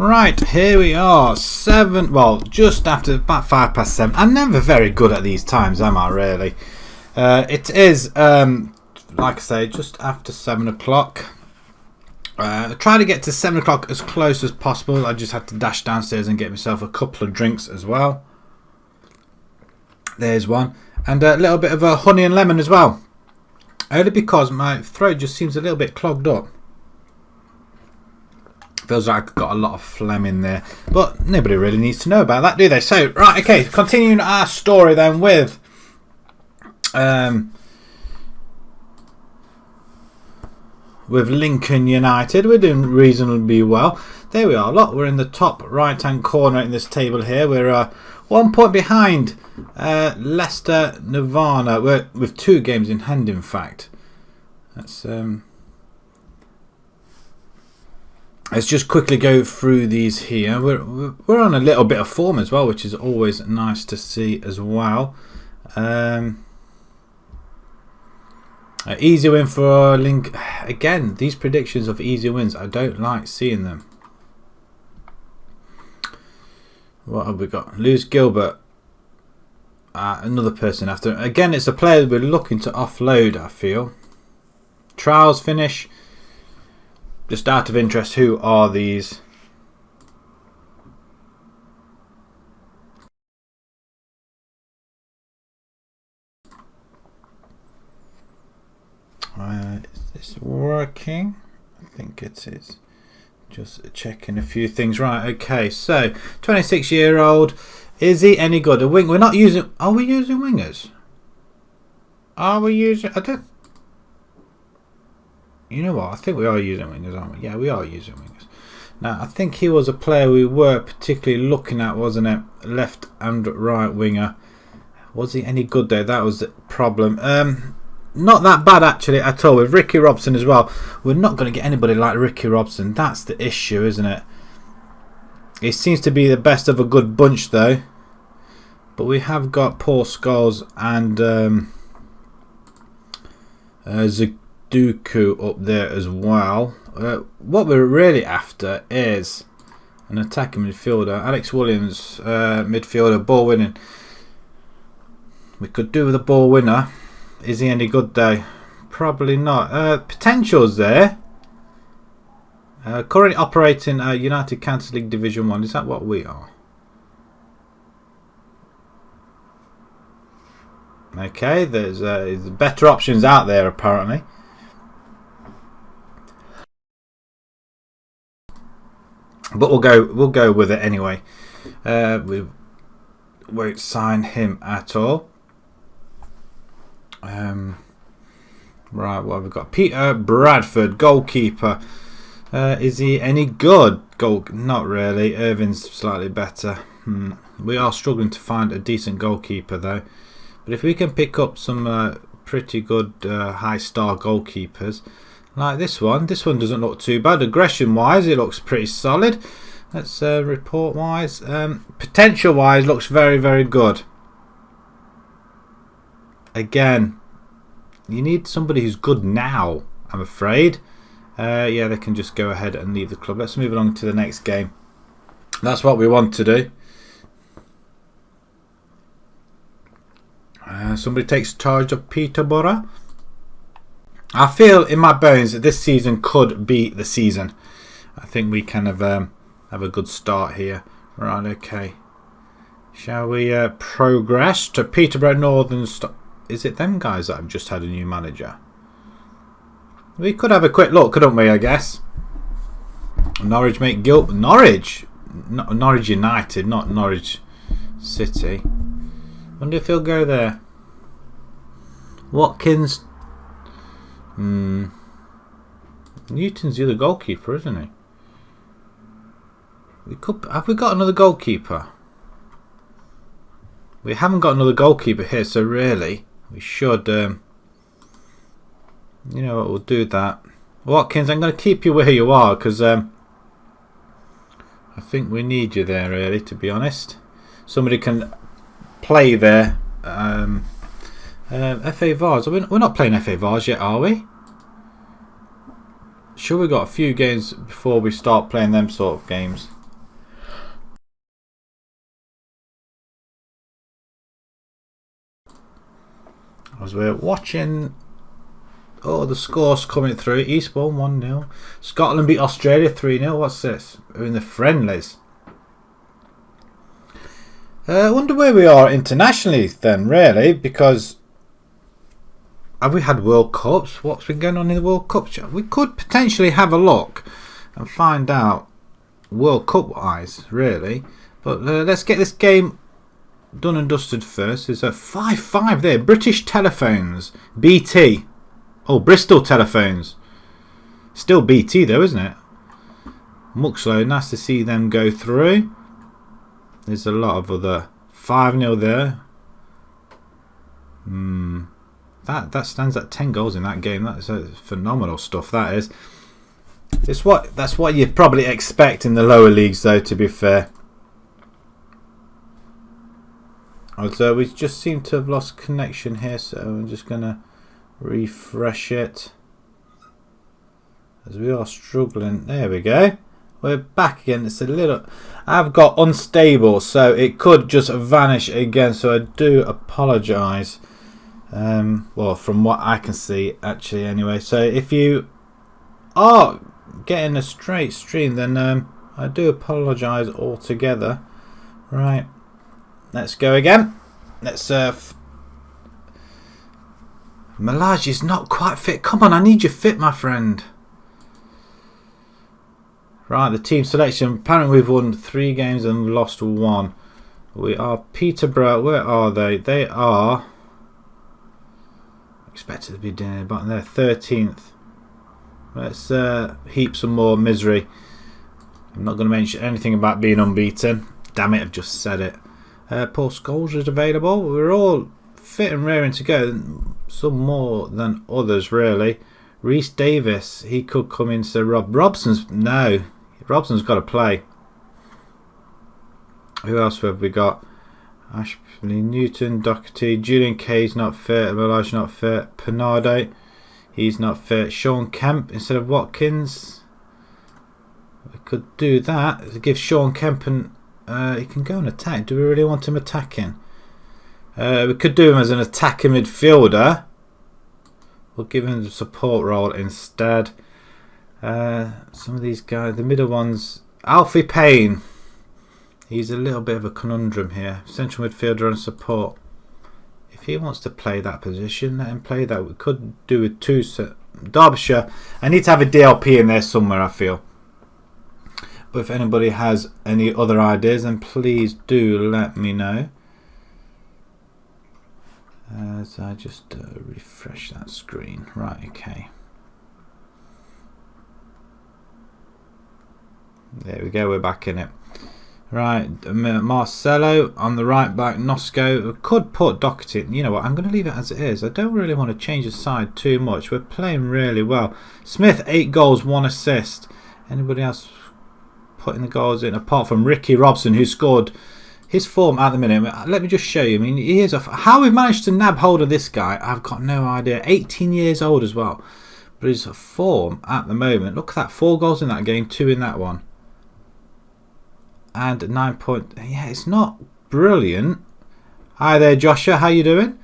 Right, here we are, just after about 7:05. I'm never very good at these times, am I really? It is, like I say, just after 7 o'clock. Try to get to 7 o'clock as close as possible. I just had to dash downstairs and get myself a couple of drinks as well. There's one. And a little bit of honey and lemon as well. Only because my throat just seems a little bit clogged up. Feels like I've got a lot of phlegm in there, but nobody really needs to know about that, do they? So, right, okay, continuing our story then with Lincoln United. We're doing reasonably well. There we are. Look, we're in the top right-hand corner in this table here. We're 1 point behind Leicester Nirvana. We're with 2 games in hand, in fact. That's let's just quickly go through these here. We're on a little bit of form as well, which is always nice to see as well. Easy win for Link. Again, these predictions of easy wins, I don't like seeing them. What have we got? Lewis Gilbert. Another person after. Again, it's a player we're looking to offload, I feel. Trials finish. Just out of interest, who are these? Is this working? I think it is. Just checking a few things. Right, okay. So, 26-year-old. Is he any good? A wing? We're not using. Are we using wingers? Are we using? I don't. You know what? I think we are using wingers, aren't we? Yeah, we are using wingers. Now, I think he was a player we were particularly looking at, wasn't it? Left and right winger. Was he any good there? That was the problem. Not that bad, actually, at all. With Ricky Robson as well. We're not going to get anybody like Ricky Robson. That's the issue, isn't it? He seems to be the best of a good bunch, though. But we have got Paul Scholes and Duku up there as well. What we're really after is an attacking midfielder. Alex Williams, midfielder, ball winning. We could do with a ball winner. Is he any good though? Probably not. Potential's there. Currently operating United County League Division 1. Is that what we are? Okay, there's better options out there apparently. But we'll go with it anyway. We won't sign him at all. Right, what have we got? Peter Radford, goalkeeper. Is he any good? Not really. Irvin's slightly better. We are struggling to find a decent goalkeeper though. But if we can pick up some pretty good high star goalkeepers, like this one doesn't look too bad. Aggression wise, it looks pretty solid. Let's report wise, potential wise, looks very, very good. Again, you need somebody who's good now, I'm afraid. Yeah, they can just go ahead and leave the club. Let's move along to the next game. That's what we want to do. Somebody takes charge of Peterborough. I feel in my bones that this season could be the season. I think we can have a good start here. Right, okay. Shall we progress to Peterborough Northern? Is it them guys that have just had a new manager? We could have a quick look, couldn't we, I guess? Norwich make guilt. Norwich United, not Norwich City. Wonder if he'll go there. Watkins. Newton's the other goalkeeper, isn't he? Have we got another goalkeeper? We haven't got another goalkeeper here, so really we should. You know what? We'll do that. Watkins, I'm going to keep you where you are because I think we need you there, really. To be honest, somebody can play there. FA Vars. We're not playing FA Vars yet, are we? Sure, we've got a few games before we start playing them sort of games. as we're watching. Oh, the scores coming through. Eastbourne 1-0. Scotland beat Australia 3-0. What's this? We're in the friendlies. I wonder where we are internationally then, really, because have we had World Cups? What's been going on in the World Cup? We could potentially have a look and find out World Cup wise, really. But let's get this game done and dusted first. There's a 5-5 there. British Telephones. BT. Oh, Bristol Telephones. Still BT though, isn't it? Muxlow, nice to see them go through. There's a lot of other 5-0 there. That stands at 10 goals in that game. That's phenomenal stuff, that is. That's what you'd probably expect in the lower leagues though, to be fair. So we just seem to have lost connection here, so I'm just gonna refresh it as we are struggling. There we go, we're back again. It's a little, I've got unstable, so it could just vanish again, so I do apologize. Well, from what I can see actually anyway, so if you are getting a straight stream, then I do apologize altogether. Right, let's go again. Let's Malaj is not quite fit. Come on, I need you fit, my friend. Right, the team selection. Apparently we've won 3 games and lost 1. We are Peterborough. Where are they? They are expected to be doing about there, 13th. Let's heap some more misery. I'm not going to mention anything about being unbeaten. Damn it, I've just said it. Paul Scholes is available. We're all fit and raring to go. Some more than others, really. Reece Davis, he could come in. So Robson's, no. Robson's got to play. Who else have we got? Ashley Newton, Doherty, Julian Kay's not fit. Malaj not fit. Penardo, he's not fit. Sean Kemp instead of Watkins. We could do that. Give Sean Kemp an he can go and attack. Do we really want him attacking? We could do him as an attacking midfielder. We'll give him the support role instead. Some of these guys, the middle ones, Alfie Payne. He's a little bit of a conundrum here. Central midfielder and support. If he wants to play that position, let him play that. We could do with 2. Derbyshire. I need to have a DLP in there somewhere, I feel. But if anybody has any other ideas, then please do let me know. As I just refresh that screen. Right, okay. There we go, we're back in it. Right, Marcelo on the right back, Nosco. Could put Doherty. You know what, I'm going to leave it as it is. I don't really want to change the side too much. We're playing really well. Smith, 8 goals, 1 assist. Anybody else putting the goals in apart from Ricky Robson, who scored? His form at the minute, let me just show you. I mean, he is how we've managed to nab hold of this guy, I've got no idea. 18 years old as well. But his form at the moment, look at that. 4 goals in that game, 2 in that one. And 9 point. Yeah, it's not brilliant. Hi there, Joshua. How you doing?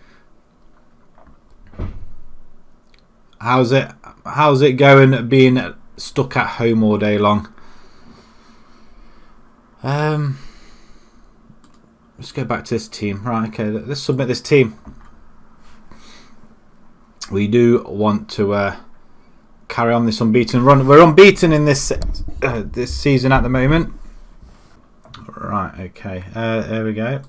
How's it going being stuck at home all day long? Let's go back to this team. Right, okay, let's submit this team. We do want to carry on this unbeaten run. We're unbeaten in this this season at the moment. Right, okay, there we go.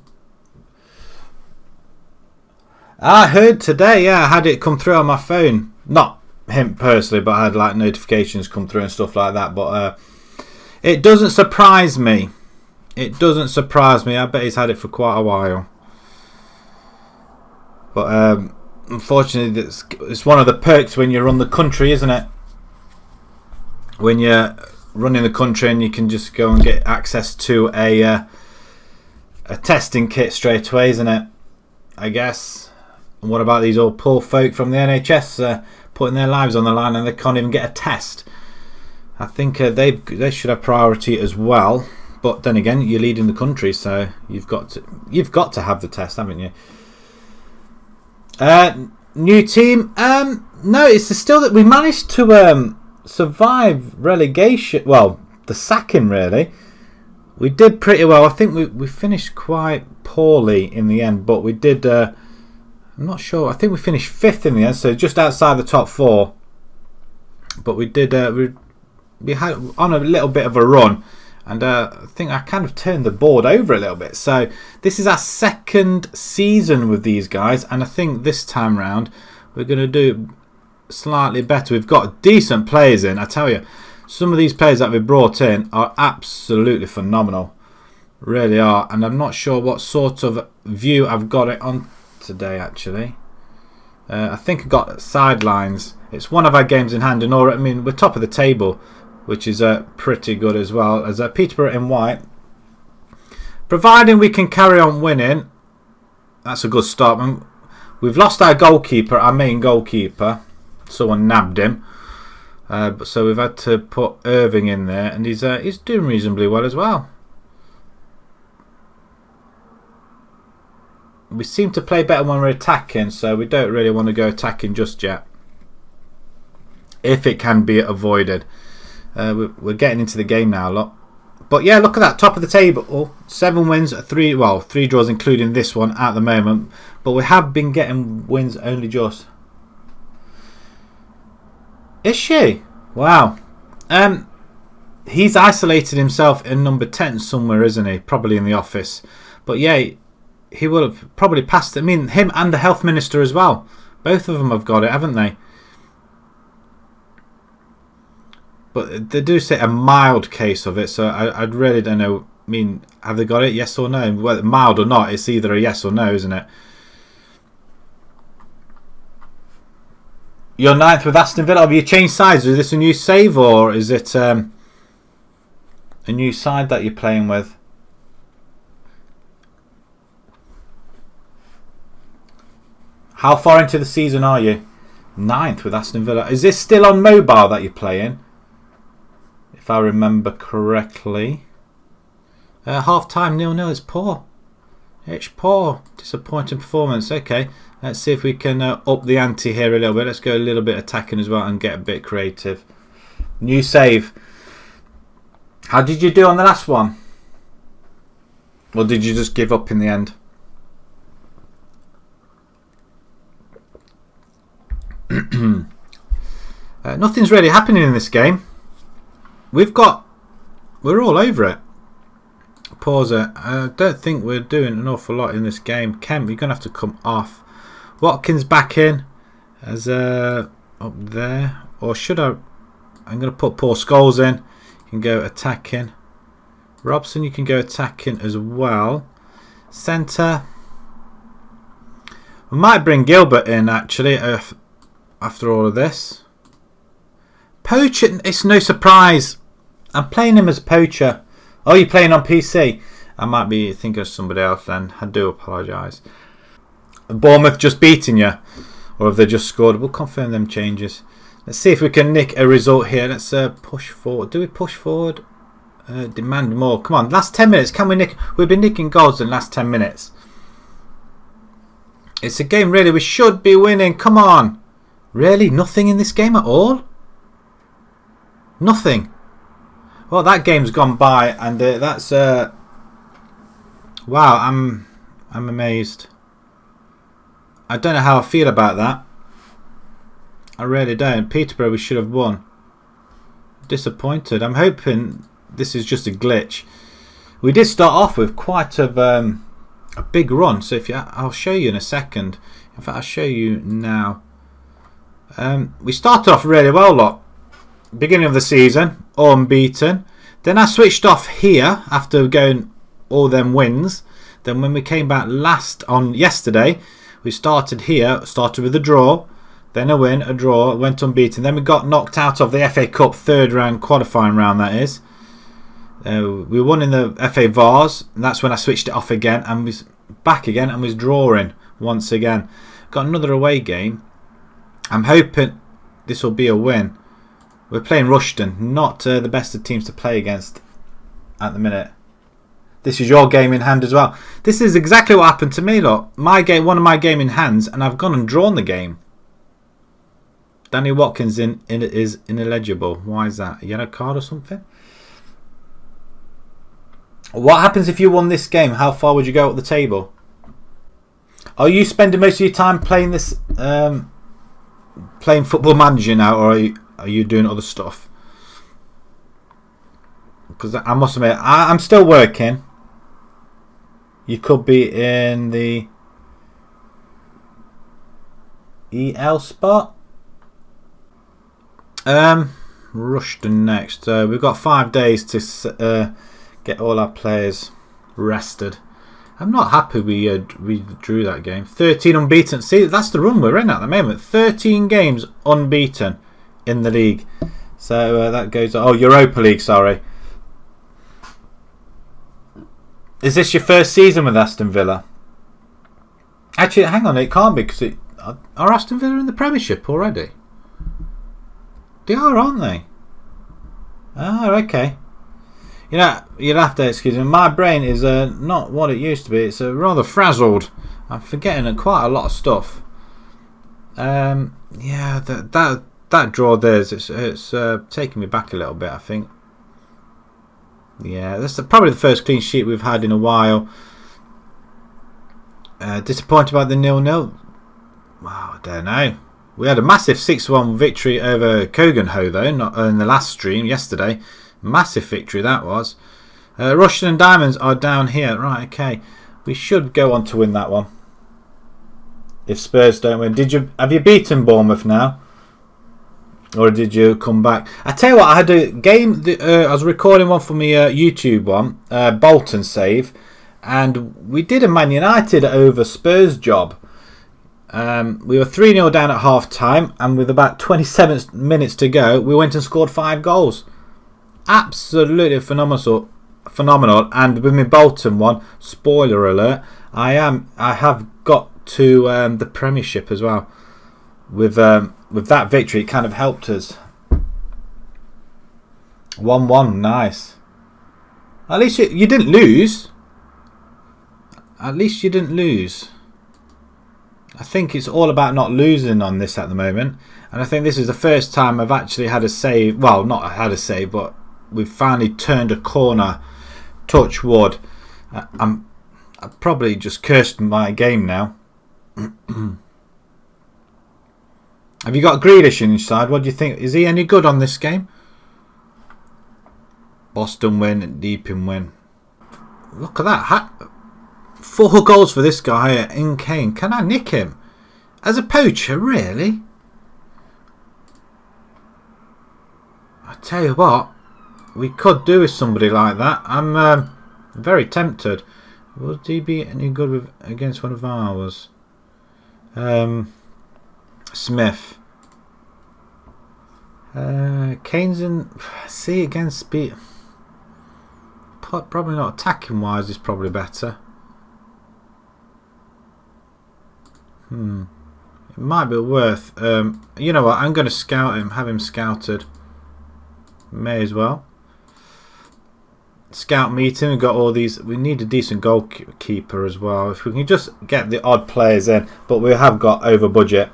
I heard today, yeah, I had it come through on my phone. Not him personally, but I had like notifications come through and stuff like that. But it doesn't surprise me. It doesn't surprise me. I bet he's had it for quite a while. But unfortunately, it's one of the perks when you run the country, isn't it? When you're running the country and you can just go and get access to a testing kit straight away, isn't it? I guess. And what about these old poor folk from the NHS putting their lives on the line and they can't even get a test? I think they should have priority as well. But then again, you're leading the country, so you've got to have the test, haven't you? New team. No, it's still that we managed to survive relegation. Well, the sacking really. We did pretty well. I think we finished quite poorly in the end, but we did. I'm not sure. I think we finished 5th in the end, so just outside the top 4. But we did. We had on a little bit of a run. And I think I kind of turned the board over a little bit. So this is our 2nd season with these guys. And I think this time round we're going to do slightly better. We've got decent players in. I tell you, some of these players that we brought in are absolutely phenomenal. Really are. And I'm not sure what sort of view I've got it on today actually. I think I've got sidelines. It's one of our games in hand. And I mean, we're top of the table, which is pretty good as well, as Peterborough in white. Providing we can carry on winning, that's a good start. We've lost our goalkeeper, our main goalkeeper. Someone nabbed him. So we've had to put Irving in there, and he's doing reasonably well as well. We seem to play better when we're attacking, so we don't really want to go attacking just yet, if it can be avoided. We're getting into the game now a lot. But yeah, look at that, top of the table. 7 wins, 3 draws including this one at the moment. But we have been getting wins only just. Is she? Wow. He's isolated himself in number 10 somewhere, isn't he? Probably in the office. But yeah, he will have probably passed. I mean, him and the health minister as well. Both of them have got it, haven't they? But they do say a mild case of it, so I really don't know. I mean, have they got it? Yes or no? Whether mild or not, it's either a yes or no, isn't it? You're 9th with Aston Villa. Have you changed sides? Is this a new save, or is it a new side that you're playing with? How far into the season are you? 9th with Aston Villa. Is this still on mobile that you're playing? If I remember correctly. Half time 0-0 is poor. It's poor. Disappointing performance. Okay, let's see if we can up the ante here a little bit. Let's go a little bit attacking as well and get a bit creative. New save. How did you do on the last one? Or did you just give up in the end? Nothing's really happening in this game. We're all over it. Pause it. I don't think we're doing an awful lot in this game. Kemp, you're going to have to come off. Watkins back in as up there. Or should I? I'm going to put Paul Scholes in. You can go attacking. Robson, you can go attacking as well. Centre. We might bring Gilbert in actually after all of this. Poacher, it's no surprise. I'm playing him as Poacher. Oh, you're playing on PC? I might be thinking of somebody else then. I do apologise. Bournemouth just beating you? Or have they just scored? We'll confirm them changes. Let's see if we can nick a result here. Let's push forward. Do we push forward? Demand more. Come on, last 10 minutes. Can we nick? We've been nicking goals in the last 10 minutes. It's a game really we should be winning. Come on. Really? Nothing in this game at all? Nothing. Well, that game's gone by, and that's wow. I'm amazed. I don't know how I feel about that. I really don't. Peterborough, we should have won. Disappointed. I'm hoping this is just a glitch. We did start off with quite a big run. So I'll show you in a second. In fact, I'll show you now. We started off really well, lot. Beginning of the season, unbeaten. Then I switched off here after going all them wins. Then when we came back last on yesterday, we started here, started with a draw, then a win, a draw, went unbeaten. Then we got knocked out of the FA Cup third round, qualifying round that is. We won in the FA Vars, and that's when I switched it off again and was back again and was drawing once again. Got another away game. I'm hoping this will be a win. We're playing Rushden, not the best of teams to play against at the minute. This is your game in hand as well. This is exactly what happened to me, lot. My game, one of my game in hands, and I've gone and drawn the game. Danny Watkins is ineligible. Why is that? A yellow card or something? What happens if you won this game? How far would you go up the table? Are you spending most of your time playing this, playing Football Manager now, or are you doing other stuff? Because I must admit, I'm still working. You could be in the EL spot. Rushden next. We've got 5 days to get all our players rested. I'm not happy we drew that game. 13 unbeaten. See, that's the run we're in at the moment. 13 games unbeaten in the league. So that goes. Oh, Europa League. Sorry. Is this your first season with Aston Villa? Actually, hang on. It can't be, because are Aston Villa in the Premiership already? They are, aren't they? Oh, okay. You know, you'll have to excuse me. My brain is not what it used to be. It's rather frazzled. I'm forgetting quite a lot of stuff. Yeah, that draw there, it's taking me back a little bit, I think. Yeah, that's probably the first clean sheet we've had in a while. Disappointed about the 0-0. Wow, I don't know. We had a massive 6-1 victory over Cogenhoe, though, not in the last stream yesterday. Massive victory that was. Rushden and Diamonds are down here. Right, okay. We should go on to win that one. If Spurs don't win. Have you beaten Bournemouth now? Or did you come back? I tell you what, I had a game. I was recording one for my YouTube one. Bolton save. And we did a Man United over Spurs job. We were 3-0 down at half time, and with about 27 minutes to go, we went and scored 5 goals. Absolutely phenomenal. And with my Bolton one, spoiler alert, I have got to the Premiership as well. With that victory, it kind of helped us. 1-1, nice. At least you didn't lose. At least you didn't lose. I think it's all about not losing on this at the moment. And I think this is the first time I've actually had a save. Well, not had a save, but we've finally turned a corner. Touch wood. I've probably just cursed my game now. Have you got Grealish inside? What do you think? Is he any good on this game? Boston win, Deepin win. Look at that. 4 goals for this guy in Kane. Can I nick him? As a poacher, really? I tell you what, we could do with somebody like that. I'm very tempted. Would he be any good against one of ours? Smith. Kane's in. See, against speed. Probably not attacking wise is probably better. It might be worth. You know what? I'm going to scout him. Have him scouted. May as well. Scout meeting. We've got all these. We need a decent goalkeeper as well. If we can just get the odd players in, but we have got over budget.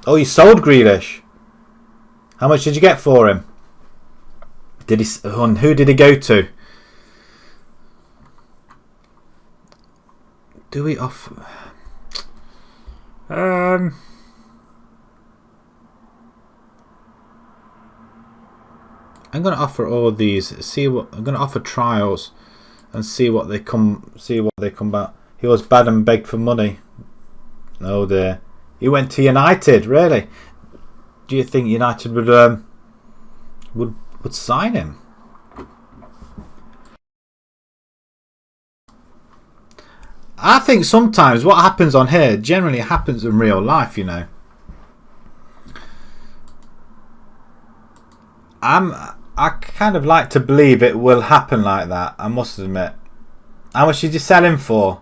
Oh, you sold Grealish. How much did you get for him? Did he? Who did he go to? Do we offer? I'm going to offer all these. See what I'm going to offer trials, and see what they come. See what they come back. He was bad and begged for money. Oh dear. He went to United. Really? Do you think United would sign him? I think sometimes what happens on here generally happens in real life, you know. I kind of like to believe it will happen like that, I must admit. How much did you sell him for?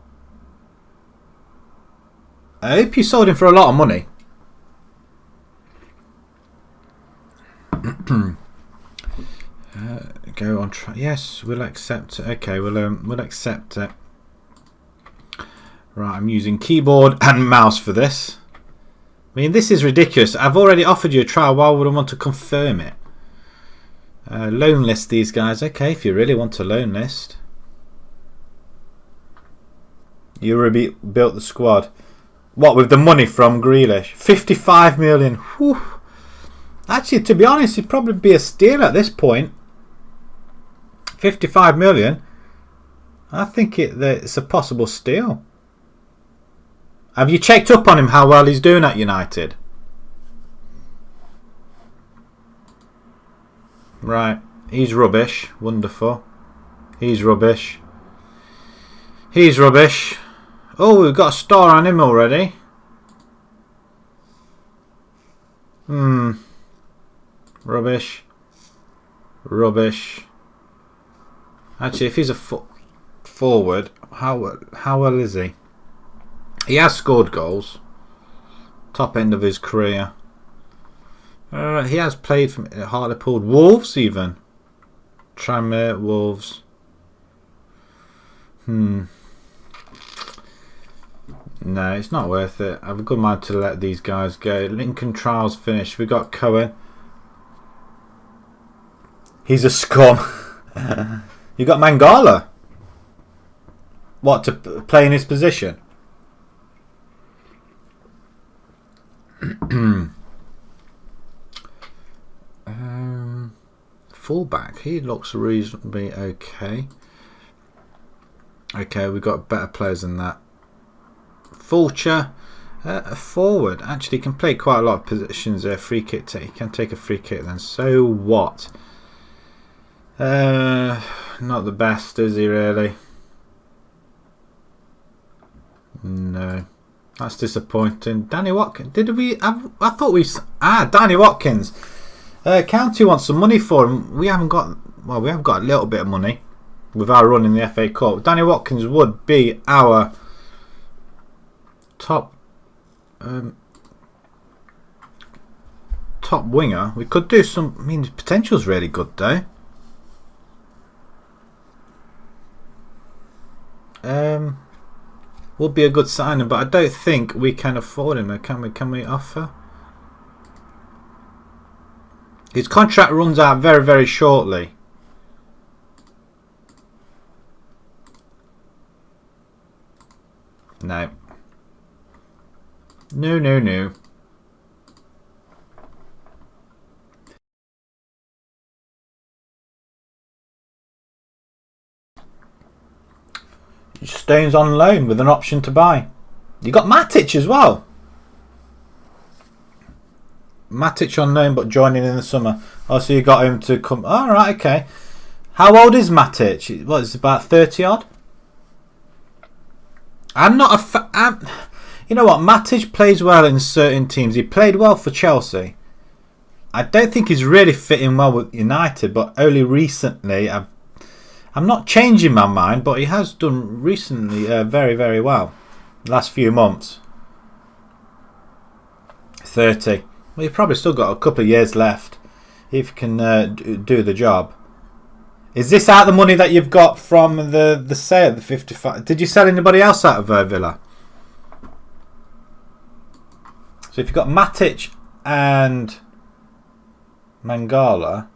I hope you sold him for a lot of money. Go on. Yes, we'll accept it. Okay, we'll accept it. Right, I'm using keyboard and mouse for this. mean, this is ridiculous. I've already offered you a trial. Why would I want to confirm it? Loan list these guys. Okay, if you really want to loan list. You already built the squad. What, with the money from Grealish? 55 million. Whew. Actually, to be honest, it'd probably be a steal at this point. 55 million. I think it's a possible steal. Have you checked up on him, how well he's doing at United? Right. He's rubbish. Wonderful. He's rubbish. He's rubbish. Oh, we've got a star on him already. Rubbish. Rubbish. Actually, if he's a forward, how well is he? He has scored goals. Top end of his career. He has played for Hartlepool. Wolves even. Tranmere, Wolves. No, it's not worth it. I have a good mind to let these guys go. Lincoln trials finished. We got Cohen. He's a scum. You got Mangala. What, to play in his position? Fullback. He looks reasonably okay. Okay, we've got better players than that. Fulcher, a forward. Actually, he can play quite a lot of positions there. Free kick. He can take a free kick then. So what? Not the best, is he really? No. That's disappointing. Danny Watkins. Did we? I thought we. Danny Watkins. County wants some money for him. We haven't got. Well, we have got a little bit of money with our run in the FA Cup. Danny Watkins would be our top top winger. We could do some. I mean, his potential's really good though. Would be a good signing, but I don't think we can afford him. Can we offer? His contract runs out very, very shortly. No. No. Stones on loan with an option to buy. You got Matic as well. Matic on loan but joining in the summer. Oh, so you got him to come. Oh, right, okay. How old is Matic? What, it's about 30 odd? I'm not a you know what? Matic plays well in certain teams. He played well for Chelsea. I don't think he's really fitting well with United, but only recently I'm not changing my mind, but he has done recently very, very well. Last few months. 30. Well, you've probably still got a couple of years left if you can do the job. Is this out the money that you've got from the sale, the 55? Did you sell anybody else out of Villa? So if you've got Matic and Mangala,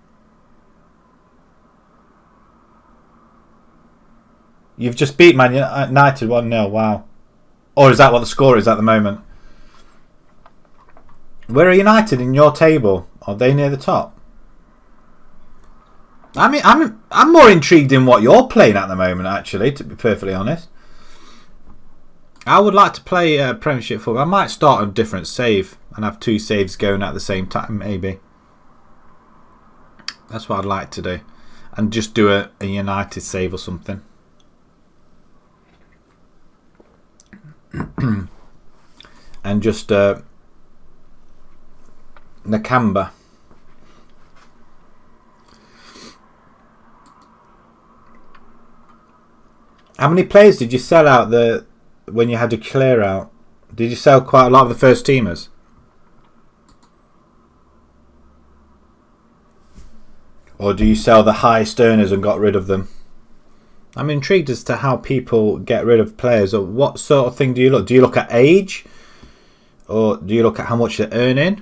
you've just beat Man United 1-0. Wow. Or is that what the score is at the moment? Where are United in your table? Are they near the top? I mean, I'm more intrigued in what you're playing at the moment, actually, to be perfectly honest. I would like to play Premiership football. I might start a different save and have 2 saves going at the same time, maybe. That's what I'd like to do. And just do a United save or something. And just Nakamba. How many players did you sell out when you had to clear out? Did you sell quite a lot of the first teamers? Or do you sell the highest earners and got rid of them? I'm intrigued as to how people get rid of players. Or what sort of thing do you look? Do you look at age? Or do you look at how much they're earning?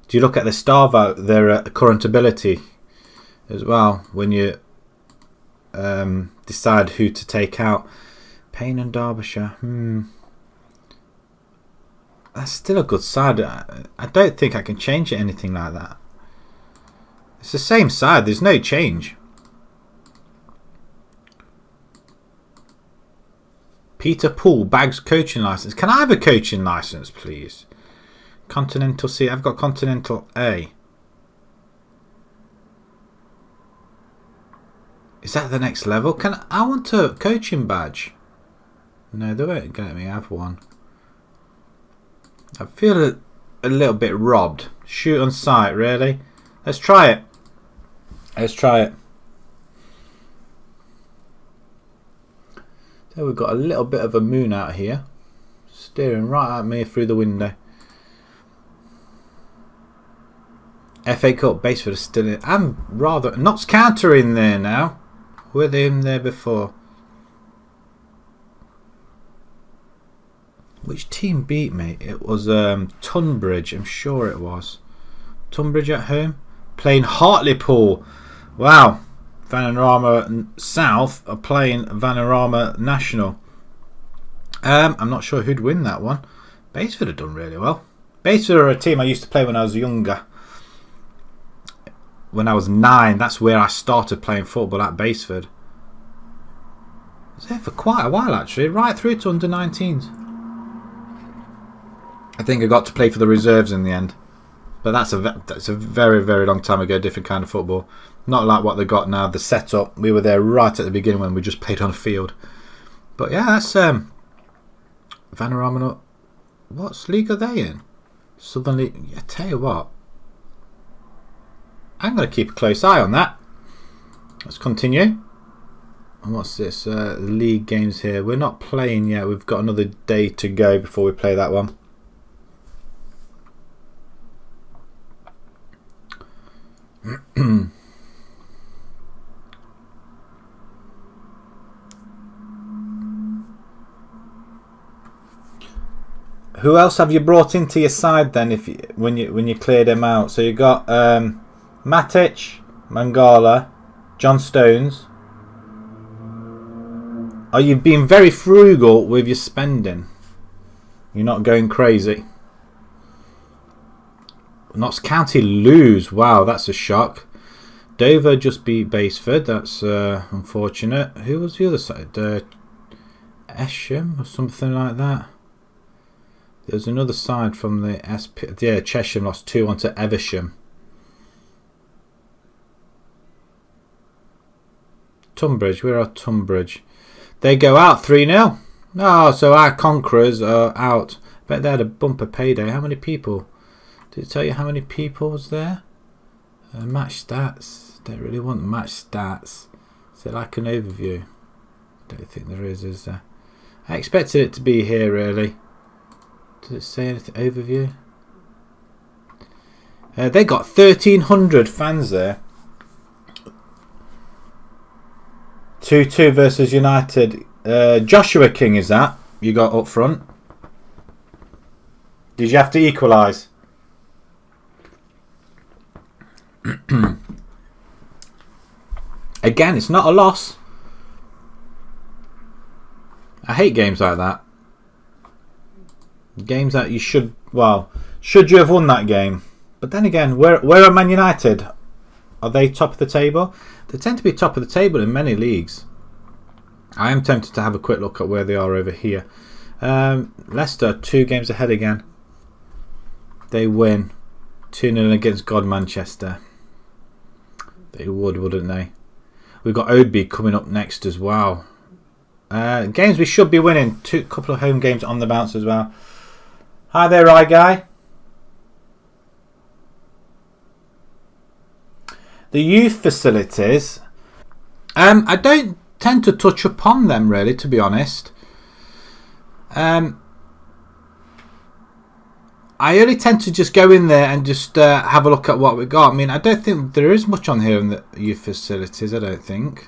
Do you look at the star vote, their current ability as well, when you decide who to take out? Payne and Derbyshire. That's still a good side. I don't think I can change it anything like that. It's the same side. There's no change. Peter Poole, Bags coaching license. Can I have a coaching license, please? Continental C. I've got Continental A. Is that the next level? I want a coaching badge. No, they won't let me have one. I feel a little bit robbed. Shoot on sight, really? Let's try it. Let's try it. So we've got a little bit of a moon out here, staring right at me through the window. FA Cup Baseford is still in. I'm rather Notts County in there now. Were they in there before? Which team beat me? It was Tunbridge. I'm sure it was Tunbridge at home playing Hartlepool. Wow. Vanarama South are playing Vanarama National. I'm not sure who'd win that one. Baseford have done really well. Baseford are a team I used to play when I was younger. When I was 9, that's where I started playing football, at Baseford. I was there for quite a while actually, right through to under 19s. I think I got to play for the reserves in the end. But that's a very, very long time ago, different kind of football. Not like what they got now, the setup. We were there right at the beginning when we just played on a field. But yeah, that's Vanarama. What league are they in? Southern League. I tell you what, I'm going to keep a close eye on that. Let's continue. And what's this? League games here. We're not playing yet. We've got another day to go before we play that one. Who else have you brought into your side then? When you cleared him out, so you got Matic, Mangala, John Stones. Are you being very frugal with your spending? You're not going crazy. Notts County lose. Wow, that's a shock. Dover just beat Baseford. That's unfortunate. Who was the other side? Esham or something like that. There's another side from the SP. Yeah, Chesham lost 2-1 to Evesham. Tunbridge. Where are Tunbridge? They go out 3-0. Oh, so our Conquerors are out. Bet they had a bumper payday. How many people? Did it tell you how many people was there? Match stats. Don't really want match stats. Is it like an overview? Don't think there is there? I expected it to be here really. Does it say anything? Overview? They got 1,300 fans there. 2-2 versus United. Joshua King is that you got up front. Did you have to equalise? Again, it's not a loss. I hate games like that. Games that you should, well, should you have won that game? But then again, where are Man United? Are they top of the table? They tend to be top of the table in many leagues. I am tempted to have a quick look at where they are over here. Leicester, 2 games ahead again. They win 2-0 against God Manchester. They would, wouldn't they? We've got Oadby coming up next as well. Games we should be winning. Couple of home games on the bounce as well. Hi there, Rye Guy. The youth facilities. I don't tend to touch upon them really, to be honest. I only tend to just go in there and just have a look at what we got. I mean, I don't think there is much on here in the youth facilities, I don't think.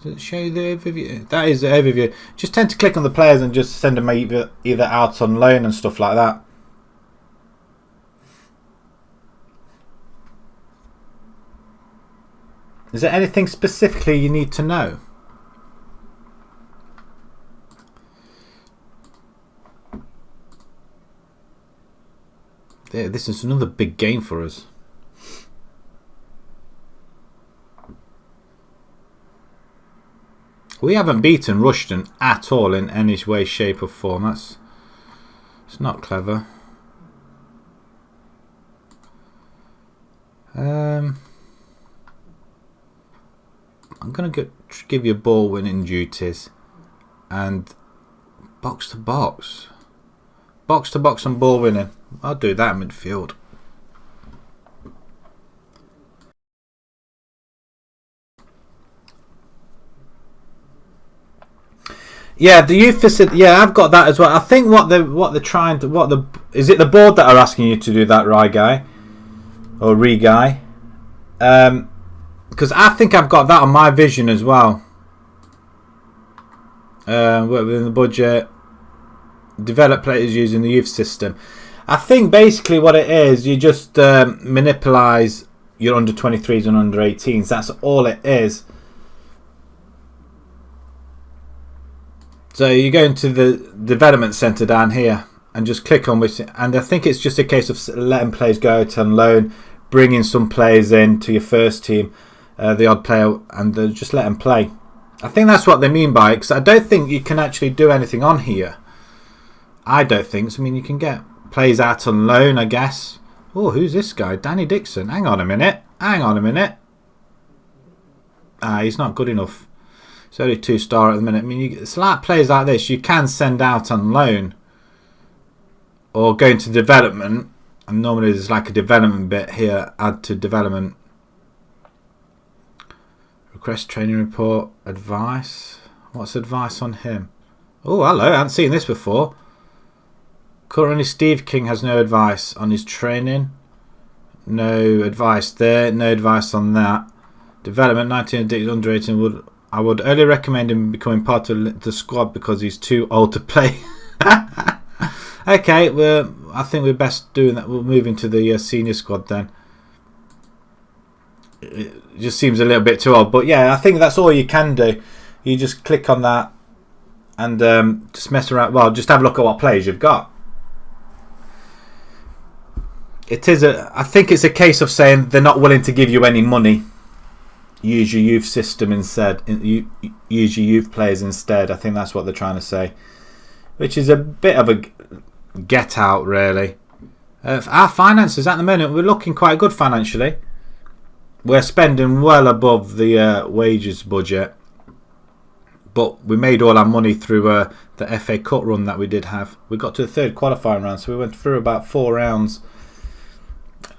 Does it show you the overview? That is the overview. Just tend to click on the players and just send them either out on loan and stuff like that. Is there anything specifically you need to know? Yeah, this is another big game for us. We haven't beaten Rushden at all in any way, shape or form. It's not clever. I'm going to give you ball winning duties and box to box. Box to box and ball winning. I'll do that in midfield. Yeah, the youth facility. Yeah, I've got that as well. I think what they're trying to is it the board that are asking you to do that, right, guy, or guy? Because I think I've got that on my vision as well. Work within the budget. Develop players using the youth system. I think basically what it is, you just monopolise your under 23s and under 18s. That's all it is. So you go into the development centre down here and just click on which, and I think it's just a case of letting players go out on loan, bringing some players in to your first team, the odd player, and just let them play. I think that's what they mean by it, because I don't think you can actually do anything on here. I don't think so. I mean, you can get players out on loan, I guess. Oh, who's this guy? Danny Dixon. Hang on a minute. He's not good enough. It's only 2-star at the minute. I mean, it's like players like this you can send out on loan or go into development. And normally there's like a development bit here. Add to development. Request training report. Advice. What's advice on him? Oh, hello. I haven't seen this before. Currently, Steve King has no advice on his training. No advice there. No advice on that. Development 19 under 18 I would only recommend him becoming part of the squad because he's too old to play. Okay, I think we're best doing that. We'll move into the senior squad then. It just seems a little bit too old, but yeah, I think that's all you can do. You just click on that and just mess around. Well, just have a look at what players you've got. I think it's a case of saying they're not willing to give you any money. Use your youth system instead. Use your youth players instead. I think that's what they're trying to say, which is a bit of a get out, really. Our finances at the moment, we're looking quite good financially. We're spending well above the wages budget, but we made all our money through the FA Cup run that we did have. We got to the third qualifying round, so we went through about 4 rounds,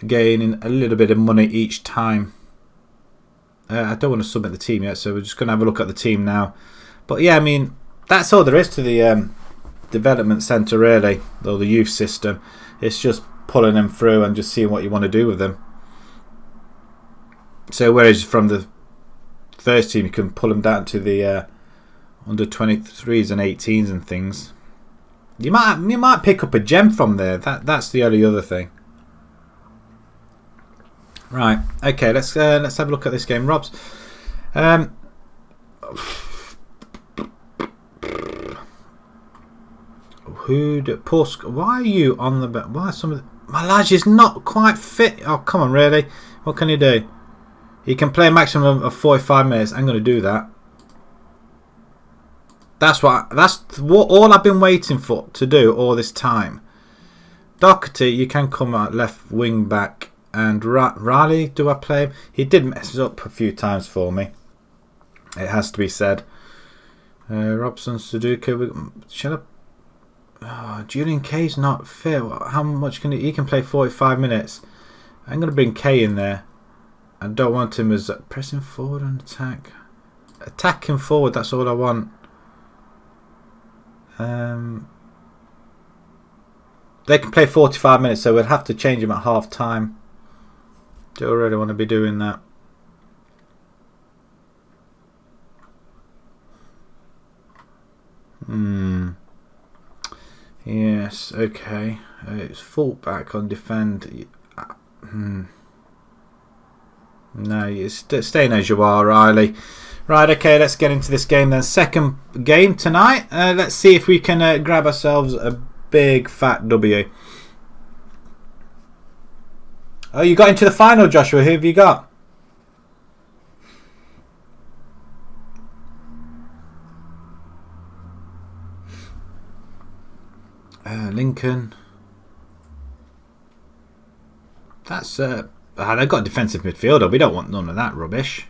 gaining a little bit of money each time. I don't want to submit the team yet, so we're just going to have a look at the team now. But yeah, I mean, that's all there is to the development centre, really, or the youth system. It's just pulling them through and just seeing what you want to do with them. So whereas from the first team, you can pull them down to the under 23s and 18s and things. You might pick up a gem from there. That's the only other thing. Right, okay, let's have a look at this game, Robs. Why are you on the back? Why some of my lads is not quite fit? Oh, come on, really? What can you do? You can play a maximum of 45 minutes. I'm going to do that. That's what all I've been waiting for to do all this time. Doherty, you can come out left wing back. And Riley, do I play him? He did mess up a few times for me. It has to be said. Robson, Sudoku. Shall I? Julian Kay's not fit. How much can he can play 45 minutes? I'm going to bring Kay in there. I don't want him as pressing forward and attack. Attacking forward, that's all I want. They can play 45 minutes, so we'll have to change him at half time. Do I really want to be doing that? Yes, okay. It's full back on defend. No, you're staying as you are, Riley. Right, okay, let's get into this game then. Second game tonight. Let's see if we can grab ourselves a big fat W. Oh, you got into the final, Joshua. Who have you got? Lincoln. That's they've got a defensive midfielder. We don't want none of that rubbish.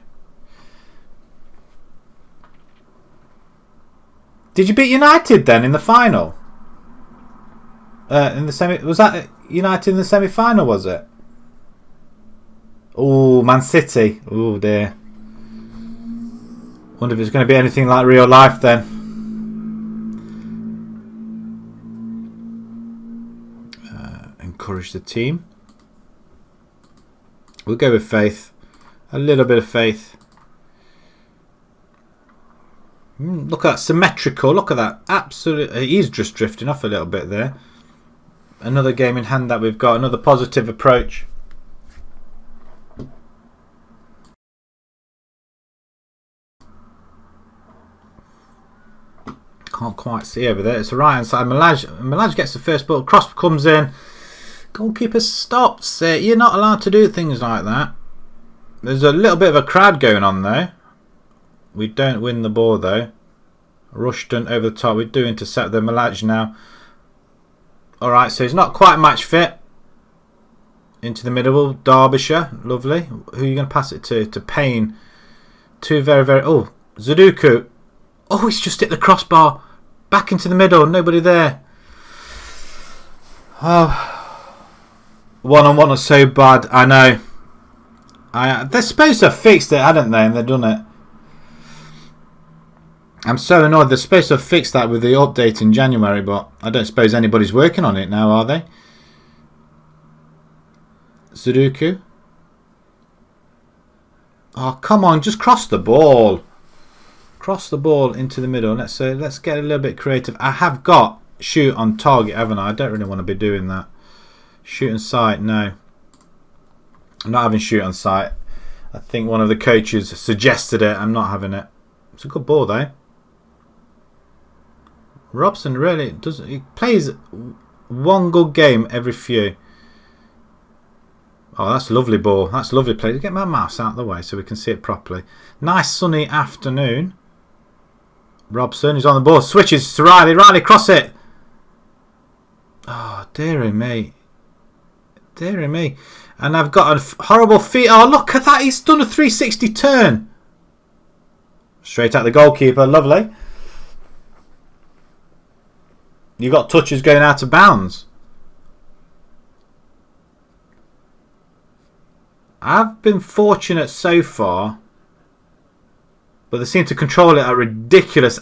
Did you beat United then in the final? In the semi, was that United in the semi-final? Was it? Oh, Man City. Oh dear. Wonder if it's going to be anything like real life then. Encourage the team. We'll go with faith. A little bit of faith. Look at that, symmetrical. Look at that. Absolutely. He's just drifting off a little bit there. Another game in hand that we've got. Another positive approach. Can't quite see over there. It's the right hand side. Malaj gets the first ball. Cross comes in. Goalkeeper stops it. You're not allowed to do things like that. There's a little bit of a crowd going on though. We don't win the ball though. Rushton over the top. We do intercept the Malaj now. Alright, so he's not quite match fit. Into the middle. Derbyshire. Lovely. Who are you going to pass it to? To Payne. Two very, very... Oh, Zaduku. Oh, he's just hit the crossbar. Back into the middle. Nobody there. Oh. One-on-one is so bad. I know. They're supposed to have fixed it, hadn't they? And they've done it. I'm so annoyed. They're supposed to have fixed that with the update in January, but I don't suppose anybody's working on it now, are they? Sudoku. Oh, come on. Just cross the ball. Cross the ball into the middle. Let's get a little bit creative. I have got shoot on target, haven't I? I don't really want to be doing that. Shoot on sight, no. I'm not having shoot on sight. I think one of the coaches suggested it. I'm not having it. It's a good ball though. Robson really does. He plays one good game every few. Oh, that's a lovely ball. That's a lovely play. Get my mouse out of the way so we can see it properly. Nice sunny afternoon. Robson is on the ball. Switches to Riley. Riley, cross it. Oh, dearie me. Dearie me. And I've got a horrible feet. Oh, look at that. He's done a 360 turn. Straight at the goalkeeper. Lovely. You got touches going out of bounds. I've been fortunate so far, but they seem to control it at ridiculous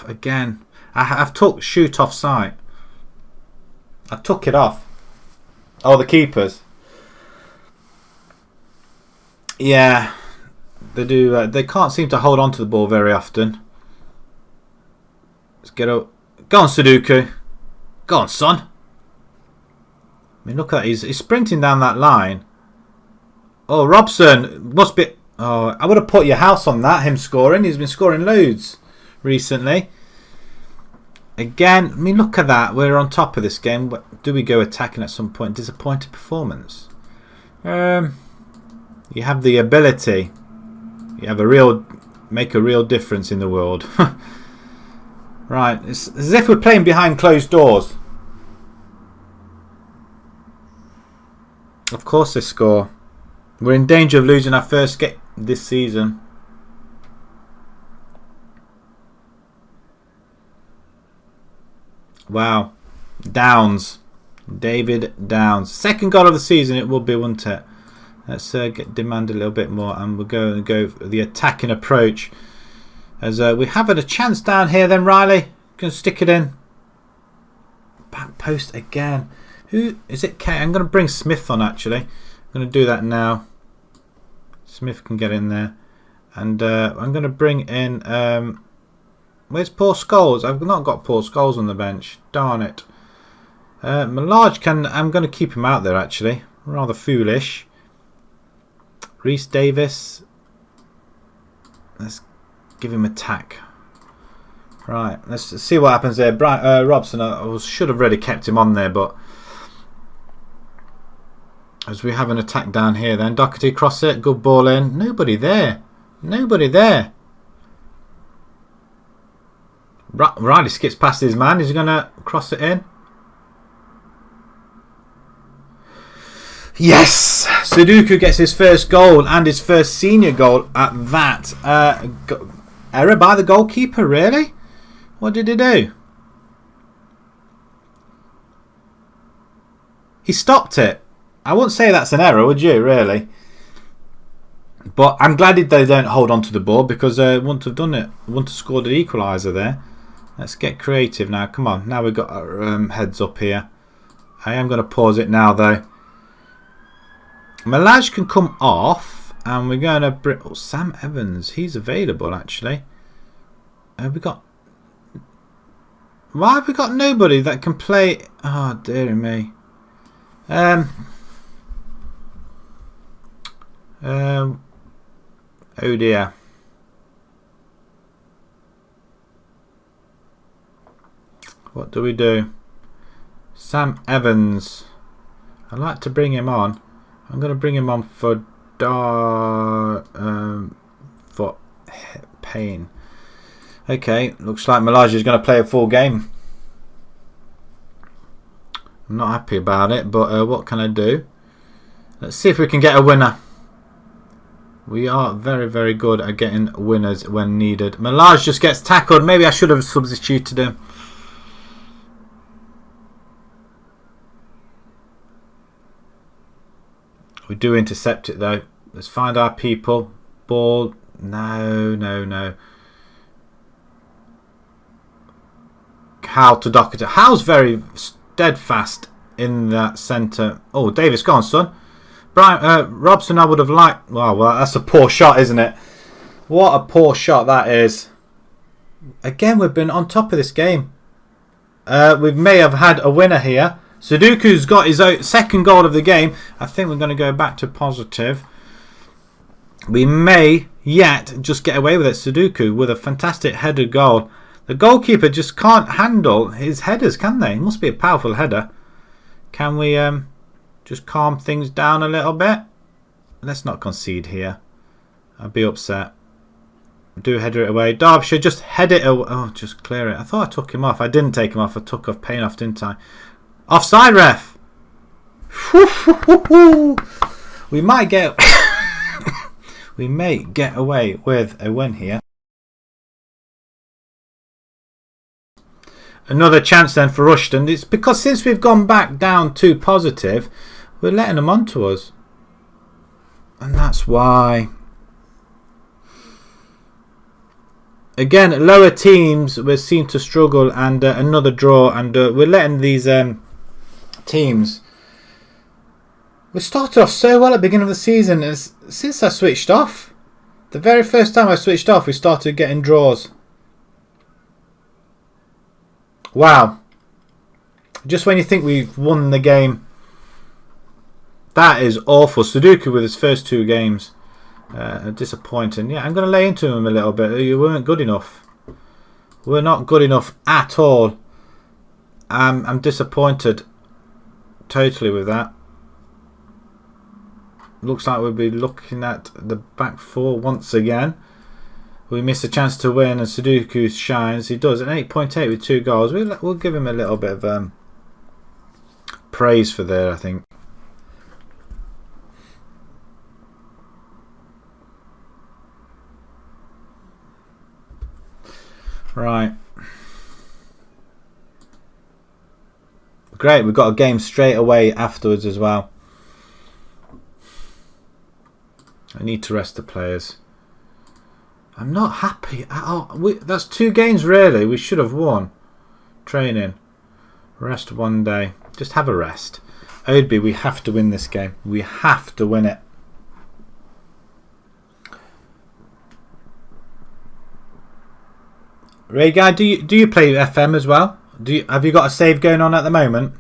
again. I've took shoot off sight. I took it off. Oh, the keepers. Yeah, they do. They can't seem to hold on to the ball very often. Let's get up. Go on, Sudoku. Go on, son. I mean, look at that. He's sprinting down that line. Oh, Robson must be... Oh, I would have put your house on that, him scoring. He's been scoring loads recently. Again, I mean, look at that. We're on top of this game. Do we go attacking at some point? Disappointed performance. You have the ability. You have make a real difference in the world. Right. It's as if we're playing behind closed doors. Of course they score. We're in danger of losing our first game this season. Wow. Downs. David Downs. Second goal of the season it will be, won't it? Let's demand a little bit more, and we'll go for the attacking approach. As we have had a chance down here then, Riley. Going to stick it in. Back post again. Who is it? I'm going to bring Smith on actually. I'm going to do that now. Smith can get in there. And I'm going to bring in... where's Paul Scholes? I've not got Paul Scholes on the bench. Darn it. Malaj can... I'm going to keep him out there actually. Rather foolish. Reece Davis. Let's give him attack. Right, let's see what happens there. Robson, I should have really kept him on there, but as we have an attack down here then. Doherty cross it, good ball in. Nobody there. Nobody there. Riley skips past his man. Is he going to cross it in? Yes! Sudoku gets his first goal and his first senior goal at that. Error by the goalkeeper, really? What did he do? He stopped it. I wouldn't say that's an error, would you, really? But I'm glad they don't hold on to the ball, because they wouldn't have done it. Wouldn't have scored an equaliser there. Let's get creative now. Come on. Now we've got our heads up here. I am going to pause it now, though. Malaj can come off, and we're going to bring... Oh, Sam Evans. He's available, actually. We got... Why have we got nobody that can play... Oh, dear me. Oh dear. What do we do? Sam Evans. I'd like to bring him on. I'm going to bring him on for Payne. Okay, looks like Malaj is going to play a full game. I'm not happy about it, but what can I do? Let's see if we can get a winner. We are very, very good at getting winners when needed. Malaj just gets tackled. Maybe I should have substituted him. We do intercept it though. Let's find our people. Ball. No, no, no. Hal to Doherty. Hal's very steadfast in that centre. Oh, Davis, go on, son. Robson, I would have liked... Well, that's a poor shot, isn't it? What a poor shot that is. Again, we've been on top of this game. We may have had a winner here. Sudoku's got his second goal of the game. I think we're going to go back to positive. We may yet just get away with it. Sudoku with a fantastic headed goal. The goalkeeper just can't handle his headers, can they? It must be a powerful header. Can we just calm things down a little bit? Let's not concede here. I'd be upset. Do header it away. Derbyshire, just head it away. Oh, just clear it. I thought I took him off. I didn't take him off. I took off Payne off, didn't I? Offside, ref. We might get... we may get away with a win here. Another chance then for Rushton. It's because since we've gone back down to positive, we're letting them on to us. And that's why. Again, lower teams we seem to struggle, and another draw, and we're letting these teams. We started off so well at the beginning of the season, and since I switched off, the very first time I switched off, we started getting draws. Wow. Just when you think we've won the game. That is awful. Sudoku with his first two games. Disappointing. Yeah, I'm going to lay into him a little bit. You weren't good enough. We're not good enough at all. I'm disappointed totally with that. Looks like we'll be looking at the back four once again. We miss a chance to win, and Sudoku shines. He does an 8.8 with 2 goals. We'll give him a little bit of praise for there, I think. Right. Great, we've got a game straight away afterwards as well. I need to rest the players. I'm not happy at all. That's 2 games really. We should have won. Training. Rest one day. Just have a rest. Oadby, we have to win this game. We have to win it. Ray Guy, do you play FM as well? Have you got a save going on at the moment?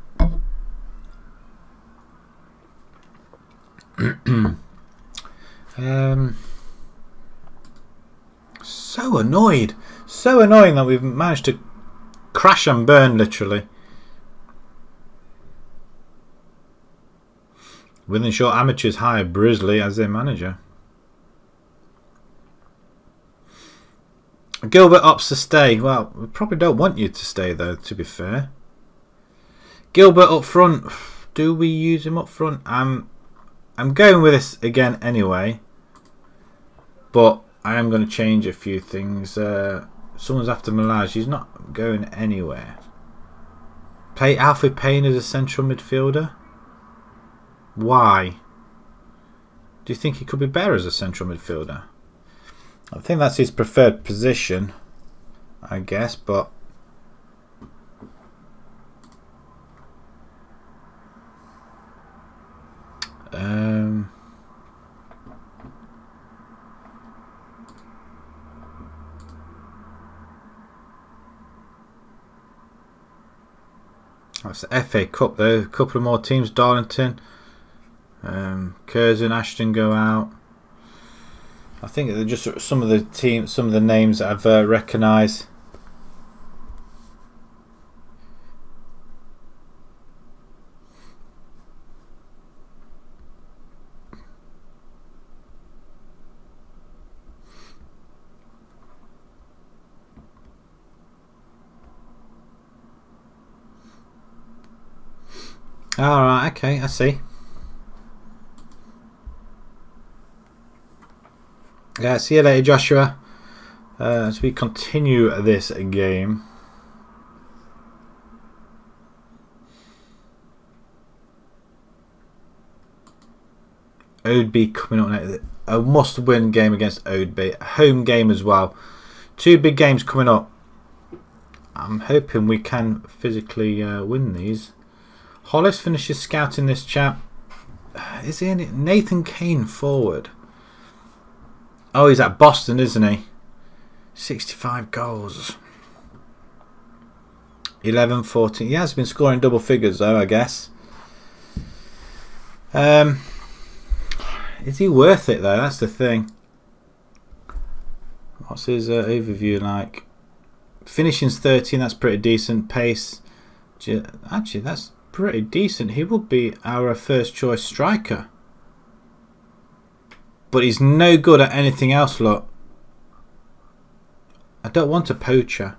So annoyed. So annoying that we've managed to crash and burn, literally. Wythenshawe Amateurs hire Brisley as their manager. Gilbert opts to stay. Well, we probably don't want you to stay, though, to be fair. Gilbert up front. Do we use him up front? I'm going with this again anyway. But I am going to change a few things. Someone's after Malaj. He's not going anywhere. Play Alfie Payne as a central midfielder. Why? Do you think he could be better as a central midfielder? I think that's his preferred position, I guess, but that's the FA Cup though. A couple of more teams. Darlington, Curzon, Ashton go out. I think they're just some of the teams, some of the names that I've recognised. Alright, okay, I see. Yeah, see you later, Joshua. As we continue this game. Oadby coming up next. A must-win game against Oadby. A home game as well. Two big games coming up. I'm hoping we can physically win these. Hollis finishes scouting this chap. Is he in it? Nathan Kane forward. Oh, he's at Boston, isn't he? 65 goals. 11, 14. He has been scoring double figures, though, I guess. Is he worth it, though? That's the thing. What's his overview like? Finishing's 13. That's pretty decent. Pace. Actually, that's pretty decent. He will be our first choice striker. But he's no good at anything else, look. I don't want a poacher.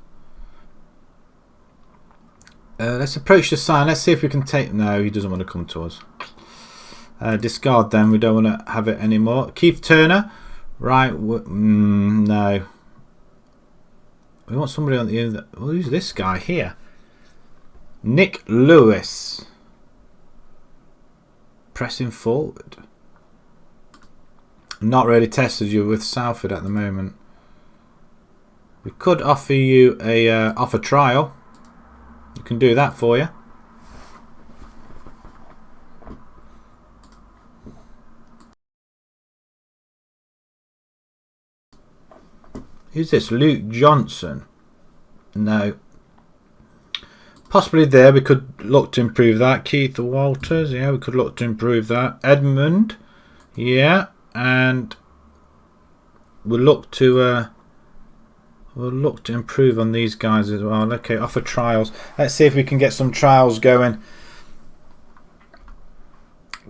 Let's approach the sign. Let's see if we can take... No, he doesn't want to come to us. Discard them. We don't want to have it anymore. Keith Turner. Right. No. We want somebody on the other... Who's this guy here? Nick Lewis. Pressing forward. Not really tested you with Salford at the moment. We could offer you a offer trial. You can do that for you. Who's this? Luke Johnson? No. Possibly there. We could look to improve that. Keith Walters. Yeah, we could look to improve that. Edmund. Yeah. And we'll look to improve on these guys as well. Okay, offer trials. Let's see if we can get some trials going.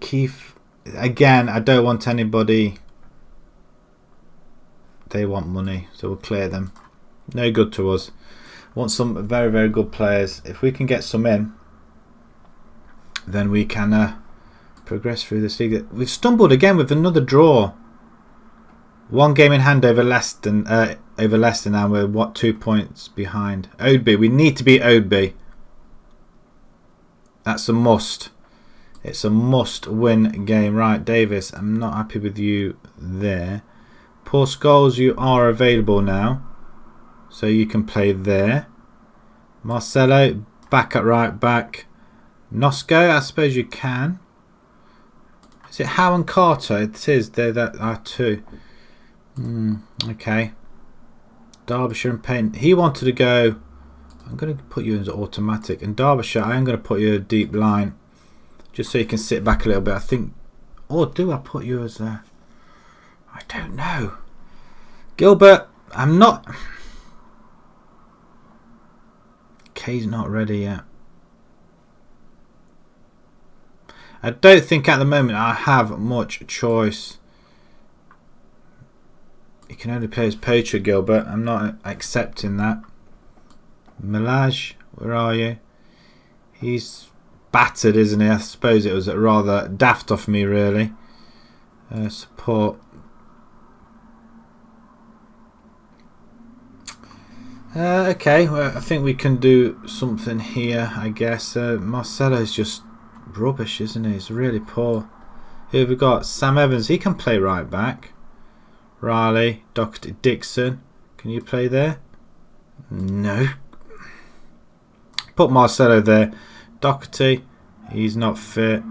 Keith, again, I don't want anybody. They want money, so we'll clear them. No good to us. Want some very, very good players. If we can get some in, then we can progress through this league. We've stumbled again with another draw. One game in hand over Leicester. Now we're what, 2 points behind. Oadby. We need to beat Oadby. That's a must. It's a must-win game. Right, Davis. I'm not happy with you there. Paul Scholes, you are available now, so you can play there. Marcelo, back at right back. Nosco, I suppose you can. Is it Howe and Carter? It is. There that are two. Okay. Derbyshire and Payne. He wanted to go. I'm going to put you as automatic. And Derbyshire, I am going to put you a deep line, just so you can sit back a little bit. I think. Or do I put you as a? I don't know. Gilbert, I'm not... K's not ready yet. I don't think at the moment I have much choice. You can only play as poacher, Gilbert. I'm not accepting that. Milage, where are you? He's battered, isn't he? I suppose it was rather daft of me, really. Support. Okay, well, I think we can do something here, I guess. Marcelo's just rubbish, isn't he? He's really poor. Here we've got Sam Evans. He can play right back. Riley, Dr. Dixon. Can you play there? No. Put Marcelo there. Doherty, he's not fit.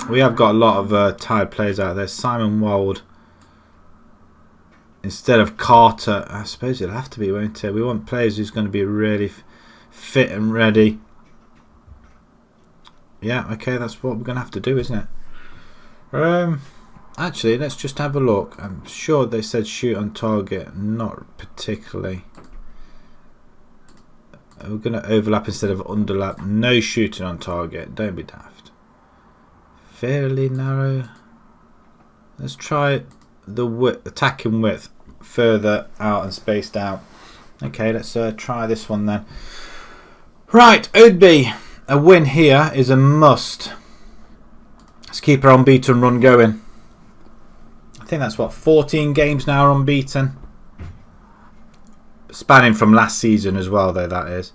We have got a lot of tired players out there. Simon Wald instead of Carter. I suppose it'll have to be, won't it? We want players who's going to be really fit and ready. Yeah, okay, that's what we're going to have to do, isn't it? Actually, let's just have a look. I'm sure they said shoot on target. Not particularly. We're going to overlap instead of underlap. No shooting on target. Don't be daft. Fairly narrow. Let's try the width, attacking width further out and spaced out. Okay, let's try this one then. Right, Oadby. A win here is a must. Let's keep our unbeaten run going. I think that's what, 14 games now unbeaten. Spanning from last season as well, though, that is.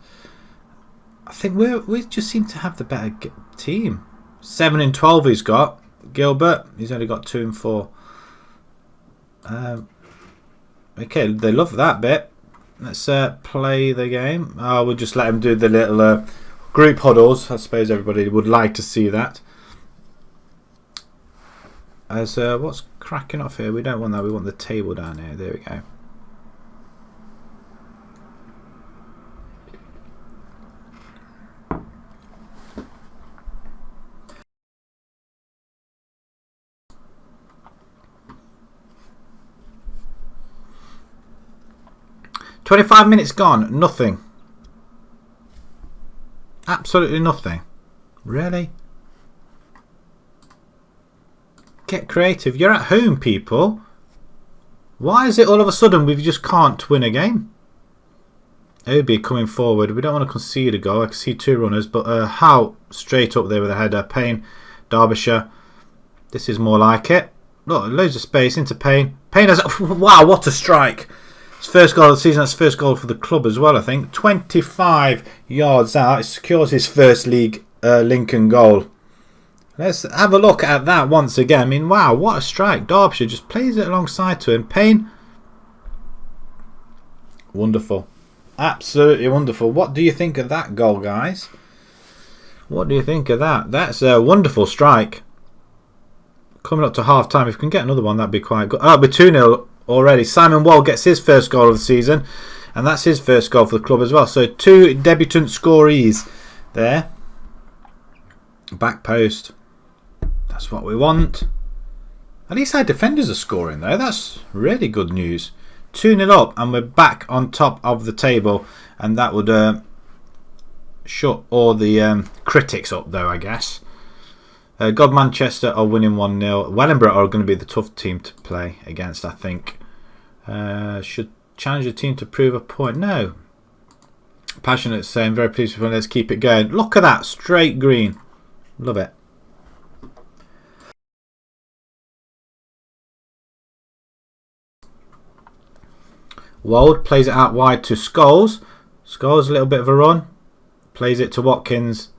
I think we just seem to have the better team. 7 and 12 he's got. Gilbert, he's only got 2 and 4. Okay, they love that bit. Let's play the game. We'll just let him do the little group huddles. I suppose everybody would like to see that. As what's cracking off here? We don't want that. We want the table down here. There we go. "25 minutes gone. Nothing. Absolutely nothing. Really? Get creative. You're at home, people. Why is it all of a sudden we just can't win a game?" Obi coming forward. We don't want to concede a goal. I can see 2 runners, but Howe straight up there with a header. Payne, Derbyshire. This is more like it. Look, loads of space into Payne. Payne has... Wow, what a strike. His first goal of the season. That's first goal for the club as well, I think. 25 yards out. It secures his first league Lincoln goal. Let's have a look at that once again. I mean, wow, what a strike. Derbyshire just plays it alongside to him. Payne. Wonderful. Absolutely wonderful. What do you think of that goal, guys? What do you think of that? That's a wonderful strike. Coming up to half time. If we can get another one, that'd be quite good. Oh, it'll be 2-0 already. Simon Wall gets his first goal of the season. And that's his first goal for the club as well. So 2 debutant scorees there. Back post. That's what we want. At least our defenders are scoring though. That's really good news. 2-0 up and we're back on top of the table. And that would shut all the critics up though, I guess. God Manchester are winning 1-0. Wellingborough are going to be the tough team to play against, I think. Should challenge the team to prove a point. No. Passionate saying, very pleased with it. Let's keep it going. Look at that. Straight green. Love it. Wold plays it out wide to Scholes. Scholes, a little bit of a run. Plays it to Watkins,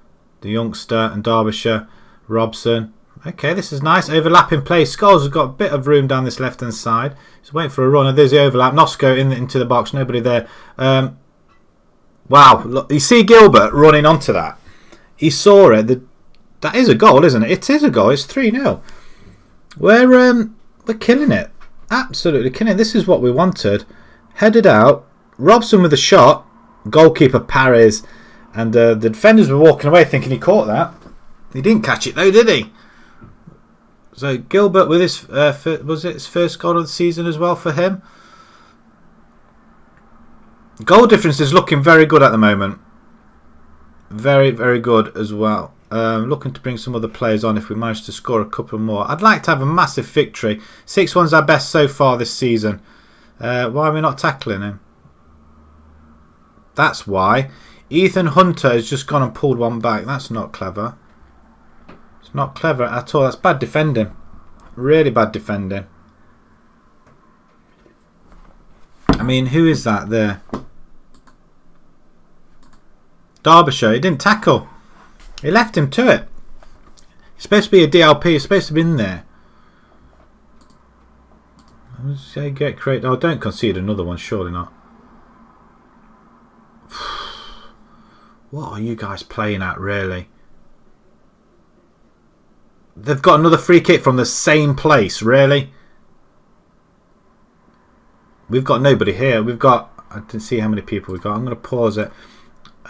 the youngster, and Derbyshire. Robson. Okay, this is nice. Overlapping play. Scholes has got a bit of room down this left-hand side. He's waiting for a run. And there's the overlap. Nosco into the box. Nobody there. Wow. Look, you see Gilbert running onto that. He saw it. That is a goal, isn't it? It is a goal. It's 3-0. We're killing it. Absolutely killing it. This is what we wanted. Headed out. Robson with a shot. Goalkeeper parries. And the defenders were walking away thinking he caught that. He didn't catch it though, did he? So Gilbert with his was it his first goal of the season as well for him? Goal difference is looking very good at the moment. Very, very good as well. Looking to bring some other players on if we manage to score a couple more. I'd like to have a massive victory. 6-1's our best so far this season. Why are we not tackling him? That's why. Ethan Hunter has just gone and pulled one back. That's not clever. It's not clever at all. That's bad defending. Really bad defending. I mean, who is that there? Derbyshire. He didn't tackle. He left him to it. He's supposed to be a DLP. He's supposed to be in there. Get created. Oh, don't concede another one. Surely not. What are you guys playing at, really? They've got another free kick from the same place, really? We've got nobody here. We've got... I didn't see how many people we've got. I'm going to pause it.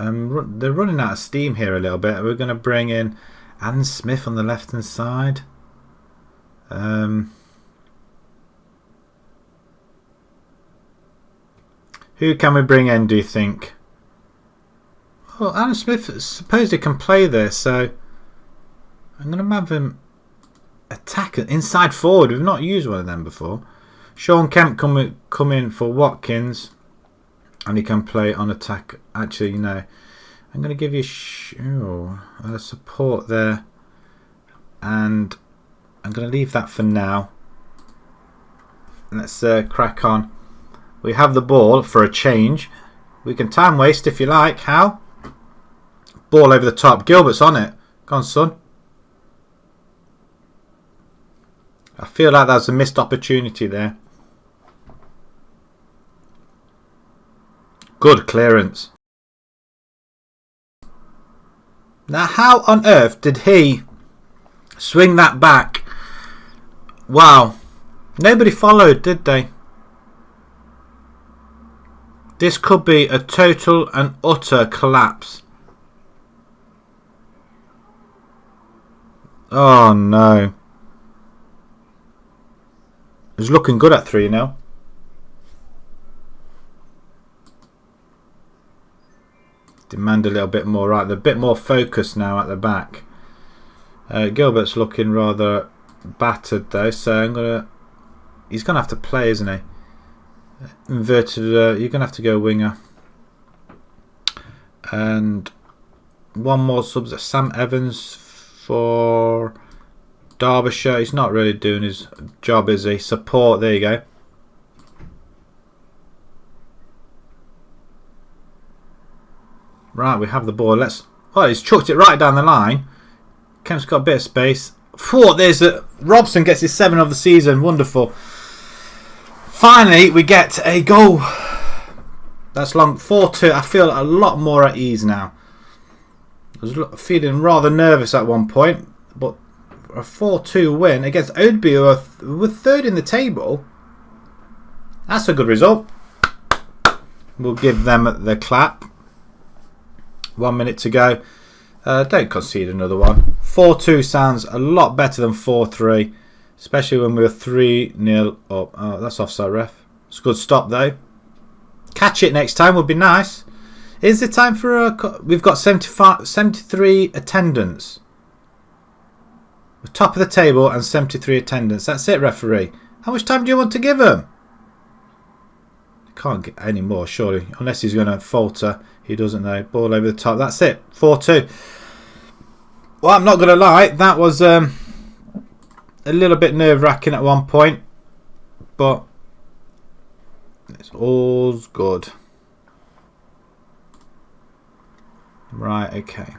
They're running out of steam here a little bit. We're going to bring in Adam Smith on the left-hand side. Who can we bring in, do you think? Well, Adam Smith supposedly can play this, so I'm going to have him attack inside forward. We've not used one of them before. Sean Kemp come in for Watkins, and he can play on attack. Actually, you know, I'm going to give you support there, and I'm going to leave that for now. Let's crack on. We have the ball for a change. We can time waste if you like. How? Ball over the top. Gilbert's on it. Go on, son. I feel like that's a missed opportunity there. Good clearance. Now, how on earth did he swing that back? Wow. Nobody followed, did they? This could be a total and utter collapse. Oh no. It's looking good at 3-0. Demand a little bit more. Right, they're a bit more focused now at the back. Gilbert's looking rather battered though, so he's gonna have to play, isn't he? Inverted. You're gonna have to go winger. And one more sub. Sam Evans for Derbyshire. He's not really doing his job, is he? Support. There you go. Right, we have the ball. Well, he's chucked it right down the line. Kemp's got a bit of space. Robson gets his 7th of the season. Wonderful. Finally, we get a goal. That's long. 4-2. I feel a lot more at ease now. I was feeling rather nervous at one point, but a 4-2 win against Oadby, who were 3rd in the table. That's a good result. We'll give them the clap. 1 minute to go. Don't concede another one. 4-2 sounds a lot better than 4-3. Especially when we were 3-0 up. Oh, that's offside, ref. It's a good stop, though. Catch it next time would be nice. Is it time for a... We've got 73 attendance. We're top of the table and 73 attendance. That's it, referee. How much time do you want to give him? Can't get any more, surely. Unless he's going to falter. He doesn't know. Ball over the top. That's it. 4-2. Well, I'm not going to lie. That was... a little bit nerve-wracking at one point, but it's all good. Right, okay.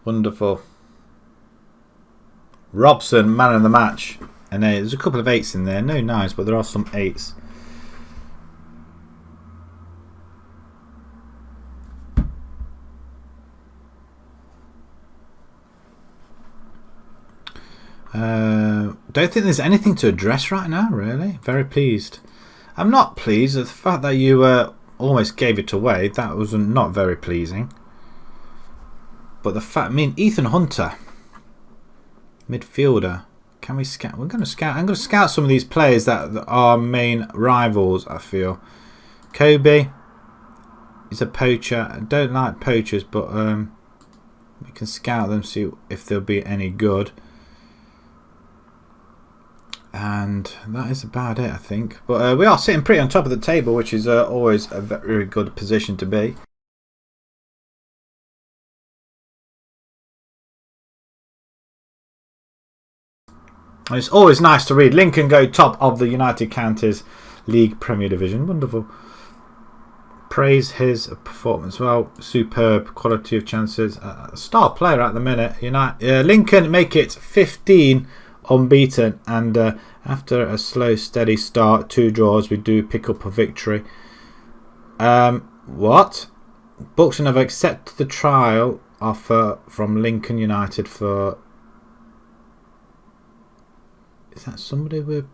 Wonderful. Robson, man of the match. And there's a couple of 8s in there. No 9s, but there are some 8s. Don't think there's anything to address right now, really. Very pleased. I'm not pleased at the fact that you almost gave it away. That was not very pleasing. But the fact, I mean, Ethan Hunter, midfielder. Can we scout? We're going to scout. I'm going to scout some of these players that are main rivals. I feel Kobe. He's a poacher. I don't like poachers, but we can scout them, see if they'll be any good. And that is about it, I think. But we are sitting pretty on top of the table, which is always a very good position to be. And it's always nice to read Lincoln go top of the United Counties League Premier Division. Wonderful. Praise his performance. Well, superb quality of chances. Star player at the minute. Lincoln make it 15 unbeaten, and after a slow steady start, 2 draws, we do pick up a victory. What? Buxton have accepted the trial offer from Lincoln United for... Is that somebody we're...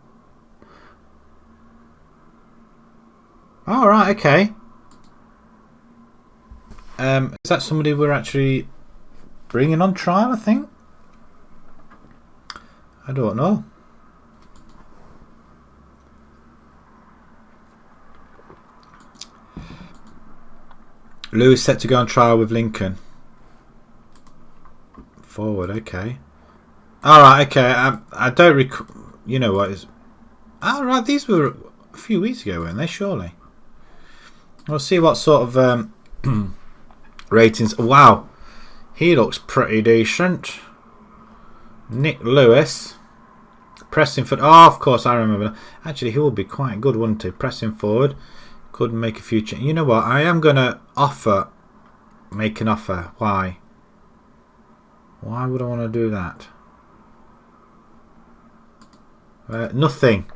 Oh, right, okay. Is that somebody we're actually bringing on trial, I think? I don't know. Lewis set to go on trial with Lincoln. Forward, okay. Alright, okay. I don't recall. You know what is. Alright, these were a few weeks ago, weren't they? Surely. We'll see what sort of ratings. Wow. He looks pretty decent. Nick Lewis. Pressing forward. Oh, of course, I remember. Actually, he would be quite good, wouldn't he? Pressing forward. Could make a few changes. You know what? I am going to make an offer. Why? Why would I want to do that? Nothing.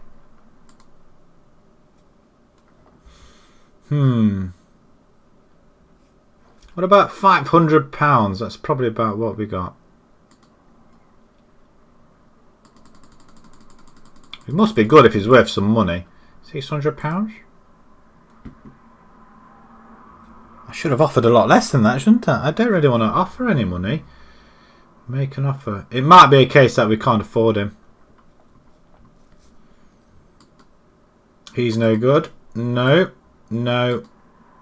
What about £500? That's probably about what we got. It must be good if he's worth some money. £600? I should have offered a lot less than that, shouldn't I? I don't really want to offer any money. Make an offer. It might be a case that we can't afford him. He's no good. No. No.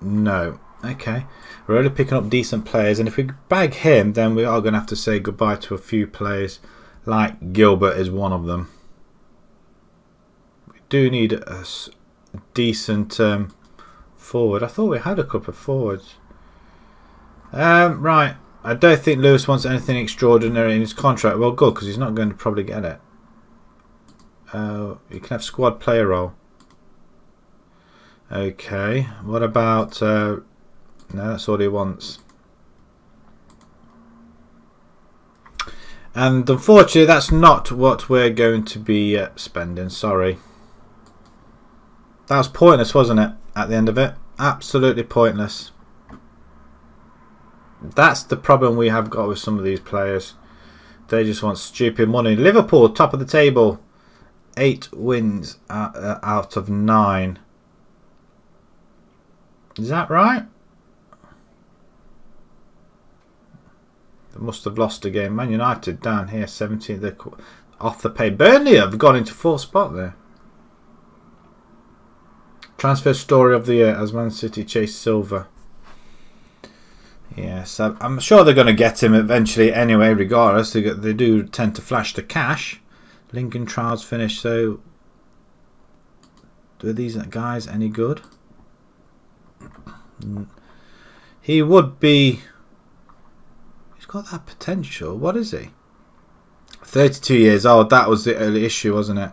No. Okay. We're only picking up decent players, and if we bag him, then we are going to have to say goodbye to a few players, like Gilbert is one of them. We do need a decent forward. I thought we had a couple of forwards. Right. I don't think Lewis wants anything extraordinary in his contract. Well, good, because he's not going to probably get it. You can have squad player role. Okay. What about... no, that's all he wants. And unfortunately, that's not what we're going to be spending. Sorry. That was pointless, wasn't it? At the end of it. Absolutely pointless. That's the problem we have got with some of these players. They just want stupid money. Liverpool, top of the table. 8 wins out of 9. Is that right? They must have lost a game. Man United down here, 17th. They're off the pay. Burnley have gone into 4th spot there. Transfer story of the year as Man City chase Silva. Yes, I'm sure they're going to get him eventually anyway, regardless. They do tend to flash the cash. Lincoln trials finished, so... Are these guys any good? He would be... He's got that potential. What is he? 32 years old. That was the early issue, wasn't it?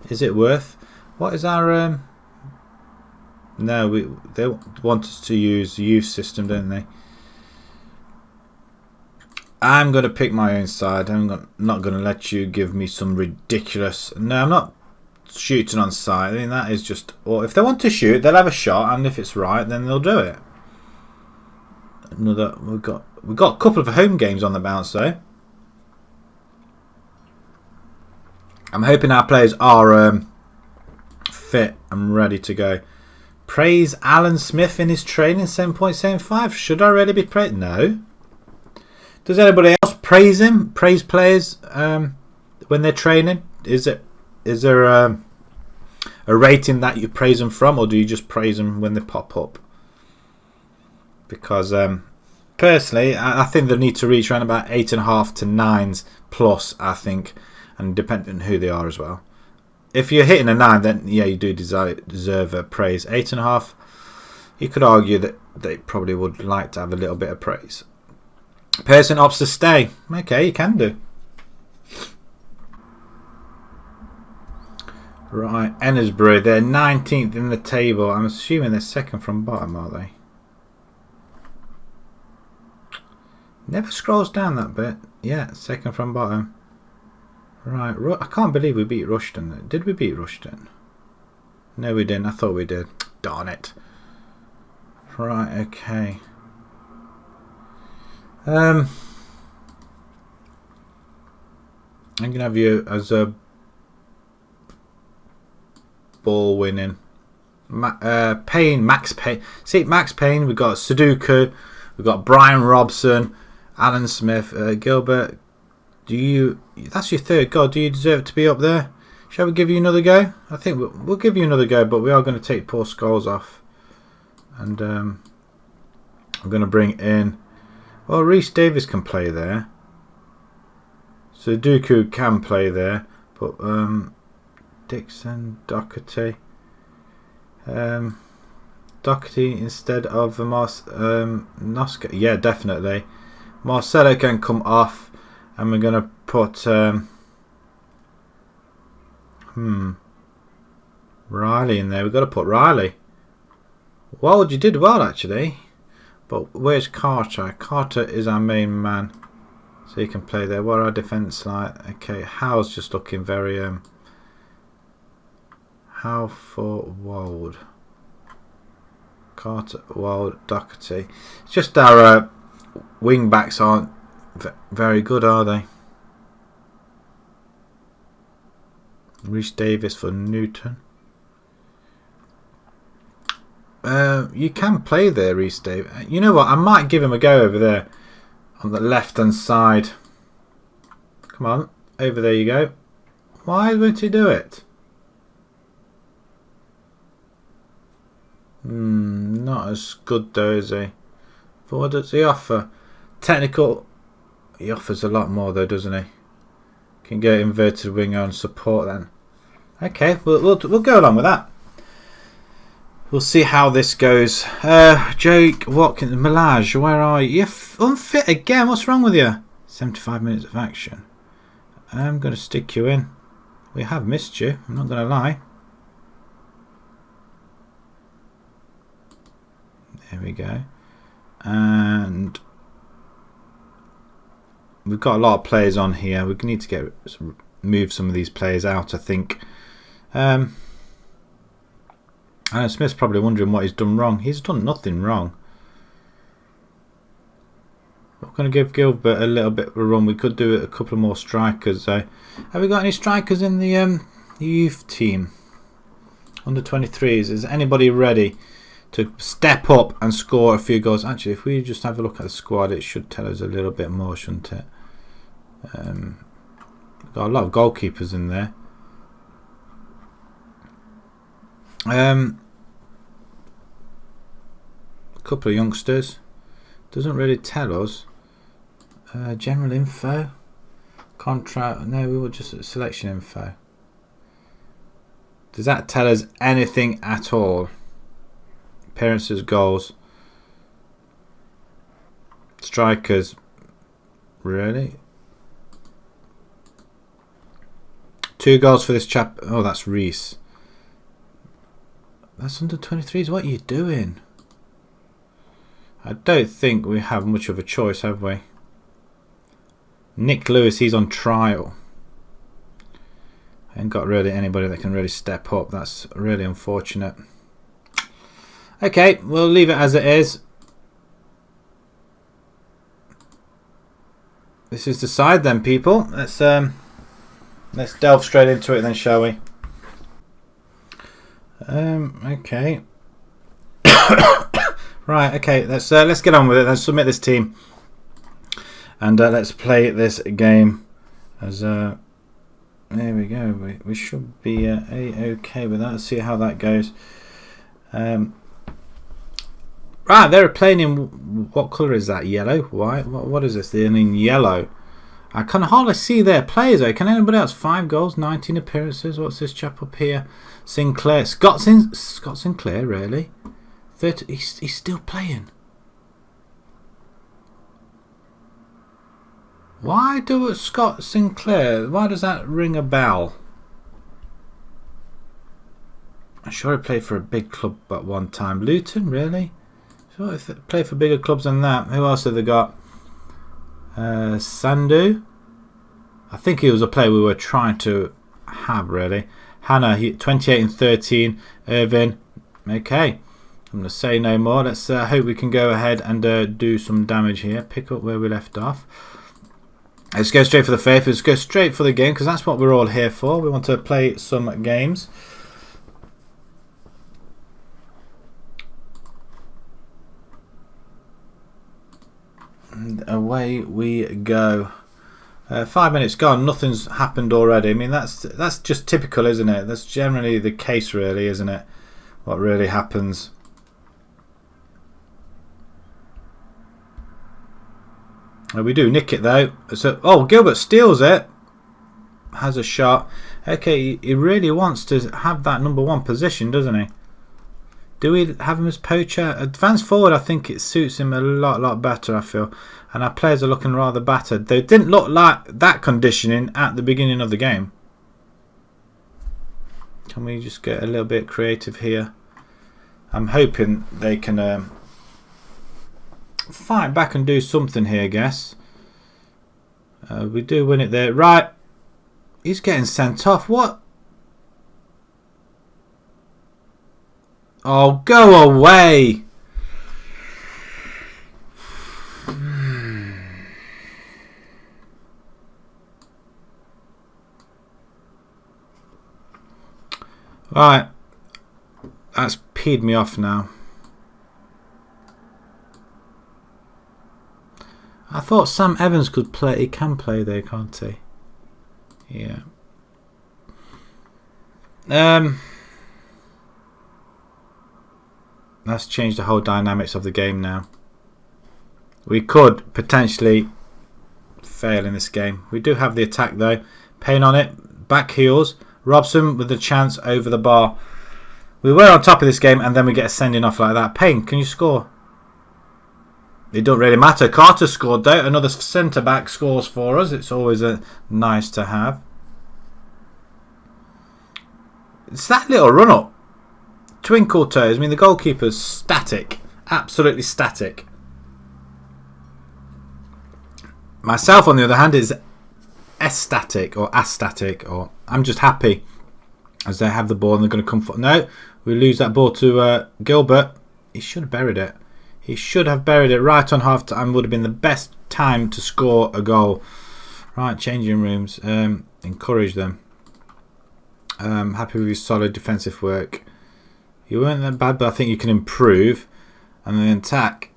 Is it worth... What is our... No, they want us to use the youth system, don't they? I'm going to pick my own side. I'm not going to let you give me some ridiculous... No, I'm not shooting on sight. I mean, that is just... Well, if they want to shoot, they'll have a shot, and if it's right, then they'll do it. We've got a couple of home games on the bounce, though. I'm hoping our players are... fit and ready to go. Praise Alan Smith in his training, 7.75. Should I really be praising? No. Does anybody else praise him? Praise players when they're training? Is there a rating that you praise them from, or do you just praise them when they pop up? Because personally, I think they need to reach around about 8.5 to 9s plus, I think, and depending on who they are as well. If you're hitting a 9, then yeah, you do deserve a praise. 8.5, you could argue that they probably would like to have a little bit of praise. Person opts to stay. Okay, you can do. Right, Ennisbury, they're 19th in the table. I'm assuming they're second from bottom, are they? Never scrolls down that bit. Yeah, second from bottom. Right, I can't believe we beat Rushden. Did we beat Rushden? No, we didn't. I thought we did. Darn it. Right, okay. I'm going to have you as a ball winning. Payne, Max Payne. See, Max Payne, we've got Sudoku, we've got Brian Robson, Alan Smith, Gilbert. That's your third goal. Do you deserve to be up there? Shall we give you another go? I think we'll give you another go, but we are going to take Paul Scholes off. And I'm going to bring in... Well, Rhys Davies can play there. Sudoku can play there. But Dixon, Doherty. Doherty instead of Noska. Yeah, definitely. Marcelo can come off. And we're going to put Riley in there. We've got to put Riley. Well, you did well, actually. But where's Carter? Carter is our main man. So he can play there. What are our defence like? Okay, Howe's just looking very... Howe for Wold. Carter, Wold, Doherty. It's just our wing backs aren't very good, are they? Rhys Davies for Newton. You can play there, Rhys Davies. You know what? I might give him a go over there on the left-hand side. Come on, over there you go. Why won't he do it? Not as good though, is he? But what does he offer? Technical. He offers a lot more though, doesn't he? Can get inverted winger and support then. Okay, we'll go along with that. We'll see how this goes. Jake Watkins, Melage, where are you? You're unfit again. What's wrong with you? 75 minutes of action. I'm going to stick you in. We have missed you. I'm not going to lie. There we go. And we've got a lot of players on here. We need to move some of these players out, I think. Alan Smith's probably wondering what he's done wrong. He's done nothing wrong. We're going to give Gilbert a little bit of a run. We could do a couple more strikers. Have we got any strikers in the youth team? Under 23s. Is anybody ready to step up and score a few goals? Actually, if we just have a look at the squad, it should tell us a little bit more, shouldn't it? We've got a lot of goalkeepers in there. A couple of youngsters. Doesn't really tell us. General info. Contract. No, we were just selection info. Does that tell us anything at all? Appearances, goals. Strikers. Really? 2 goals for this chap. Oh, that's Reese. That's under 23s. What are you doing? I don't think we have much of a choice, have we? Nick Lewis, he's on trial. Ain't got really anybody that can really step up. That's really unfortunate. Okay, we'll leave it as it is. This is the side then, people. Let's delve straight into it then, shall we? Okay. Right, okay, let's get on with it. Let's submit this team, and let's play this game. As there we go. We should be okay with that. Let's see how that goes. Right, they're playing in what colour is that? Yellow, white. What is this? They're in yellow. I can hardly see their players though. Can anybody else? 5 goals, 19 appearances. What's this chap up here? Sinclair, Scott Sinclair, really? 30, he's still playing. Why do Scott Sinclair? Why does that ring a bell? I'm sure he played for a big club at one time. Luton, really? Sure, if they play for bigger clubs than that. Who else have they got? Sandu. I think he was a player we were trying to have, really. Hannah, 28 and 13. Irvin, okay. I'm going to say no more. Let's hope we can go ahead and do some damage here. Pick up where we left off. Let's go straight for the faith. Let's go straight for the game, because that's what we're all here for. We want to play some games. And away we go. 5 minutes gone. Nothing's happened already. I mean, that's just typical, isn't it? That's generally the case, really, isn't it? What really happens. We do nick it though. So, oh, Gilbert steals it. Has a shot. Okay, he really wants to have that #1 position, doesn't he? Do we have him as poacher? Advance forward, I think it suits him a lot better, I feel. And our players are looking rather battered. They didn't look like that conditioning at the beginning of the game. Can we just get a little bit creative here? I'm hoping they can fight back and do something here, I guess. We do win it there. Right. He's getting sent off. What? Oh, go away. Right. That's peed me off now. I thought Sam Evans could play. He can play there, can't he? Yeah. That's changed the whole dynamics of the game now. We could potentially fail in this game. We do have the attack though. Payne on it. Back heels. Robson with the chance over the bar. We were on top of this game and then we get a sending off like that. Payne, can you score? It don't really matter. Carter scored though. Another centre back scores for us. It's always nice to have. It's that little run up. Twinkle toes. I mean, the goalkeeper's static. Absolutely static. Myself, on the other hand, is ecstatic or astatic, or I'm just happy as they have the ball and they're going to come for. No, we lose that ball to Gilbert. He should have buried it. He should have buried it right on half time. Would have been the best time to score a goal. Right, changing rooms. Encourage them. Happy with your solid defensive work. You weren't that bad, but I think you can improve. And then attack.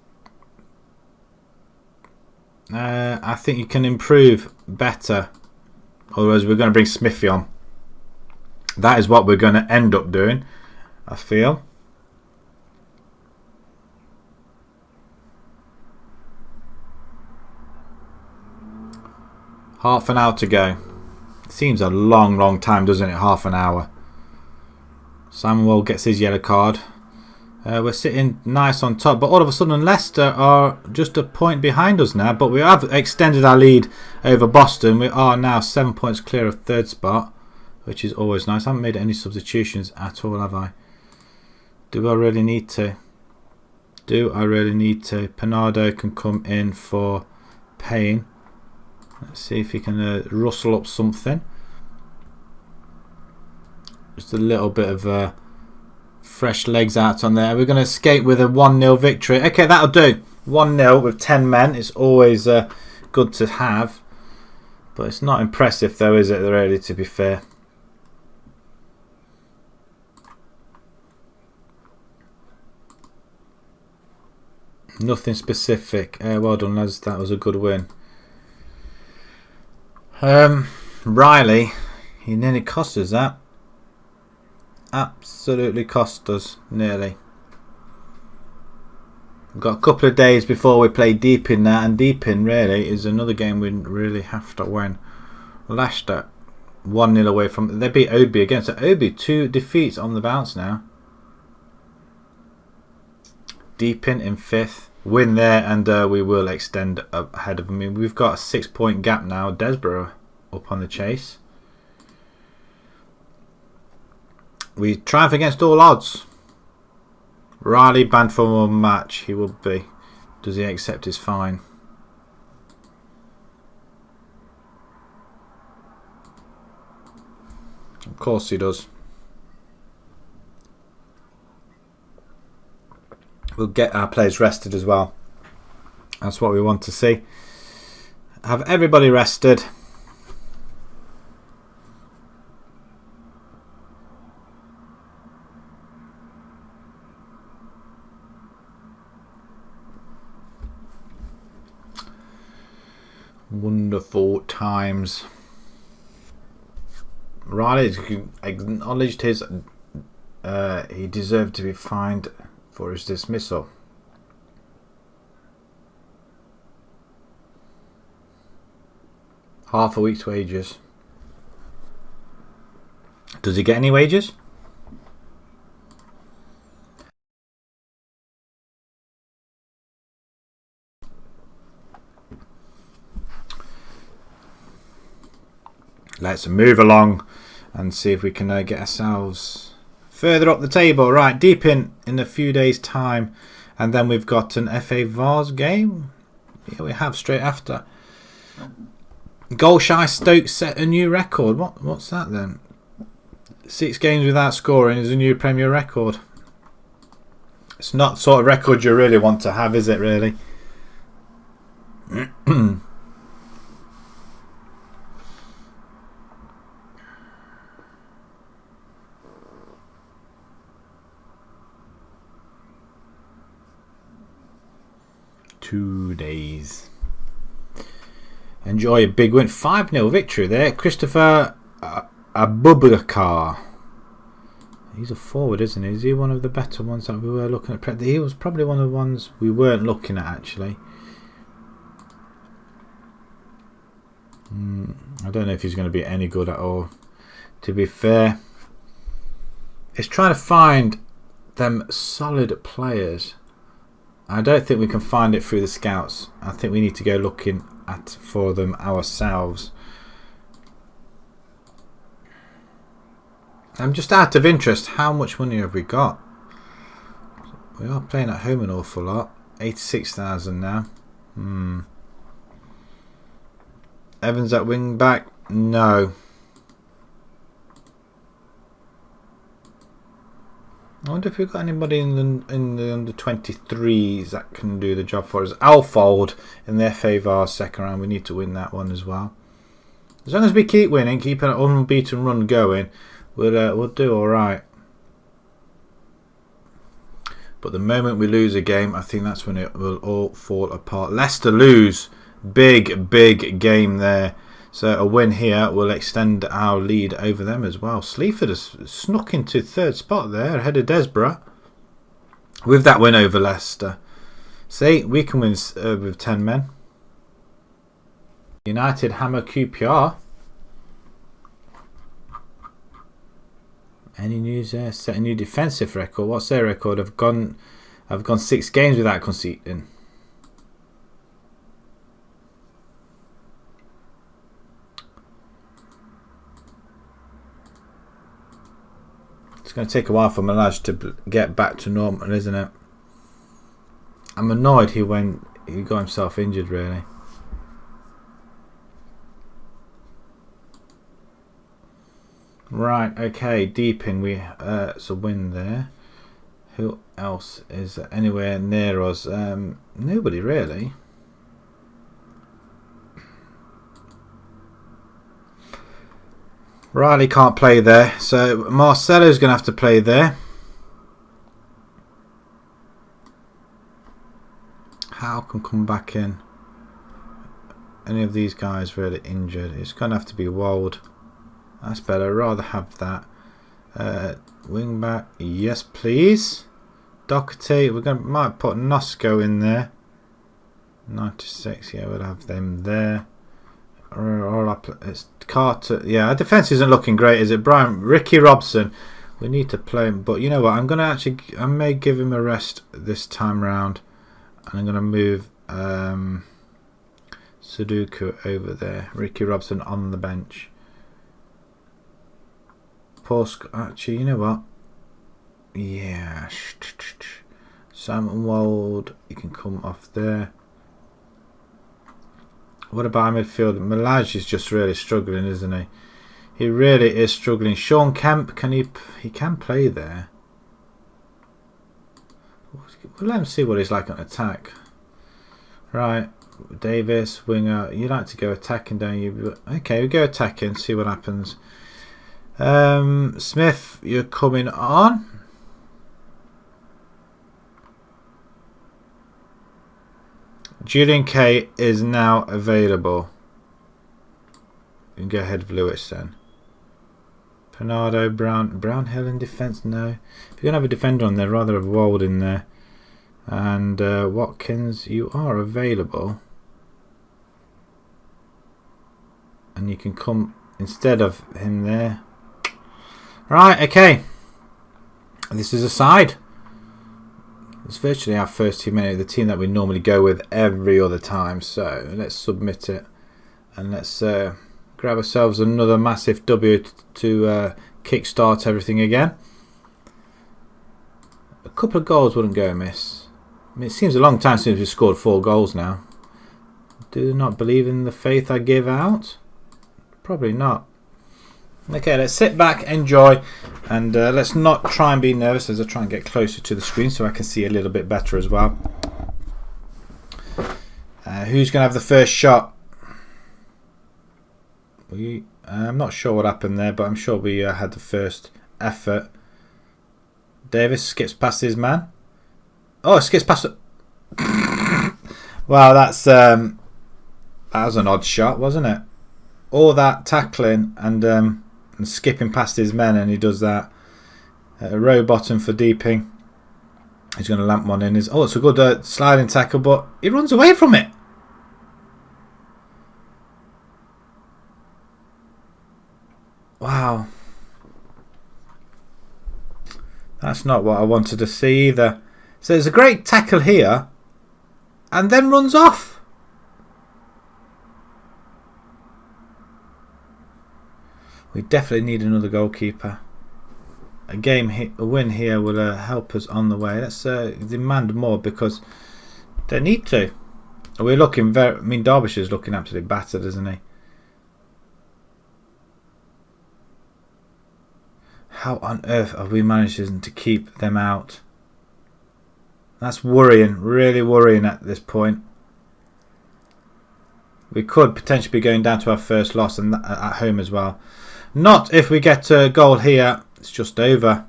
I think you can improve better. Otherwise, we're going to bring Smithy on. That is what we're going to end up doing, I feel. Half an hour to go. Seems a long time, doesn't it? Half an hour. Samuel gets his yellow card. We're sitting nice on top, but all of a sudden Leicester are just a point behind us now. But we have extended our lead over Boston. We are now 7 points clear of third spot, which is always nice. I haven't made any substitutions at all, have I? Do I really need to? Do I really need to? Panardo can come in for Payne. Let's see if he can rustle up something. Just a little bit of fresh legs out on there. We're going to escape with a 1-0 victory. Okay, that'll do. 1-0 with 10 men. It's always good to have. But it's not impressive though, is it, really, to be fair? Nothing specific. Well done, lads. That was a good win. Riley, he nearly cost us that. Absolutely cost us, nearly. We've got a couple of days before we play Deep In that, and Deep In really is another game we really have to win. Leicester 1-0 away from. They beat Oadby again, so Oadby 2 defeats on the bounce now. Deep in 5th, win there, and we will extend up ahead of them. I mean, we've got a 6-point gap now. Desborough up on the chase. We triumph against all odds. Riley banned for one match. He will be. Does he accept his fine? Of course he does. We'll get our players rested as well. That's what we want to see. Have everybody rested. Wonderful times. Riley acknowledged his he deserved to be fined for his dismissal. Half a week's wages. Does he get any wages? Let's move along and see if we can get ourselves further up the table. Right, Deep in a few days' time, and then we've got an FA Vars game. Yeah, we have straight after. Goal shy Stoke set a new record. What's that then? 6 games without scoring is a new Premier record. It's not the sort of record you really want to have, is it really? 2 days. Enjoy a big win. 5-0 victory there. Christopher Abubakar. He's a forward, isn't he? Is he one of the better ones that we were looking at? He was probably one of the ones we weren't looking at, actually. I don't know if he's going to be any good at all. To be fair, it's trying to find them solid players. I don't think we can find it through the scouts. I think we need to go looking for them ourselves. I'm just out of interest. How much money have we got? We are playing at home an awful lot. 86,000 now. Evans at wing back? No. I wonder if we've got anybody in the under 23s that can do the job for us. Alfold in the FA Vars second round. We need to win that one as well. As long as we keep winning, keep an unbeaten run going, we'll do all right. But the moment we lose a game, I think that's when it will all fall apart. Leicester lose. Big game there. So a win here will extend our lead over them as well. Sleaford has snuck into 3rd spot there ahead of Desborough with that win over Leicester. See, we can win with 10 men. United hammer QPR. Any news there? Set a new defensive record. What's their record? I've gone 6 games without conceding. It's going to take a while for Malaj to get back to normal, isn't it? I'm annoyed he got himself injured, really. Right, okay, Deep in, it's a win there. Who else is anywhere near us? Nobody really. Riley can't play there, so Marcelo's going to have to play there. Howe can come back in. Any of these guys really injured? It's going to have to be Wold. That's better. I'd rather have that. Wing back, yes please. Doherty, might put Nosco in there. 96, yeah, we'll have them there. It's Carter. Yeah, our defence isn't looking great, is it? Ricky Robson. We need to play him, but you know what? I may give him a rest this time round, and I'm gonna move Sudoku over there. Ricky Robson on the bench. Actually, you know what? Yeah. Simon Wold, you can come off there. What about midfield? Malaj is just really struggling, isn't he? He really is struggling. Sean Kemp, he can play there. We'll let him see what he's like on attack. Right, Davis, winger. You like to go attacking, don't you? Okay, we go attacking, see what happens. Smith, you're coming on. Julian Kay is now available. You can go ahead with Lewis then. Bernardo, Brownhill in defence? No. If you're going to have a defender on there, rather have Wold in there. And Watkins, you are available. And you can come instead of him there. Right, okay. This is a side. It's virtually our first team, the team that we normally go with every other time. So let's submit it. And let's grab ourselves another massive W to kickstart everything again. A couple of goals wouldn't go amiss. I mean, it seems a long time since we've scored 4 goals now. Do not believe in the faith I give out? Probably not. Okay, let's sit back, enjoy, and let's not try and be nervous as I try and get closer to the screen so I can see a little bit better as well. Who's going to have the first shot? I'm not sure what happened there, but I'm sure we had the first effort. Davis skips past his man. Oh, skips past it. Wow, that was an odd shot, wasn't it? All that tackling and skipping past his men, and he does that. Row bottom for Deeping. He's going to lamp one in. It's a good sliding tackle, but he runs away from it. Wow. That's not what I wanted to see either. So there's a great tackle here, and then runs off. We definitely need another goalkeeper. A win here will help us on the way. Let's demand more because they need to. We're looking Derbyshire's looking absolutely battered, isn't he? How on earth are we managing to keep them out? That's worrying, really worrying at this point. We could potentially be going down to our first loss and at home as well. Not if we get a goal here. It's just over.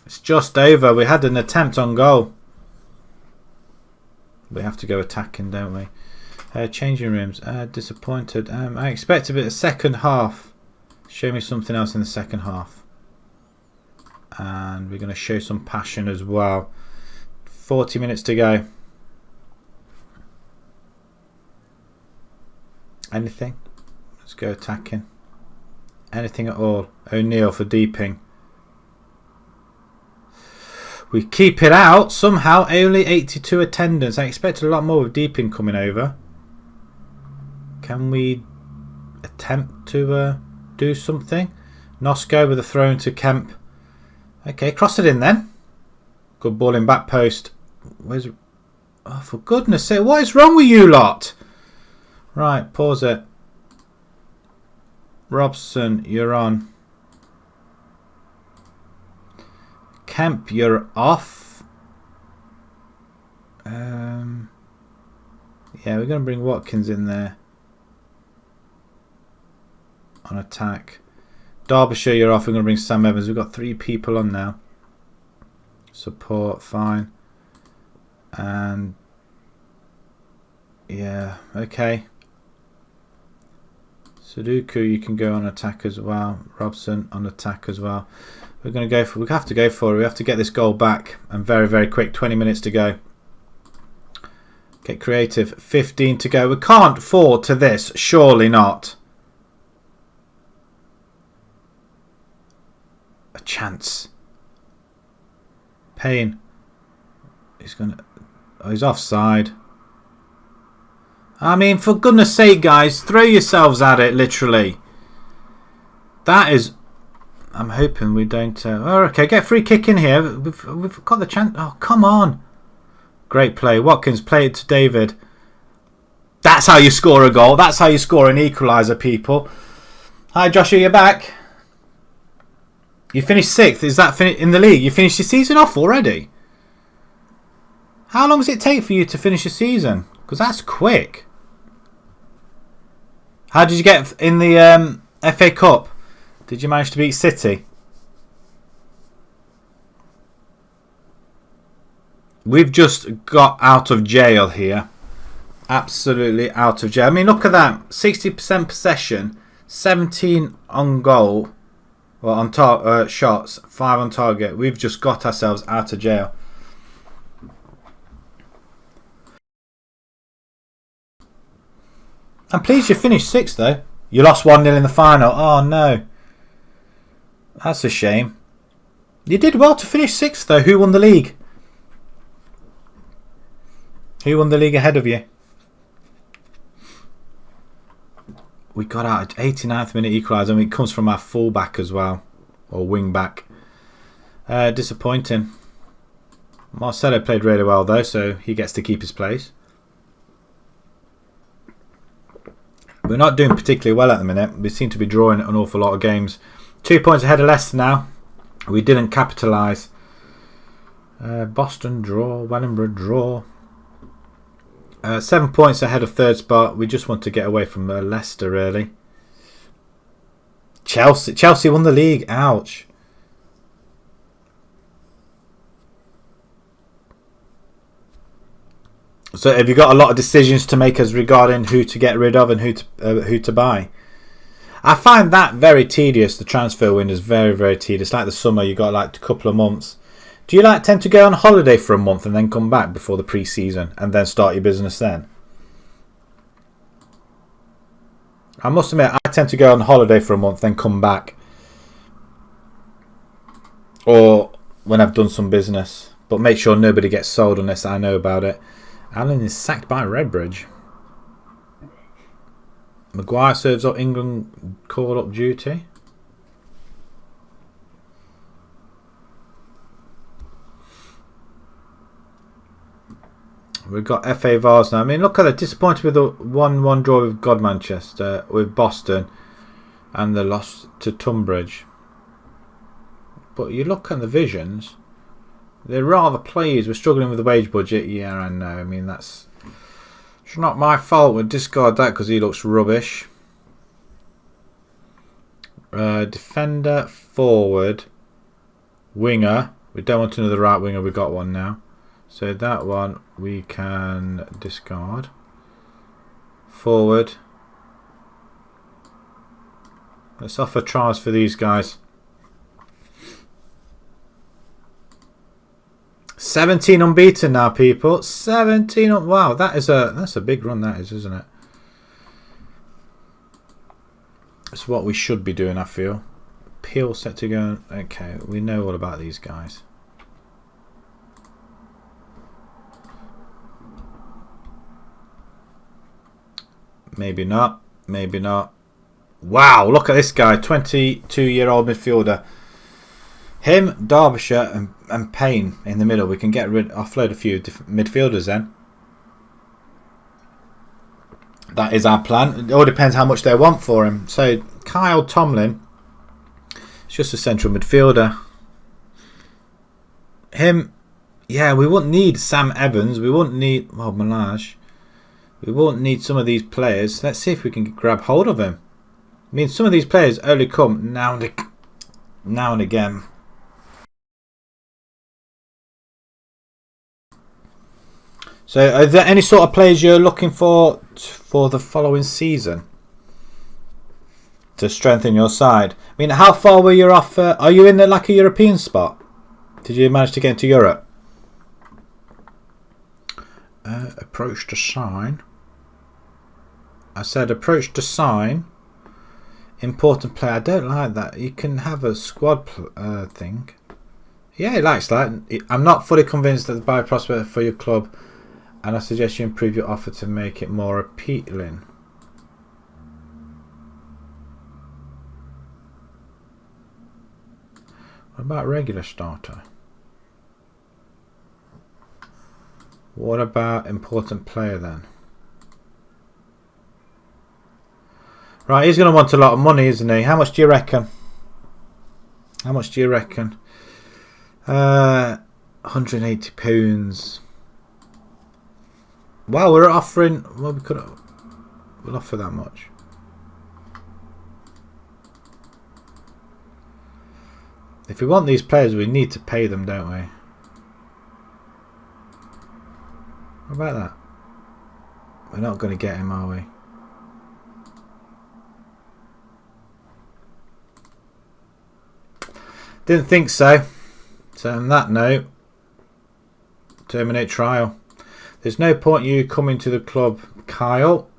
It's just over. We had an attempt on goal. We have to go attacking, don't we? Changing rooms. Disappointed. I expect a bit of second half. Show me something else in the second half. And we're going to show some passion as well. 40 minutes to go. Anything? Let's go attacking. Anything at all. O'Neill for Deeping. We keep it out. Somehow only 82 attendance. I expected a lot more with Deeping coming over. Can we attempt to do something? Nosco with a throw to Kemp. Okay, cross it in then. Good ball in back post. Oh, for goodness sake, what is wrong with you lot? Right, pause it. Robson, you're on. Kemp, you're off. Yeah, we're going to bring Watkins in there. On attack. Derbyshire, you're off. We're going to bring Sam Evans. We've got 3 people on now. Support, fine. And Yeah, okay. Sudoku, you can go on attack as well. Robson on attack as well. We're going to go for. We have to go for it. We have to get this goal back, and very, very quick. 20 minutes to go. Get creative. 15 to go. We can't afford to this. Surely not. A chance. Payne. He's going to. Oh, he's offside. I mean, for goodness sake, guys, throw yourselves at it, literally. That is... I'm hoping we don't... oh, okay, get free kick in here. We've got the chance. Oh, come on. Great play. Watkins, play it to David. That's how you score a goal. That's how you score an equaliser, people. Hi, Joshua, you're back. You finished 6th. Is that in the league? You finished your season off already? How long does it take for you to finish a season? Because that's quick. How did you get in the FA Cup? Did you manage to beat City? We've just got out of jail here. Absolutely out of jail. I mean, look at that. 60% possession. 17 on goal. Well, on shots. 5 on target. We've just got ourselves out of jail. I'm pleased you finished 6th though. You lost 1-0 in the final. Oh no. That's a shame. You did well to finish 6th though. Who won the league? Who won the league ahead of you? We got out at 89th minute equaliser. I mean, it comes from our full-back as well. Or wing-back. Disappointing. Marcelo played really well though, so he gets to keep his place. We're not doing particularly well at the minute. We seem to be drawing an awful lot of games. 2 points ahead of Leicester now. We didn't capitalise. Boston draw. Wellingborough draw. 7 points ahead of 3rd spot. We just want to get away from Leicester, really. Chelsea won the league. Ouch. So have you got a lot of decisions to make as regarding who to get rid of and who to buy? I find that very tedious. The transfer window is very, very tedious. Like the summer, you got like a couple of months. Do you like tend to go on holiday for a month and then come back before the pre-season and then start your business then? I must admit, I tend to go on holiday for a month then come back. Or when I've done some business. But make sure nobody gets sold unless I know about it. Allen is sacked by Redbridge. Maguire serves up England call-up duty. We've got FA Vars now. I mean, look at it. Disappointed with the 1-1 draw with Manchester, with Boston, and the loss to Tunbridge. But you look at the visions, they're rather pleased. We're struggling with the wage budget. Yeah, I know. I mean, it's not my fault. We'll discard that because he looks rubbish. Defender, forward, winger. We don't want another right winger. We've got one now. So that one we can discard. Forward. Let's offer trials for these guys. 17 unbeaten now, people. 17. Wow, that's a big run. That is, isn't it? It's what we should be doing, I feel. Peel set to go. Okay, we know all about these guys. Maybe not. Maybe not. Wow, look at this guy. 22-year-old midfielder. Him, Derbyshire, and Payne in the middle. We can offload a few different midfielders then. That is our plan. It all depends how much they want for him. So, Kyle Tomlin. It's just a central midfielder. Him, yeah, we wouldn't need Sam Evans. We wouldn't need, well, Malage. We won't need some of these players. Let's see if we can grab hold of him. I mean, some of these players only come now and again. So are there any sort of players you're looking for the following season to strengthen your side? I mean, how far were you off? Are you in like a European spot? Did you manage to get into Europe? Approach to sign. I said approach to sign. Important player. I don't like that. You can have a squad thing. Yeah, he likes that. I'm not fully convinced that the buy prospect for your club, and I suggest you improve your offer to make it more appealing. What about regular starter? What about important player then? Right, he's going to want a lot of money, isn't he? How much do you reckon? How much do you reckon? £180. Wow, we're offering. Well, we'll offer that much. If we want these players, we need to pay them, don't we? What about that? We're not going to get him, are we? Didn't think so. So on that note, terminate trial. There's no point you coming to the club, Kyle.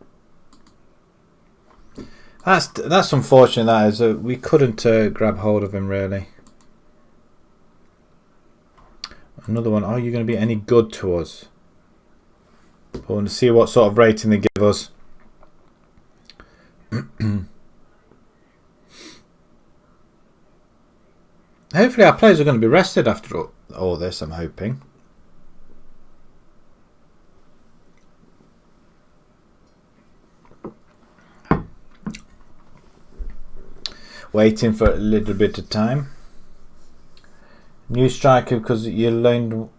That's unfortunate. That is. We couldn't grab hold of him really. Another one. Are you going to be any good to us? I want to see what sort of rating they give us. Hopefully our players are going to be rested after all this, I'm hoping. Waiting for a little bit of time. New striker because you loaned...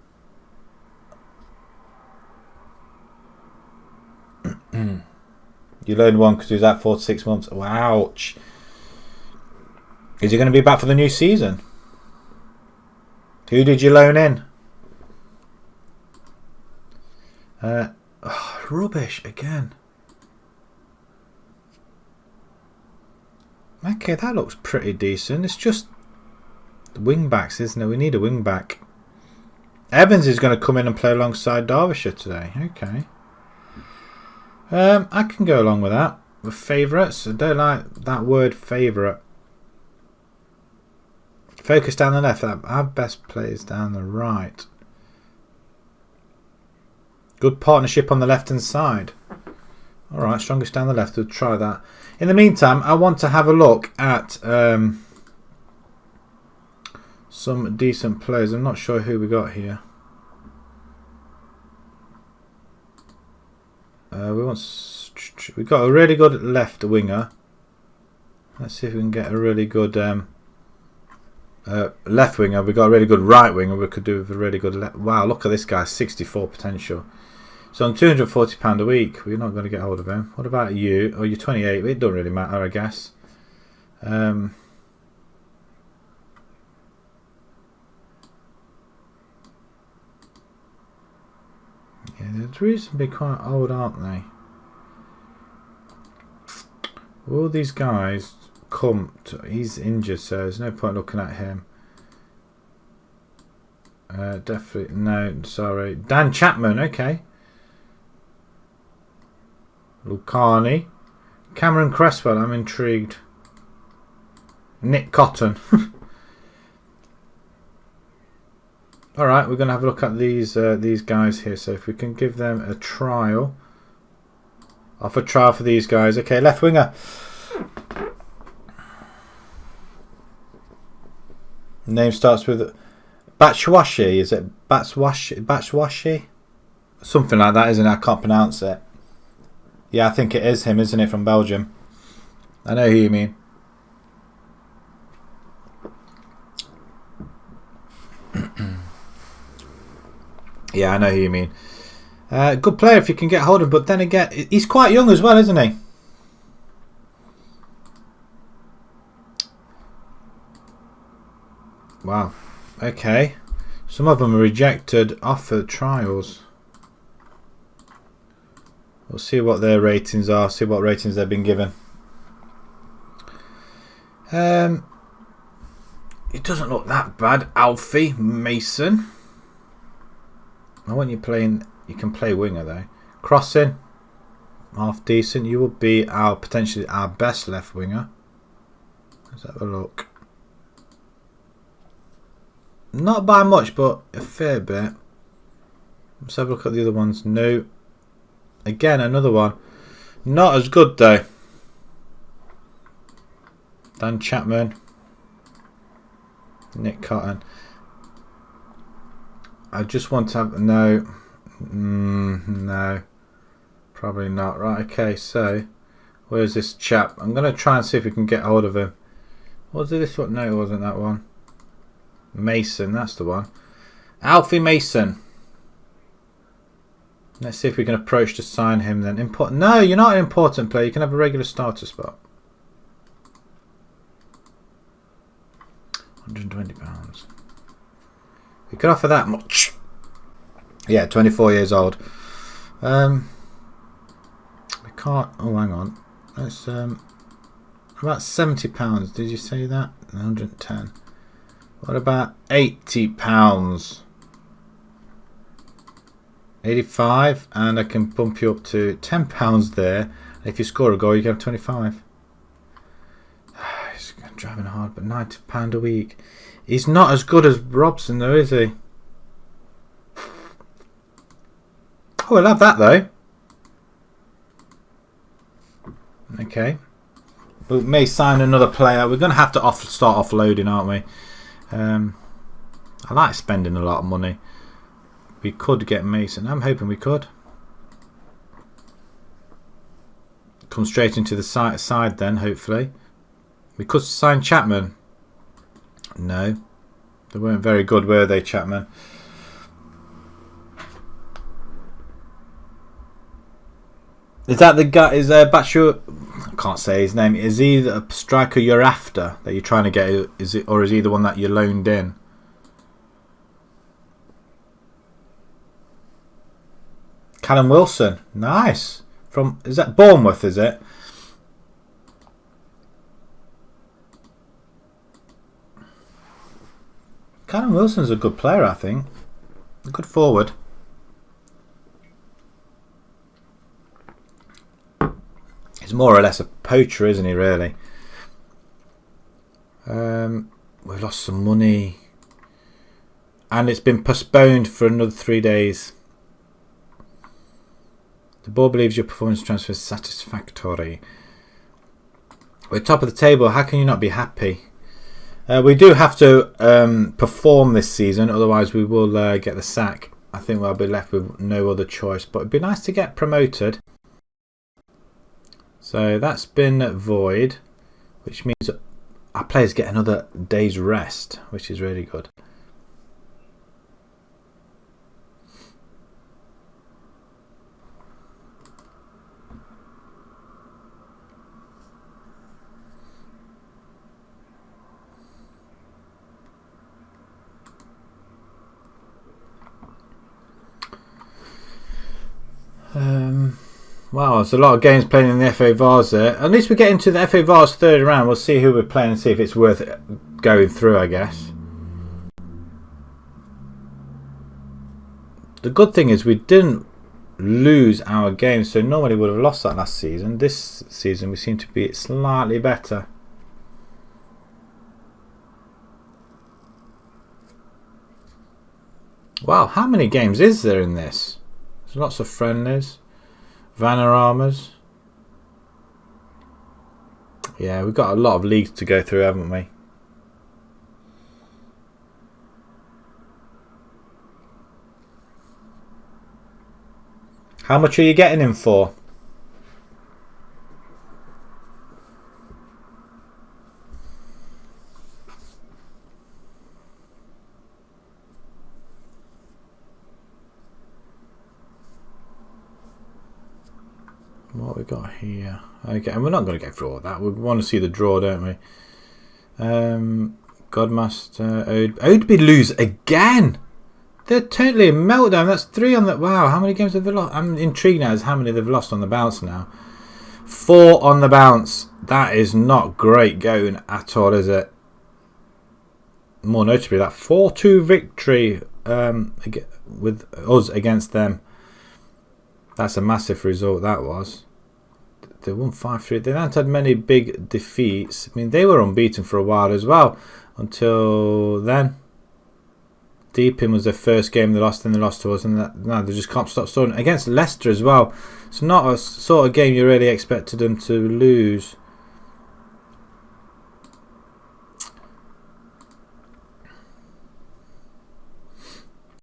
you loaned one because he was out 4 to 6 months. Ouch. Is he going to be back for the new season? Who did you loan in? Rubbish again. Okay, that looks pretty decent. It's just the wing backs, isn't it? We need a wing back. Evans is going to come in and play alongside Derbyshire today. Okay. I can go along with that. With favourites. I don't like that word favourite. Focus down the left. Our best players down the right. Good partnership on the left hand side. Alright, strongest down the left. We'll try that. In the meantime, I want to have a look at some decent players. I'm not sure who we got here. We got a really good left winger. Let's see if we can get a really good left winger. We got a really good right winger. We could do with a really good left. Wow, look at this guy, 64 potential. So on £240 a week, we're not going to get hold of him. What about you? Oh, you're 28. It doesn't really matter, I guess. Yeah, they're reasonably quite old, aren't they? All these guys come to, he's injured, so there's no point looking at him. Definitely no, sorry. Dan Chapman, okay. Lucani. Cameron Cresswell, I'm intrigued. Nick Cotton. Alright, we're going to have a look at these guys here. So if we can give them a trial. Offer trial for these guys. Okay, left winger. Name starts with Batshuayi. Is it Batshuayi? Something like that, isn't it? I can't pronounce it. Yeah, I think it is him, isn't it, from Belgium? I know who you mean. Yeah, I know who you mean. Good player if you can get hold of him, but then again, he's quite young as well, isn't he? Wow. Okay. Some of them are rejected offer trials. We'll see what their ratings are. See what ratings they've been given. It doesn't look that bad. Alfie Mason. I want you playing. You can play winger though. Crossing, half decent. You will be potentially our best left winger. Let's have a look. Not by much, but a fair bit. Let's have a look at the other ones. No. Again, another one. Not as good though. Dan Chapman. Nick Cotton. I just want to have... No. No. Probably not. Right, okay, so... Where's this chap? I'm going to try and see if we can get hold of him. Was it this one? No, it wasn't that one. Mason, that's the one. Alfie Mason. Let's see if we can approach to sign him then. No, you're not an important player. You can have a regular starter spot. £120. We could offer that much. Yeah, 24 years old. We can't. Oh, hang on. That's about £70. Did you say that? 110. What about £80? 85, and I can bump you up to £10 there. If you score a goal, you get 25. He's driving hard, but £90 a week. He's not as good as Robson, though, is he? Oh, we'll have that though. Okay. We may sign another player. We're going to have to start offloading, aren't we? I like spending a lot of money. We could get Mason. I'm hoping we could. Come straight into the side then, hopefully. We could sign Chapman. No. They weren't very good, were they, Chapman? Is that the guy? Is Batshu? I can't say his name. Is he the striker you're after that you're trying to get? Is it, or is he the one that you loaned in? Callum Wilson, nice. Is that Bournemouth? Is it? Callum Wilson's a good player, I think. A good forward. He's more or less a poacher, isn't he, really? We've lost some money. And it's been postponed for another 3 days. The board believes your performance transfer is satisfactory. We're top of the table. How can you not be happy? We do have to perform this season. Otherwise, we will get the sack. I think we'll be left with no other choice. But it'd be nice to get promoted. So that's been void, which means our players get another day's rest, which is really good. Wow, there's a lot of games playing in the FA Vars there. At least we get into the FA Vars third round. We'll see who we're playing and see if it's worth going through, I guess. The good thing is we didn't lose our game, so normally we would have lost that last season. This season we seem to be slightly better. Wow, how many games is there in this? There's lots of friendlies. Vanaramas. Yeah, we've got a lot of leagues to go through, haven't we? How much are you getting him for? What we got here? Okay, and we're not going to go through all that. We want to see the draw, don't we? Godmaster Odeby lose again. They're totally a meltdown. That's 3 on the... Wow, how many games have they lost? I'm intrigued now as how many they've lost on the bounce now. 4 on the bounce. That is not great going at all, is it? More notably, that 4-2 victory with us against them. That's a massive result, that was. They won 5-3. They haven't had many big defeats. I mean, they were unbeaten for a while as well. Until then. Deepin was their first game they lost, then they lost to us, and now they just can't stop scoring against Leicester as well. It's not a sort of game you really expected them to lose.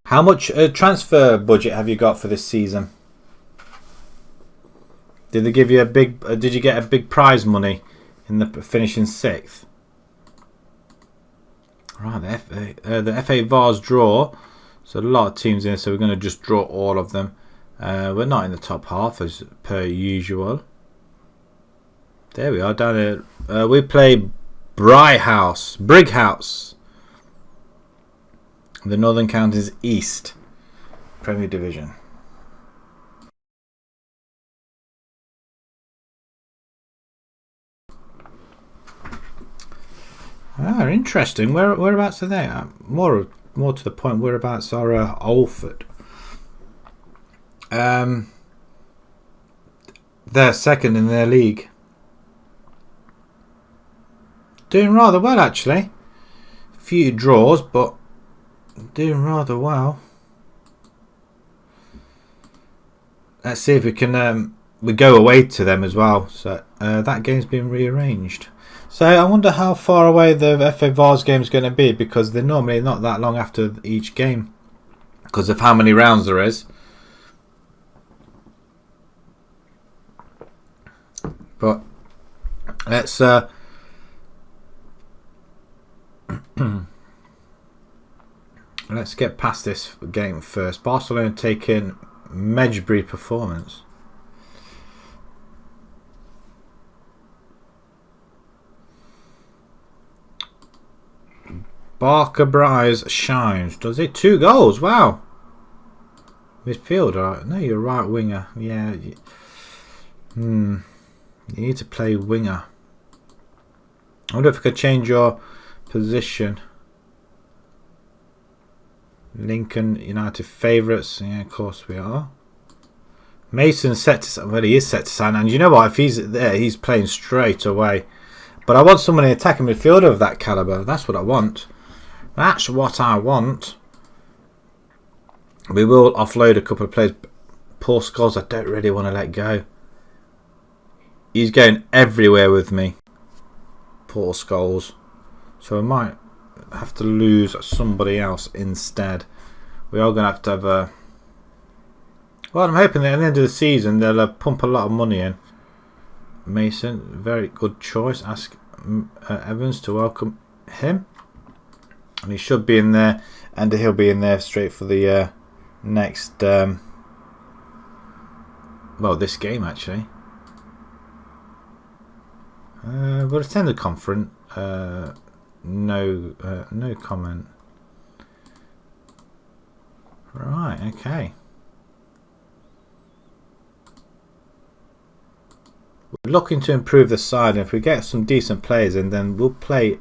How much transfer budget have you got for this season? Did they give you a big? Did you get a big prize money in the finishing 6th? Right, the FA Vars draw. So a lot of teams in, so we're going to just draw all of them. We're not in the top half as per usual. There we are down there. We play Brighouse. The Northern Counties East Premier Division. Ah, interesting. Whereabouts are they? More to the point, whereabouts are Alford? They're second in their league. Doing rather well, actually. A few draws, but doing rather well. Let's see if we can. We go away to them as well. So that game's been rearranged. So I wonder how far away the FA Vars game is going to be, because they're normally not that long after each game because of how many rounds there is. But let's let's get past this game first. Barcelona taking Medjbury Performance. Barker Bryce shines. Does it? 2 goals. Wow. Midfielder. No, you're right winger. Yeah. You need to play winger. I wonder if I could change your position. Lincoln United favourites. Yeah, of course we are. Mason's set to... Well, he is set to sign. And you know what? If he's there, he's playing straight away. But I want someone in attacking midfielder of that calibre. That's what I want. That's what I want. We will offload a couple of players. Paul Scholes, I don't really want to let go. He's going everywhere with me. Paul Scholes. So I might have to lose somebody else instead. We are going to have a... Well, I'm hoping that at the end of the season they'll pump a lot of money in. Mason, very good choice. Ask Evans to welcome him. And he should be in there, and he'll be in there straight for the next, well, this game actually. We'll attend the conference. No comment. Right, okay. We're looking to improve the side, and if we get some decent players in, then we'll play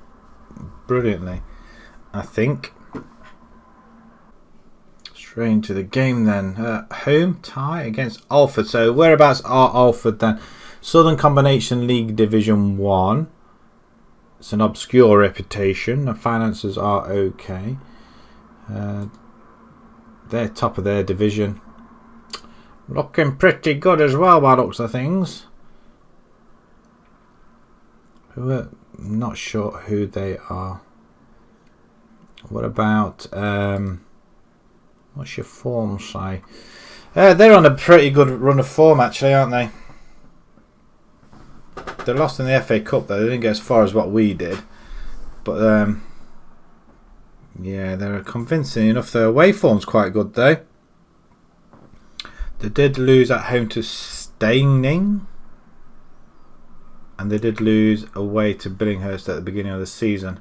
brilliantly, I think. Straight into the game then. Home tie against Alford. So whereabouts are Alford then? Southern Combination League Division 1. It's an obscure reputation. The finances are okay. They're top of their division. Looking pretty good as well by the looks of things. I'm not sure who they are. What about what's your form say? They're on a pretty good run of form actually, aren't they? They lost in the FA Cup though. They didn't get as far as what we did, but yeah, they're convincing enough. Their away form's quite good though. They did lose at home to Steyning, and they did lose away to Billinghurst at the beginning of the season.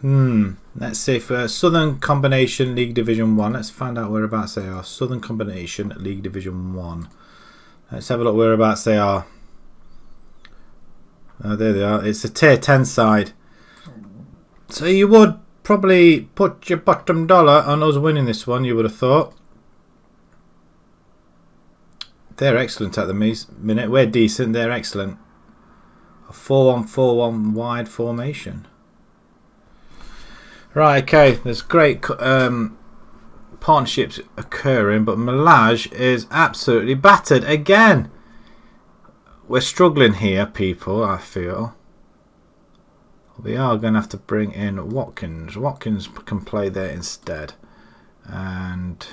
Let's see for Southern Combination League Division 1. Let's find out whereabouts they are. Southern Combination League Division 1. Let's have a look whereabouts they are. Oh, there they are. It's a tier 10 side. So you would probably put your bottom dollar on us winning this one, you would have thought. They're excellent at the minute. We're decent. They're excellent. A 4-1-4-1 wide formation. Right, okay. There's great partnerships occurring, but Melage is absolutely battered again. We're struggling here, people, I feel. We are going to have to bring in Watkins. Watkins can play there instead. And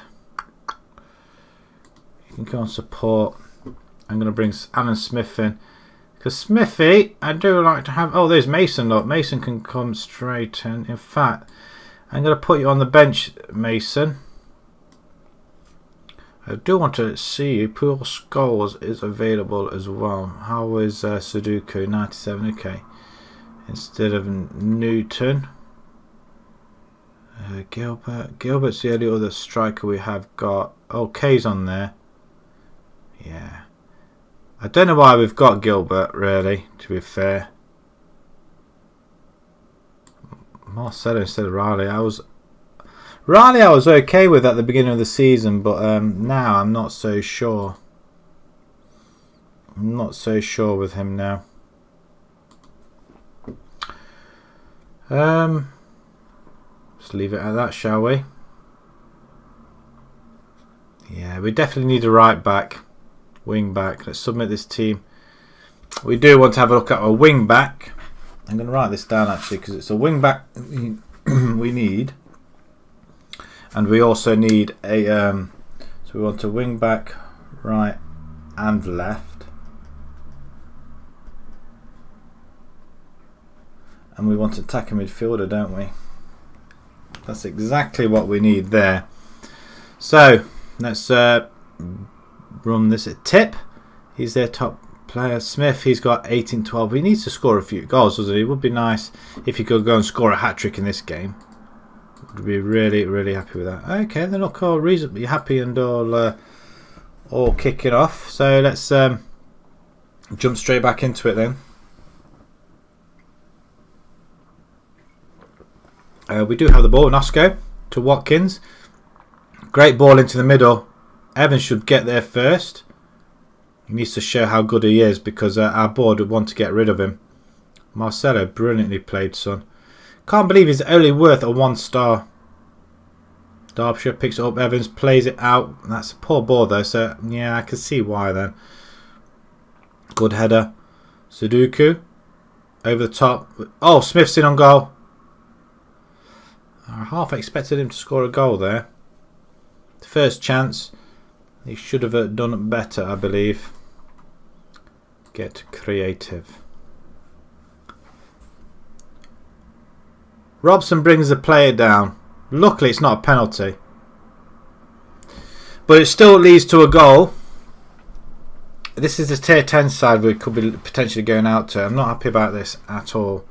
you can go on support. I'm going to bring Alan Smith in. Because Smithy, I do like to have... Oh, there's Mason. Look, Mason can come straight in. In fact, I'm going to put you on the bench, Mason. I do want to see you. Pool Scholes is available as well. How is Sudoku? 97, okay. Instead of Newton. Gilbert. Gilbert's the only other striker we have got. Oh, K's on there. Yeah. I don't know why we've got Gilbert, really, to be fair. Marcelo instead of Riley. I was okay with at the beginning of the season, but now I'm not so sure. I'm not so sure with him now. Let's leave it at that, shall we? Yeah, we definitely need a right back, wing back. Let's submit this team. We do want to have a look at a wing back. I'm going to write this down actually because it's a wing back we need. And we also need a, so we want a wing back, right and left. And we want an attacking midfielder, don't we? That's exactly what we need there. So, let's run this at tip. He's their top player. Smith, he's got 18-12. He needs to score a few goals, doesn't he? It would be nice if he could go and score a hat-trick in this game. Would be really, really happy with that. Okay, they're not all reasonably happy and all kicking off. So let's jump straight back into it then. We do have the ball. Nosco to Watkins. Great ball into the middle. Evans should get there first. He needs to show how good he is because our board would want to get rid of him. Marcelo, brilliantly played, son. Can't believe he's only worth a 1 star. Derbyshire picks it up. Evans plays it out. That's a poor ball though, so yeah, I can see why then. Good header. Sudoku over the top. Oh, Smith's in on goal. I half expected him to score a goal there. First chance. He should have done better, I believe. Get creative. Robson brings the player down. Luckily, it's not a penalty. But it still leads to a goal. This is the tier 10 side we could be potentially going out to. I'm not happy about this at all.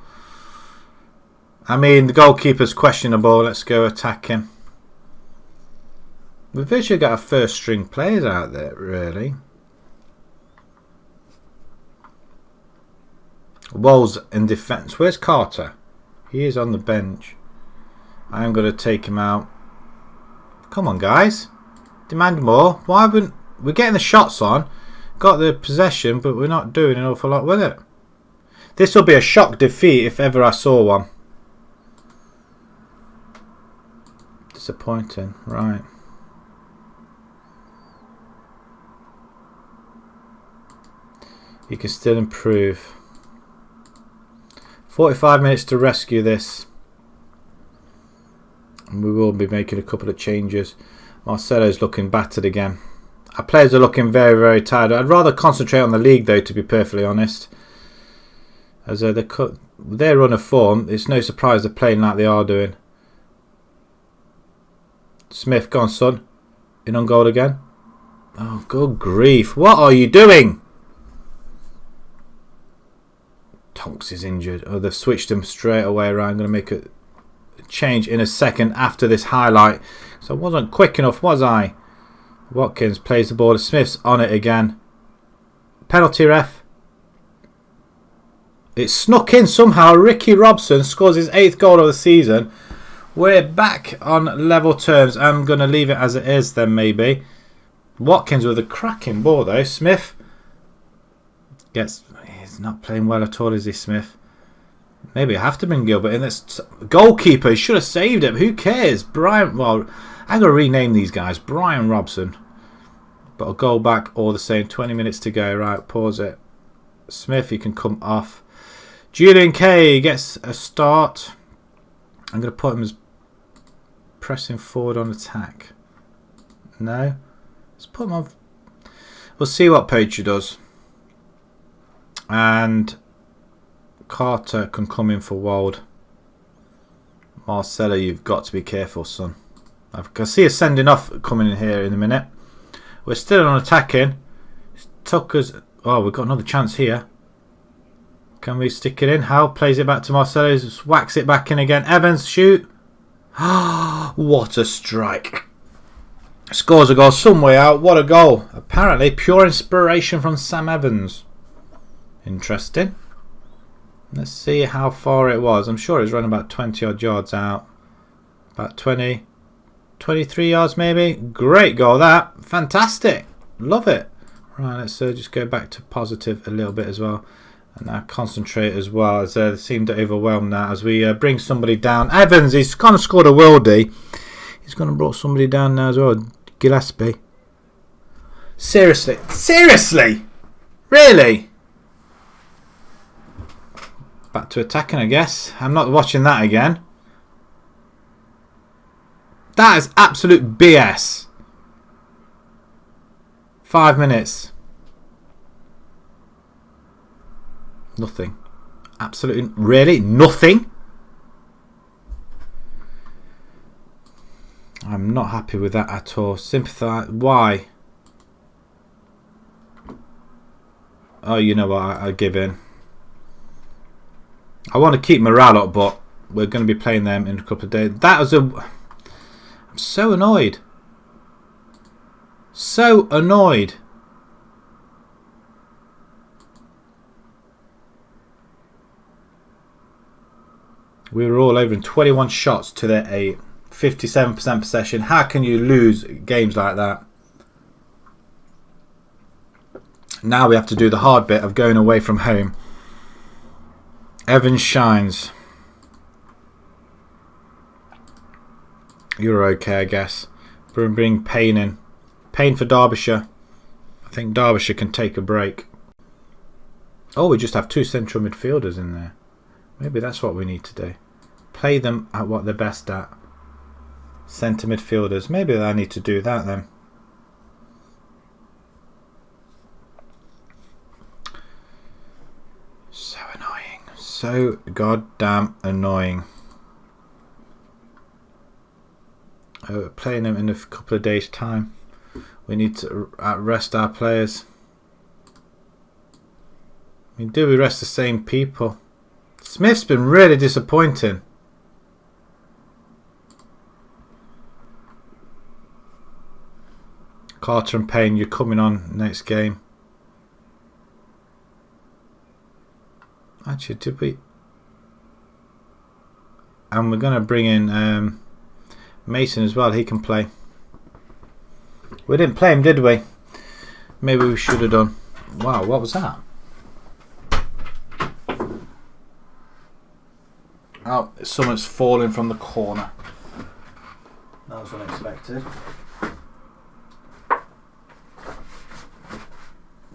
I mean, the goalkeeper's questionable. Let's go attack him. We've virtually got our first string players out there, really. Walls in defence. Where's Carter? He is on the bench. I am going to take him out. Come on, guys. Demand more. Why wouldn't... We're getting the shots on. Got the possession, but we're not doing an awful lot with it. This will be a shock defeat if ever I saw one. Disappointing. Right. You can still improve. 45 minutes to rescue this. And we will be making a couple of changes. Marcelo's looking battered again. Our players are looking very, very tired. I'd rather concentrate on the league though, to be perfectly honest. As their run of form, it's no surprise they're playing like they are doing. Smith, go on, son. In on goal again. Oh, good grief. What are you doing? Tonks is injured. Oh, they've switched him straight away around. I'm going to make it change in a second after this highlight. So I wasn't quick enough, was I? Watkins plays the ball. Smith's on it again. Penalty, ref. It snuck in somehow. Ricky Robson scores his 8th goal of the season. We're back on level terms. I'm going to leave it as it is then, maybe. Watkins with a cracking ball though. Smith gets... He's not playing well at all, is he, Smith? Maybe I have to bring Gilbert in. This goalkeeper, he should have saved him. Who cares? Brian... Well, I'm going to rename these guys. Brian Robson. But I'll go back all the same. 20 minutes to go. Right, pause it. Smith, you can come off. Julian Kay gets a start. I'm going to put him as pressing forward on attack. No. Let's put him on... We'll see what Poacher does. And Carter can come in for Wold. Marcelo, you've got to be careful, son. I can see us sending off coming in here in a minute. We're still on attacking. Tucker's... Oh, we've got another chance here. Can we stick it in? Howe plays it back to Marcelo. Just whacks it back in again. Evans, shoot. What a strike. Scores a goal some way out. What a goal. Apparently pure inspiration from Sam Evans. Interesting. Let's see how far it was. I'm sure it's running about 20 odd yards out. About 20... 23 yards maybe. Great goal that. Fantastic. Love it. Right, let's just go back to positive a little bit as well. And now concentrate as well, as they seem to overwhelm now as we bring somebody down. Evans, he's kind of scored a worldie. He's going to brought somebody down now as well. Gillespie. Seriously? Seriously? Really? Back to attacking, I guess. I'm not watching that again. That is absolute BS. 5 minutes. Nothing. Absolutely. Really? Nothing? I'm not happy with that at all. Sympathise. Why? Oh, you know what? I give in. I want to keep morale up, but we're going to be playing them in a couple of days. That was a... I'm so annoyed. So annoyed. We were all over in 21 shots to their 8. 57% possession. How can you lose games like that? Now we have to do the hard bit of going away from home. Evans shines. You're okay, I guess. Bring Payne in. Payne for Derbyshire. I think Derbyshire can take a break. Oh, we just have 2 central midfielders in there. Maybe that's what we need to do. Play them at what they're best at. Centre midfielders. Maybe I need to do that then. So annoying. So goddamn annoying. Playing them in a couple of days' time. We need to rest our players. I mean, do we rest the same people? Smith's been really disappointing. Carter and Payne, you're coming on next game. Actually, did we? And we're going to bring in Mason as well. He can play. We didn't play him, did we? Maybe we should have done. Wow, what was that? Oh, someone's falling from the corner. That was unexpected.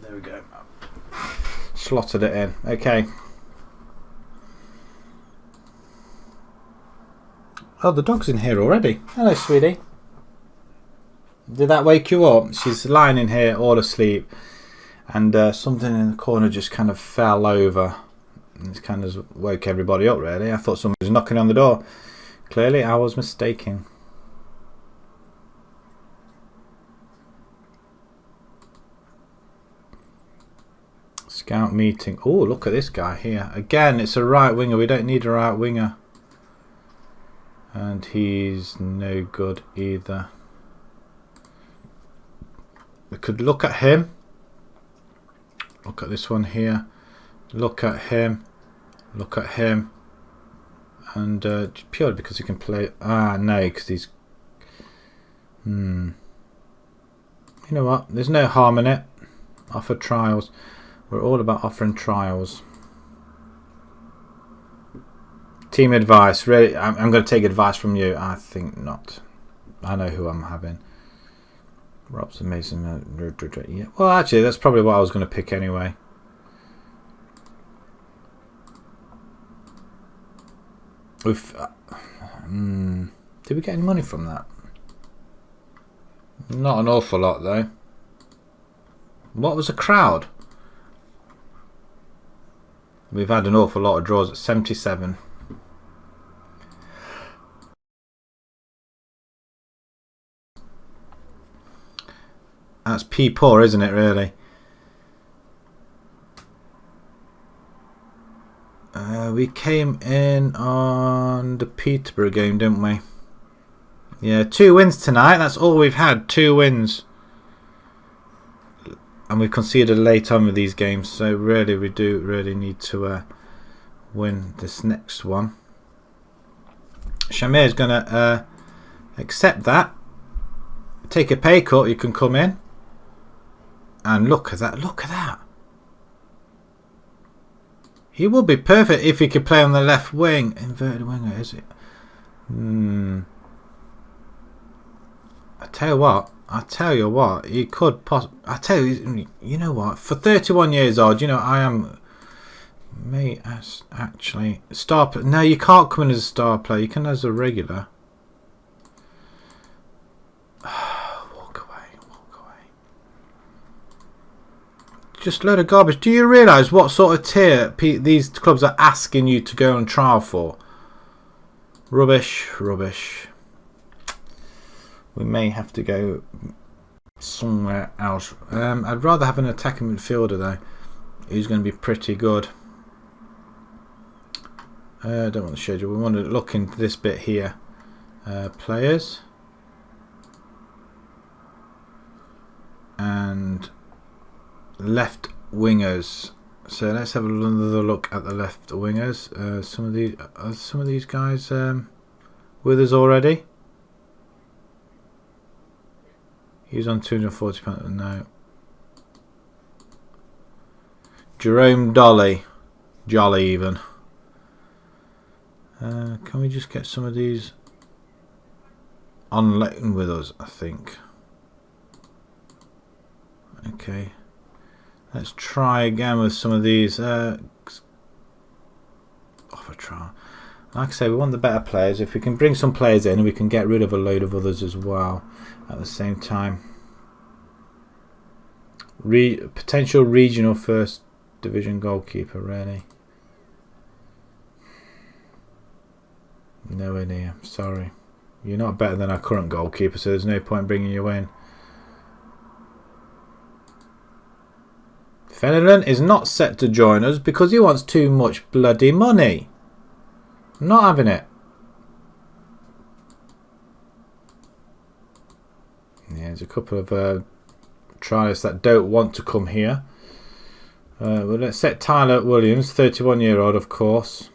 There we go. Slotted it in. Okay. Oh, the dog's in here already. Hello, sweetie. Did that wake you up? She's lying in here all asleep. And something in the corner just kind of fell over. It's kind of woke everybody up, really. I thought someone was knocking on the door. Clearly, I was mistaken. Scout meeting. Oh, look at this guy here. Again, it's a right winger. We don't need a right winger. and he's no good either. We could look at him. Look at this one here. Look at him. Look at him. And purely because he can play. Ah, no, because he's. You know what? There's no harm in it. Offer trials. We're all about offering trials. Team advice. Really, I'm going to take advice from you. I think not. I know who I'm having. Robson, Mason. Yeah. Well, actually, that's probably what I was going to pick anyway. Did we get any money from that? Not an awful lot, though. What was a crowd? We've had an awful lot of draws at 77. That's P poor, isn't it, really? We came in on the Peterborough game, didn't we? Yeah, 2 wins tonight. That's all we've had. 2 wins. And we've conceded late on with these games. So really, we do really need to win this next one. Shamir's going to accept that. Take a pay cut. You can come in. And look at that. Look at that. He would be perfect if he could play on the left wing. Inverted winger, is it? I tell you what, he could possibly. I tell you, you know what? For 31 years old, you know, I am. May actually star player. No, you can't come in as a star player. You can as a regular. Walk away. Just a load of garbage. Do you realise what sort of tier these clubs are asking you to go on trial for? Rubbish. We may have to go somewhere else. I'd rather have an attacking midfielder though, who's going to be pretty good. I don't want the schedule. We want to look into this bit here. Players. And left wingers. So let's have another look at the left wingers. Some of these guys with us already. He's on £240. No. Jerome Jolly even. Can we just get some of these on loan with us? I think. Okay. Let's try again with some of these. Off a trial. Like I say, we want the better players. If we can bring some players in, we can get rid of a load of others as well at the same time. Potential regional first division goalkeeper, really. Nowhere near. Sorry. You're not better than our current goalkeeper, so there's no point bringing you in. Fenelon is not set to join us because he wants too much bloody money. I'm not having it. Yeah, there's a couple of trialists that don't want to come here. Well, let's set Tyler Williams, 31-year-old, of course.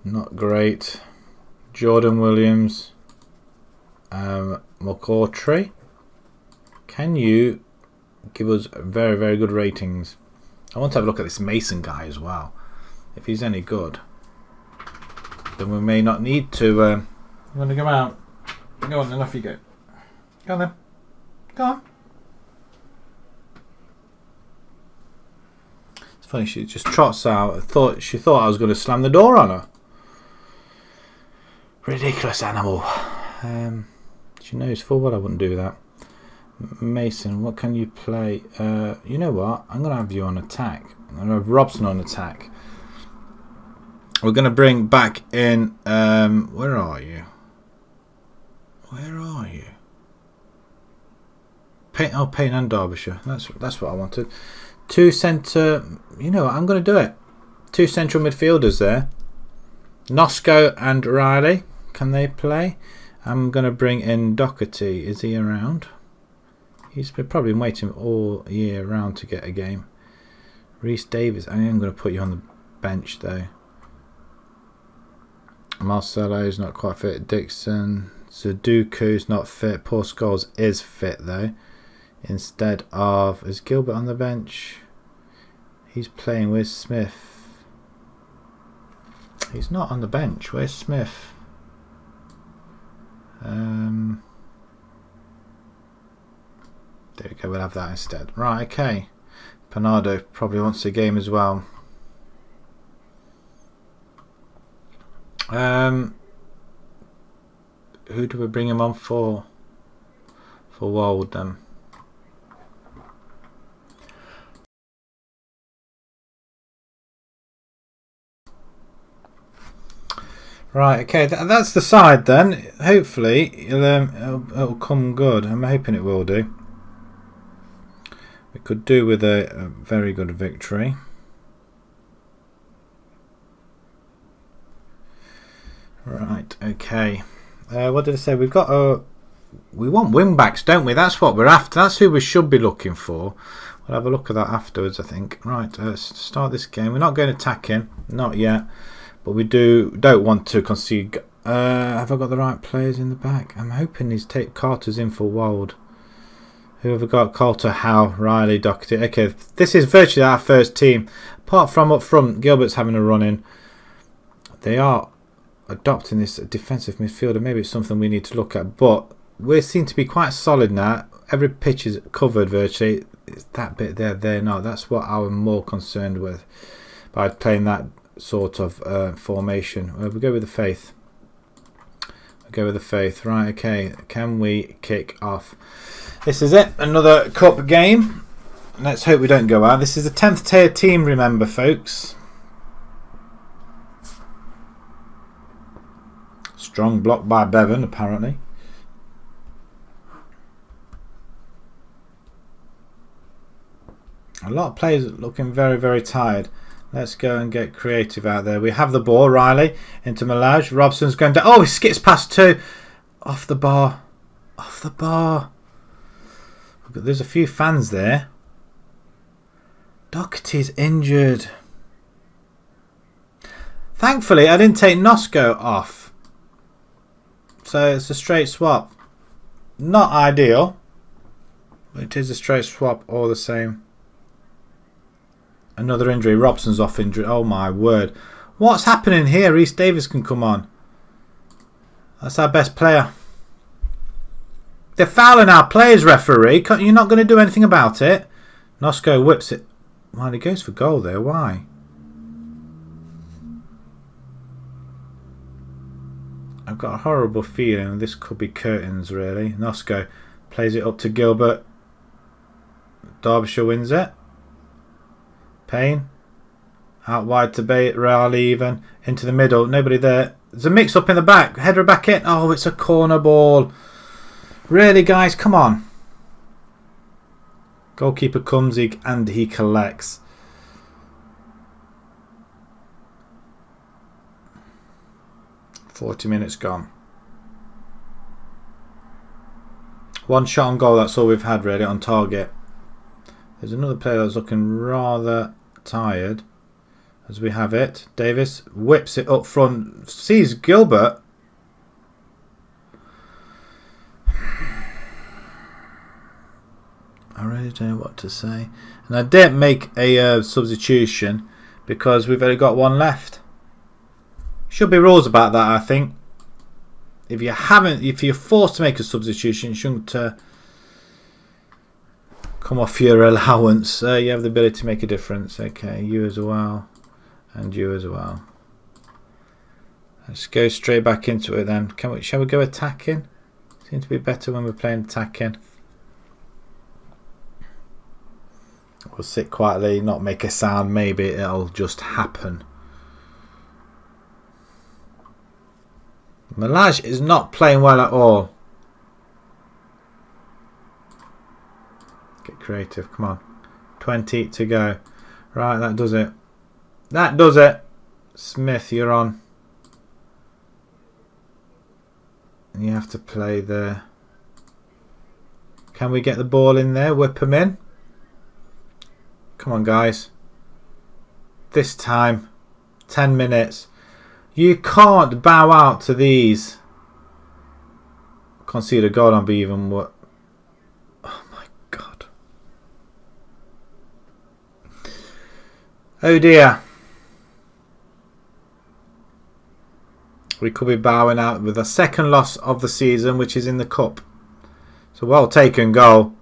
Not great. Jordan Williams. McCautry. Can you give us very, very good ratings? I want to have a look at this Mason guy as well. If he's any good, then we may not need to. You want to go out? Go on, then off you go. Go on then. Go on. It's funny, she just trots out. She thought I was going to slam the door on her. Ridiculous animal. She knows full well I wouldn't do that. Mason, what can you play? You know what? I'm going to have you on attack. I'm going to have Robson on attack. We're going to bring back in. Where are you? Where are you? Payne and Derbyshire. That's what I wanted. 2 centre. You know what? I'm going to do it. 2 central midfielders there. Nosco and Riley, can they play? I'm going to bring in Doherty. Is he around? He's probably been waiting all year round to get a game. Reece Davis, I am going to put you on the bench though. Marcelo's not quite fit. Dixon, Sudoku's not fit. Paul Scholes is fit though. Instead of, is Gilbert on the bench? He's playing with Smith. He's not on the bench. Where's Smith? There we go, we'll have that instead. Right, okay. Panardo probably wants a game as well. Who do we bring him on for? For Wold then. Right, okay, that's the side then. Hopefully it'll come good. I'm hoping it will do. We could do with a very good victory. Right, okay. What did I say? We've got we want wing backs, don't we? That's what we're after. That's who we should be looking for. We'll have a look at that afterwards, I think. Right, let's start this game. We're not going attacking, not yet. But we don't want to concede. Have I got the right players in the back? I'm hoping he's Carter's in for Wild. Who have we got? Carter, Howe, Riley, Doherty. Okay, this is virtually our first team. Apart from up front, Gilbert's having a run in. They are adopting this defensive midfielder. Maybe it's something we need to look at. But we seem to be quite solid now. Every pitch is covered virtually. It's that bit there, they're not. That's what I'm more concerned with by playing that sort of formation. We'll go with the faith. We'll go with the faith. Right, okay. Can we kick off? This is it. Another cup game. Let's hope we don't go out. This is a 10th tier team, remember, folks. Strong block by Bevan, apparently. A lot of players looking very, very tired. Let's go and get creative out there. We have the ball. Riley into Malaj. Robson's going down. Oh, he skips past two. Off the bar. Off the bar. There's a few fans there. Doherty's injured. Thankfully, I didn't take Nosco off. So it's a straight swap. Not ideal. But it is a straight swap all the same. Another injury. Robson's off injury. Oh my word. What's happening here? Reece Davis can come on. That's our best player. They're fouling our players, referee. You're not going to do anything about it. Nosco whips it. Well, he goes for goal there. Why? I've got a horrible feeling this could be curtains, really. Nosco plays it up to Gilbert. Derbyshire wins it. Payne. Out wide to Riley even. Into the middle. Nobody there. There's a mix up in the back. Header back in. Oh, it's a corner ball. Really, guys? Come on. Goalkeeper comes and he collects. "40 minutes gone. One shot on goal. That's all we've had, really, on target. There's another player that's looking rather tired. As we have it. Davis whips it up front. Sees Gilbert. I really don't know what to say. And I didn't make a substitution because we've only got one left. Should be rules about that, I think. If you're forced to make a substitution, you shouldn't come off your allowance. You have the ability to make a difference. Okay, you as well. And you as well. Let's go straight back into it then. Shall we go attacking? Seems to be better when we're playing attacking. We'll sit quietly, not make a sound. Maybe it'll just happen. Malaj is not playing well at all. Get creative, come on. 20 to go. Right, that does it. That does it. Smith, you're on. And you have to play there. Can we get the ball in there? Whip them in. Come on, guys. This time. 10 minutes. You can't bow out to these. Concede a goal and be even what? Oh my God. Oh dear. We could be bowing out with a second loss of the season, which is in the cup. So well taken goal.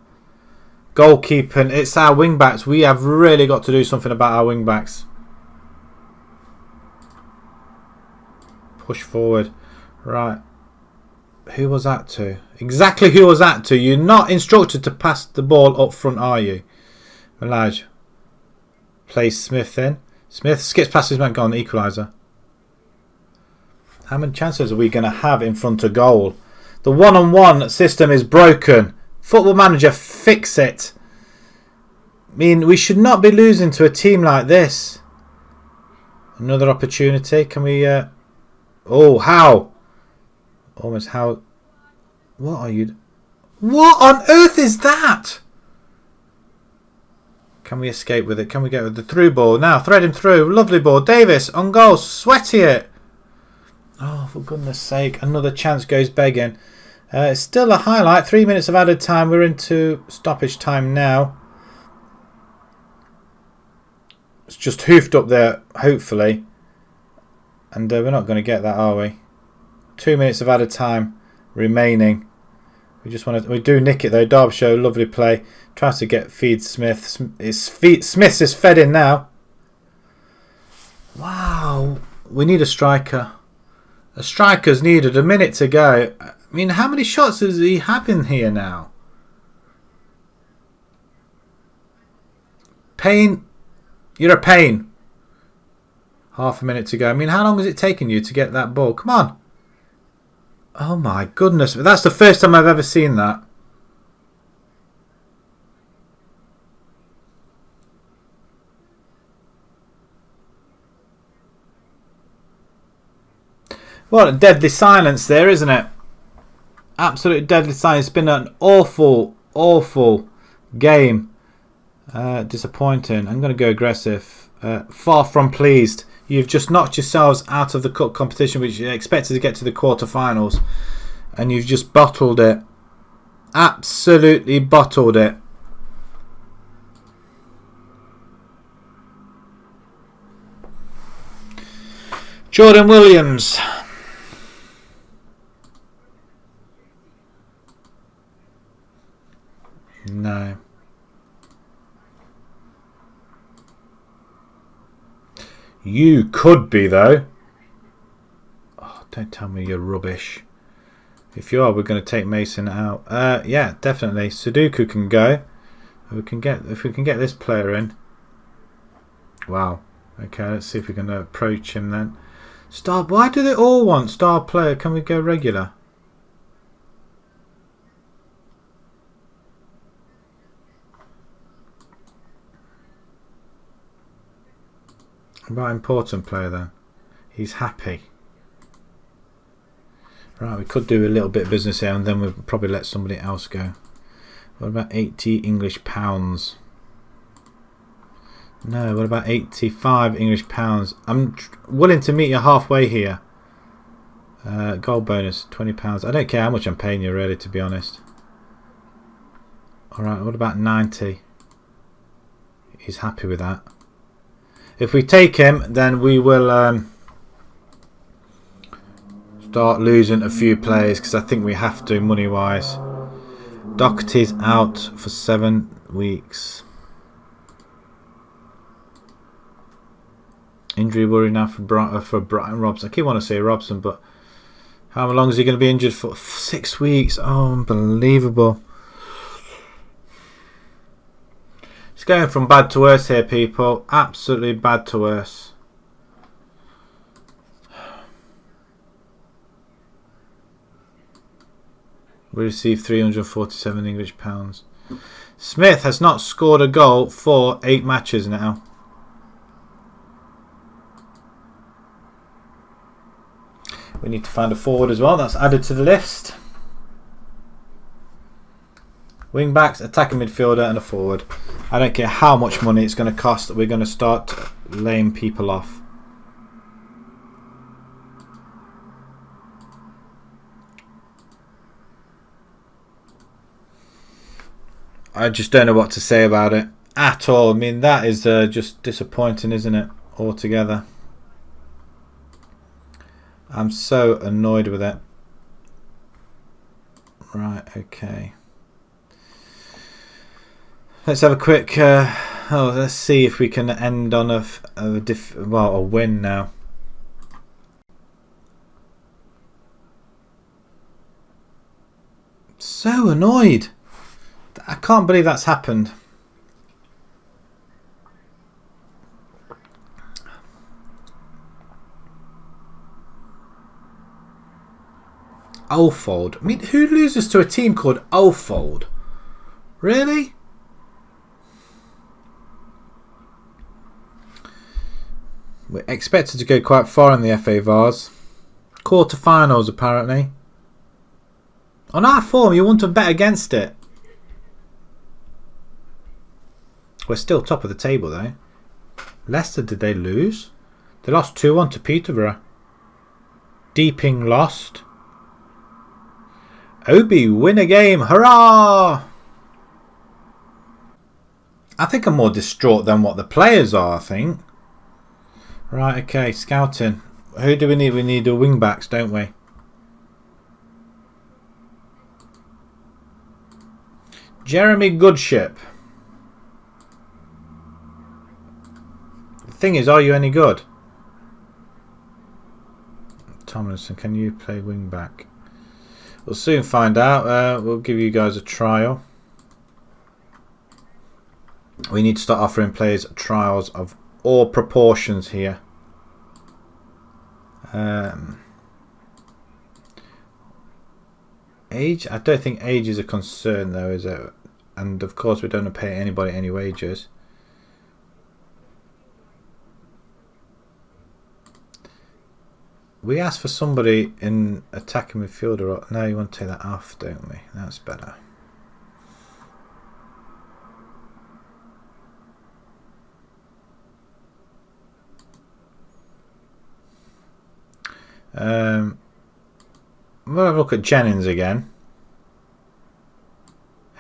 Goalkeeping. It's our wing backs. We have really got to do something about our wing backs. Push forward. Right. Who was that to? Exactly who was that to? You're not instructed to pass the ball up front, are you? Melage. Plays Smith in. Smith skips past his man, gone, equaliser. How many chances are we going to have in front of goal? The one-on-one system is broken. Football Manager, fix it. I mean, we should not be losing to a team like this. Another opportunity. Can we... Oh, how? Almost how... What are you... What on earth is that? Can we escape with it? Can we get with the through ball? Now, thread him through. Lovely ball. Davis, on goal. Sweaty it. Oh, for goodness sake. Another chance goes begging. It's still a highlight. 3 minutes of added time. We're into stoppage time now. It's just hoofed up there, hopefully. And we're not going to get that, are we? 2 minutes of added time remaining. We just want to. We do nick it though. Derbyshire, lovely play. Tries to feed Smith. Smith is fed in now. Wow, we need a striker. A striker's needed. A minute to go. I mean, how many shots is he having here now? Pain, you're a pain. Half a minute to go. I mean, how long has it taken you to get that ball? Come on. Oh my goodness. That's the first time I've ever seen that. What a deadly silence there, isn't it? Absolute deadly silence. It's been an awful, awful game. Disappointing. I'm going to go aggressive. Far from pleased. You've just knocked yourselves out of the cup competition, which you expected to get to the quarterfinals, and you've just bottled it. Absolutely bottled it. Jordan Williams. No. You could be, though. Oh, don't tell me you're rubbish. If you are, we're going to take Mason out. Yeah, definitely. Sudoku can go. If we can get this player in. Wow. Okay, let's see if we can approach him then. Star. Why do they all want star player? Can we go regular? About important player then. He's happy. Right, we could do a little bit of business here and then we'll probably let somebody else go. What about 80 English pounds? No, what about 85 English pounds? I'm willing to meet you halfway here. Goal bonus, £20. I don't care how much I'm paying you really, to be honest. Alright, what about 90? He's happy with that. If we take him, then we will start losing a few players because I think we have to money-wise. Doherty's out for 7 weeks. Injury worry now for Brian Robson. I keep wanting to say Robson, but how long is he going to be injured for? 6 weeks. Oh, unbelievable. It's going from bad to worse here, people. Absolutely bad to worse. We received 347 English pounds. Smith has not scored a goal for 8 matches now. We need to find a forward as well. That's added to the list. Wing backs, attacking midfielder, and a forward. I don't care how much money it's going to cost. We're going to start laying people off. I just don't know what to say about it at all. I mean, that is just disappointing, isn't it? Altogether. I'm so annoyed with it. Right, okay. Let's have a quick. Let's see if we can end on a win now. So annoyed. I can't believe that's happened. Ulfold. I mean, who loses to a team called Ulfold? Really? We're expected to go quite far in the FA Vars. Quarterfinals, apparently. On our form, you want to bet against it. We're still top of the table, though. Leicester, did they lose? They lost 2-1 to Peterborough. Deeping lost. Obi win a game. Hurrah! I think I'm more distraught than what the players are, I think. Right, okay, scouting. Who do we need? We need a wing backs, don't we? Jeremy Goodship. The thing is, are you any good? Tomlinson, can you play wing back? We'll soon find out. We'll give you guys a trial. We need to start offering players trials of all proportions here. Age? I don't think age is a concern, though, is it? And of course, we don't pay anybody any wages. We asked for somebody in attacking midfielder. No, you want to take that off, don't we? That's better. We'll have a look at Jennings again.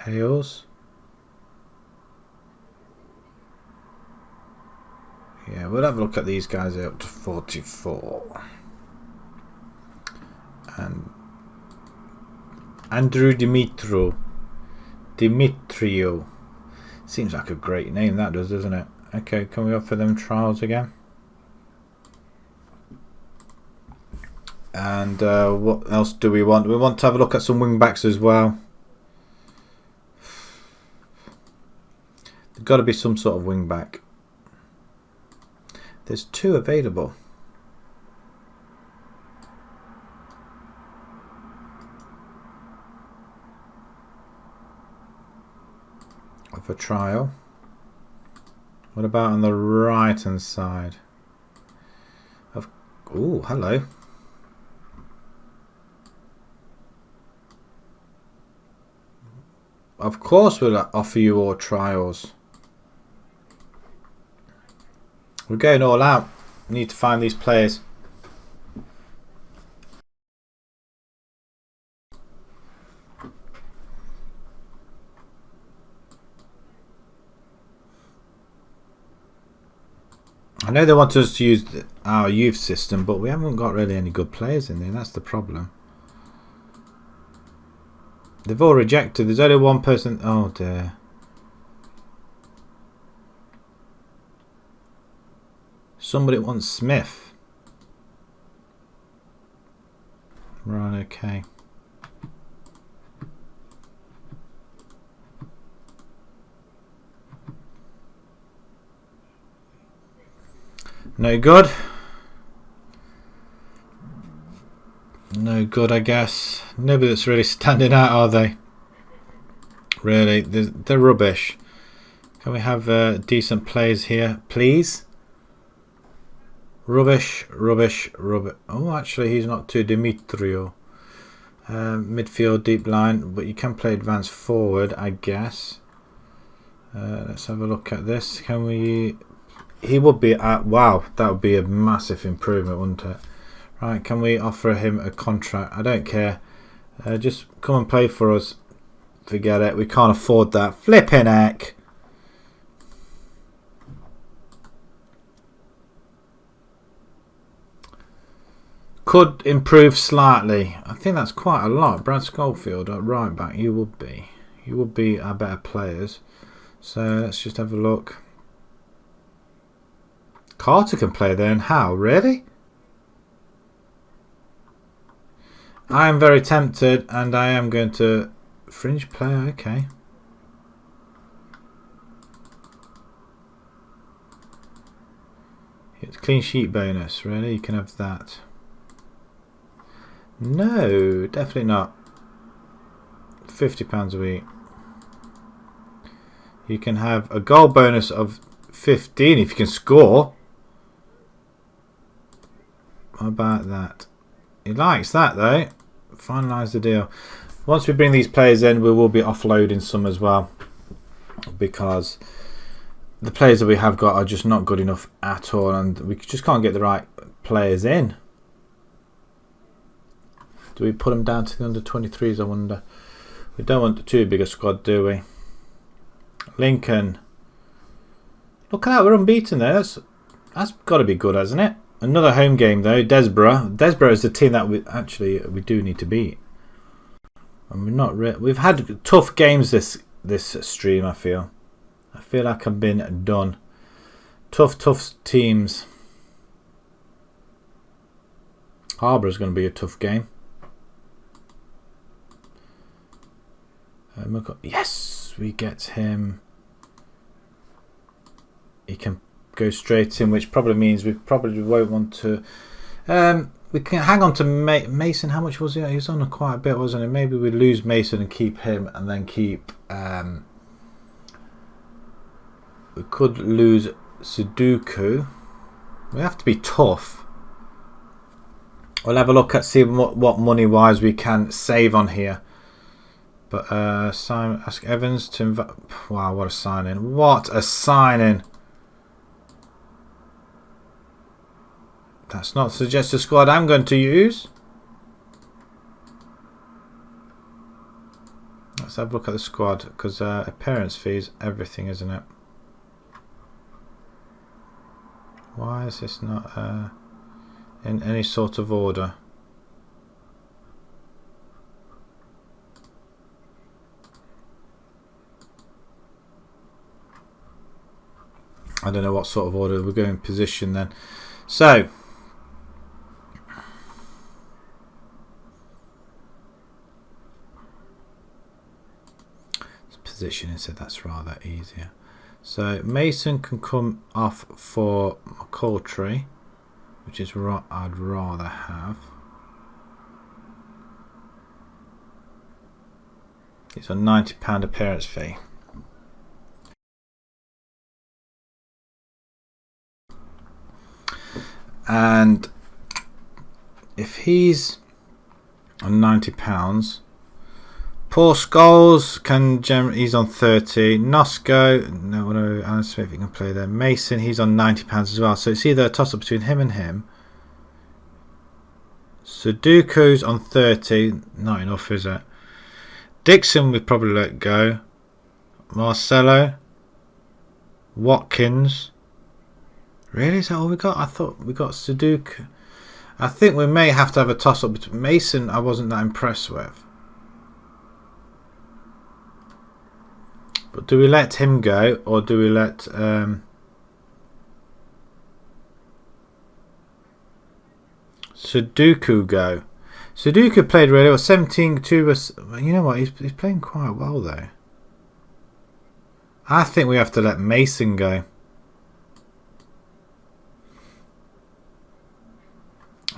Hales. Yeah, we'll have a look at these guys up to 44. And Andrew Dimitriou. Seems like a great name, that does, doesn't it? Okay, can we offer them trials again? And what else do we want? We want to have a look at some wing backs as well. There's got to be some sort of wing back. There's 2 available. For trial. What about on the right hand side? Oh, hello. Of course we'll offer you all trials. We're going all out. We need to find these players. I know they want us to use our youth system, but we haven't got really any good players in there. That's the problem. They've all rejected. There's only one person. Oh dear. Somebody wants Smith. Right, okay. No good. No good, I guess. Nobody that's really standing out, are they? Really, they're rubbish. Can we have decent players here, please? Rubbish, rubbish, rubbish. Oh, actually, he's not too Dimitrio. Midfield, deep line, but you can play advanced forward, I guess. Let's have a look at this. Can we... He would be at... Wow, that would be a massive improvement, wouldn't it? Right, can we offer him a contract? I don't care. Just come and play for us. Forget it. We can't afford that. Flipping heck. Could improve slightly. I think that's quite a lot. Brad Schofield at right back. You would be. You would be our better players. So let's just have a look. Carter can play there, and how? Really? I am very tempted, and I am going to fringe player. Okay. It's clean sheet bonus. Really, you can have that. No, definitely not. £50 a week. You can have a goal bonus of 15 if you can score. How about that? He likes that though. Finalise the deal. Once we bring these players in, we will be offloading some as well, because the players that we have got are just not good enough at all, and we just can't get the right players in. Do we put them down to the under-23s, I wonder? We don't want too big a squad, do we? Lincoln. Look at that, we're unbeaten there. That's got to be good, hasn't it? Another home game, though. Desborough. Desborough is the team that we do need to beat. And we've had tough games this stream, I feel. I feel like I've been done. Tough teams. Harbour is going to be a tough game. Yes, we get him. He can go straight in, which probably means we probably won't want to. We can hang on to Mason. How much was he? He was on quite a bit, wasn't he? Maybe we lose Mason and keep him, and then keep. We could lose Sudoku. We have to be tough. We'll have a look at see what money wise we can save on here. But ask Evans to invite. Wow, what a signing! What a signing! That's not suggested squad I'm going to use. Let's have a look at the squad, because appearance fees everything, isn't it? Why is this not in any sort of order? I don't know what sort of order we're going in position then. So position, so that's rather easier. So Mason can come off for McCourtry, which is what I'd rather have. It's a £90 appearance fee. And if he's on £90, Paul Scholes he's on 30. Nosco, no, Alan Smith, you can play there. Mason, he's on £90 as well. So it's either a toss up between him and him. Sudoku's on 30, not enough, is it? Dixon we'd probably let go. Marcelo, Watkins. Really, is that all we got? I thought we got Sudoku. I think we may have to have a toss up between Mason. I wasn't that impressed with. But do we let him go, or do we let Sudoku go? Sudoku played really well. 17-2. You know what? He's playing quite well though. I think we have to let Mason go.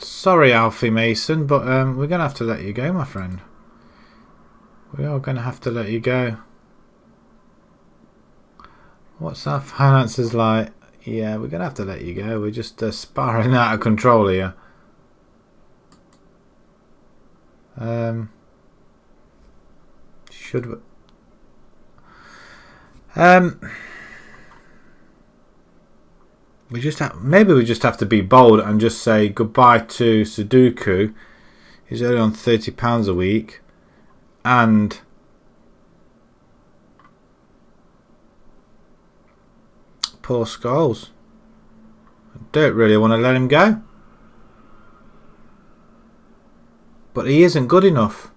Sorry, Alfie Mason, but we're going to have to let you go, my friend. We are going to have to let you go. What's our finances like? Yeah, we're going to have to let you go. We're just spiraling out of control here. Should we? Maybe we just have to be bold and just say goodbye to Sudoku. He's only on £30 a week, and Paul Scholes. I don't really want to let him go, but he isn't good enough.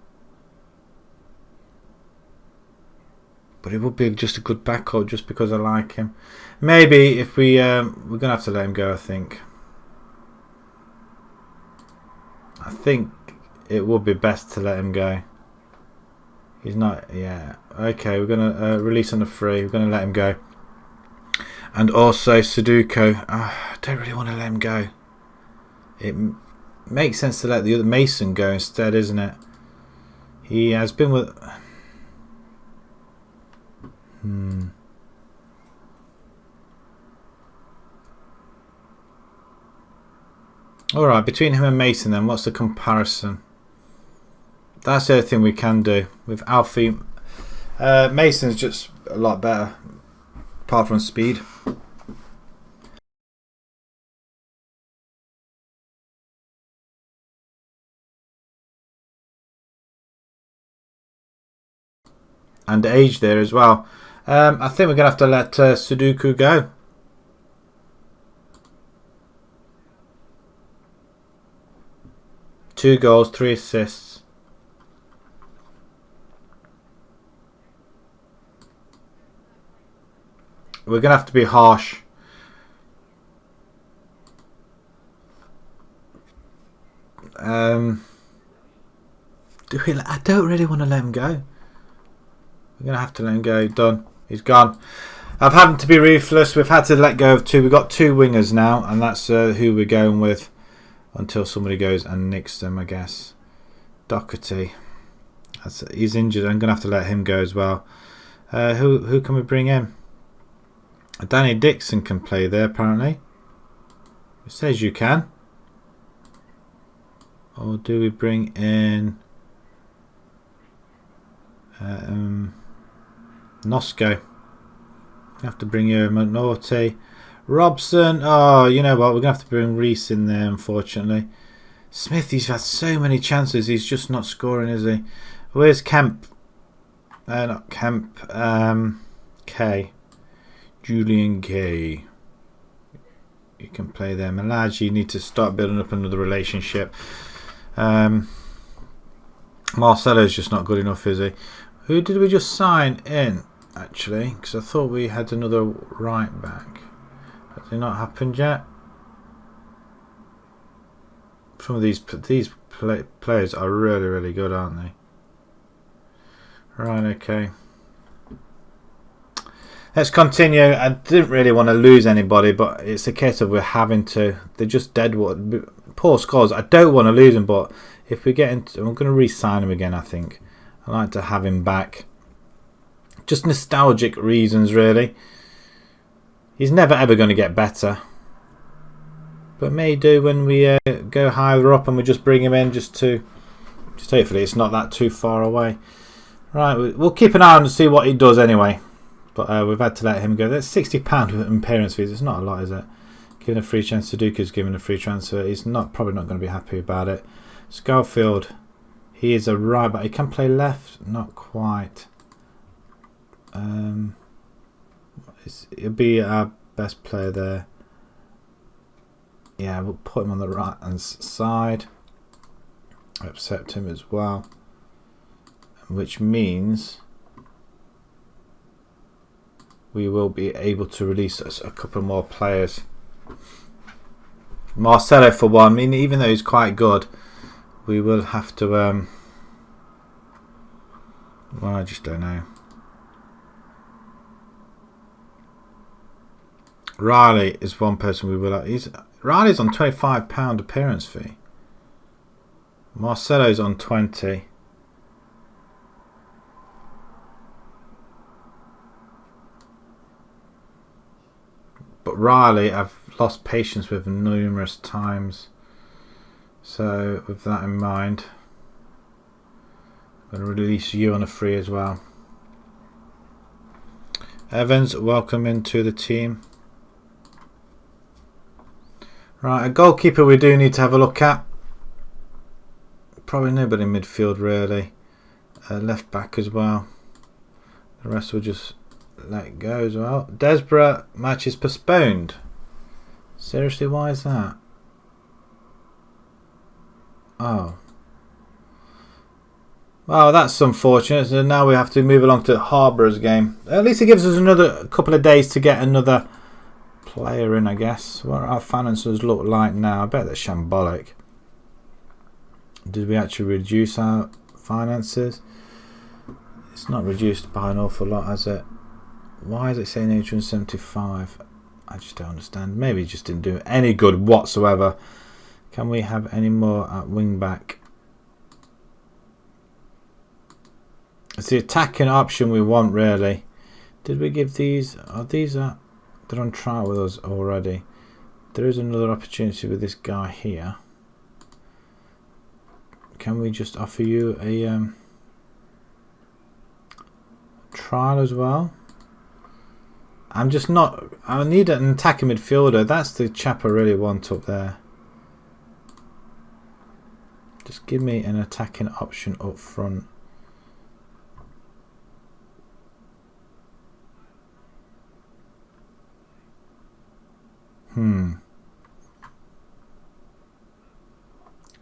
But it would be just a good backup just because I like him. Maybe if we're gonna have to let him go. I think it would be best to let him go. He's not. Yeah. Okay. We're gonna release on the free. We're gonna let him go. And also Sudoku. I don't really want to let him go. It makes sense to let the other Mason go instead, isn't it? He has been with. Alright, between him and Mason then, what's the comparison? That's the other thing we can do. With Alfie, Mason's just a lot better, apart from speed. And age there as well. I think we're going to have to let Sudoku go. Two goals, 3 assists. We're going to have to be harsh. I don't really want to let him go. We're going to have to let him go. Done. He's gone. I've had to be ruthless. We've had to let go of 2. We've got 2 wingers now, and that's who we're going with until somebody goes and nicks them, I guess. Doherty. He's injured. I'm going to have to let him go as well. Who can we bring in? Danny Dixon can play there, apparently. It says you can. Or do we bring in Nosco? Have to bring you Minority. Robson. Oh, you know what? We're going to have to bring Reese in there, unfortunately. Smith, he's had so many chances. He's just not scoring, is he? Where's Kemp? Not Kemp. K. Julian K. You can play there. Malaji, you need to start building up another relationship. Marcelo's just not good enough, is he? Who did we just sign in, actually? Because I thought we had another right back. Has it not happened yet? Some of these players are really, really good, aren't they? Right, okay. Let's continue. I didn't really want to lose anybody, but it's a case of we're having to. They're just dead. Poor scores. I don't want to lose him, but if we get into, I'm going to re-sign him again. I think I like to have him back. Just nostalgic reasons, really. He's never ever going to get better, but may do when we go higher up and we just bring him in just hopefully it's not that too far away. Right, we'll keep an eye on to see what he does anyway. But we've had to let him go. That's £60 with appearance fees. It's not a lot, is it? Given a free chance, Sudoku's given a free transfer. He's probably not going to be happy about it. Schofield, he is a right back. He can play left, not quite. He'll be our best player there. Yeah, we'll put him on the right hand side. Accept him as well, which means we will be able to release a couple more players. Marcelo for one. I mean, even though he's quite good, we will have to. Well, I just don't know. Riley is one person we will. Riley's on £25 appearance fee. Marcelo's on 20. But Riley I've lost patience with numerous times. So with that in mind, I'm going to release you on a free as well. Evans, welcome into the team. Right, a goalkeeper we do need to have a look at. Probably nobody in midfield really. Left back as well. The rest will just let go as well. Desborough match is postponed. Seriously, why is that? Oh. Well, that's unfortunate. So now we have to move along to Harborough's game. At least it gives us another couple of days to get another player in, I guess. What our finances look like now? I bet they're shambolic. Did we actually reduce our finances? It's not reduced by an awful lot, has it? Why is it saying 875? I just don't understand. Maybe it just didn't do any good whatsoever. Can we have any more at wing back? It's the attacking option we want, really. Did we give these? Are these they're on trial with us already? There is another opportunity with this guy here. Can we just offer you a trial as well? I'm just not. I need an attacking midfielder. That's the chap I really want up there. Just give me an attacking option up front.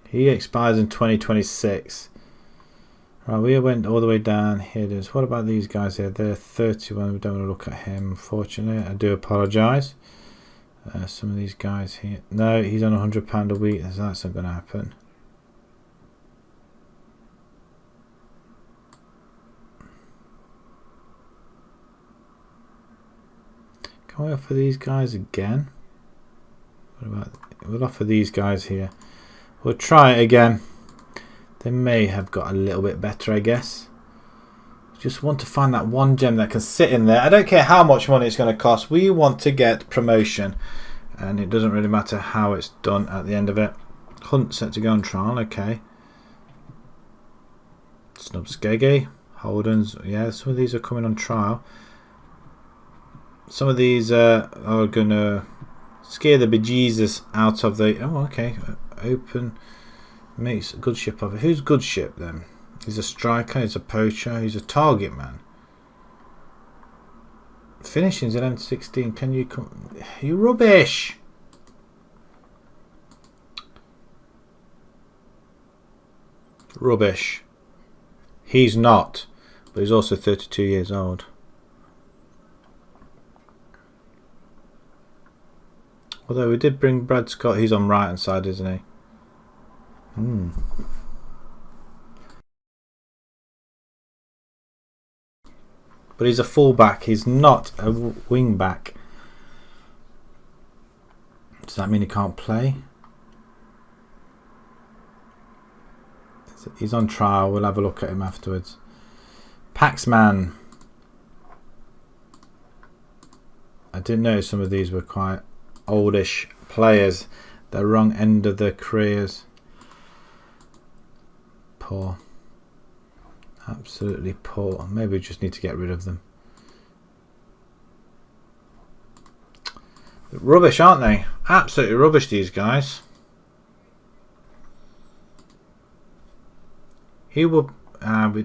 He expires in 2026. Right, we went all the way down here. What about these guys here? They're 31. We don't want to look at him, unfortunately. I do apologise. Some of these guys here. No, he's on £100 a week. So that's not going to happen. Can we offer these guys again? What about? We'll offer these guys here. We'll try it again. They may have got a little bit better, I guess. Just want to find that one gem that can sit in there. I don't care how much money it's going to cost. We want to get promotion. And it doesn't really matter how it's done at the end of it. Hunt set to go on trial. Okay. Snubskeggy. Holden's. Yeah, some of these are coming on trial. Some of these are going to scare the bejesus out of the... Oh, okay. Open... Makes a good ship of it. Who's good ship then? He's a striker, he's a poacher, he's a target man. Finishing's at M16. Can you come? You rubbish! Rubbish. He's not, but he's also 32 years old. Although we did bring Brad Scott, he's on right hand side, isn't he? But he's a fullback. He's not a wing back. Does that mean he can't play? He's on trial. We'll have a look at him afterwards. Paxman. I didn't know some of these were quite oldish players. The wrong end of their careers. Poor. Absolutely poor. Maybe we just need to get rid of them. Rubbish, aren't they? Absolutely rubbish, these guys. He will... have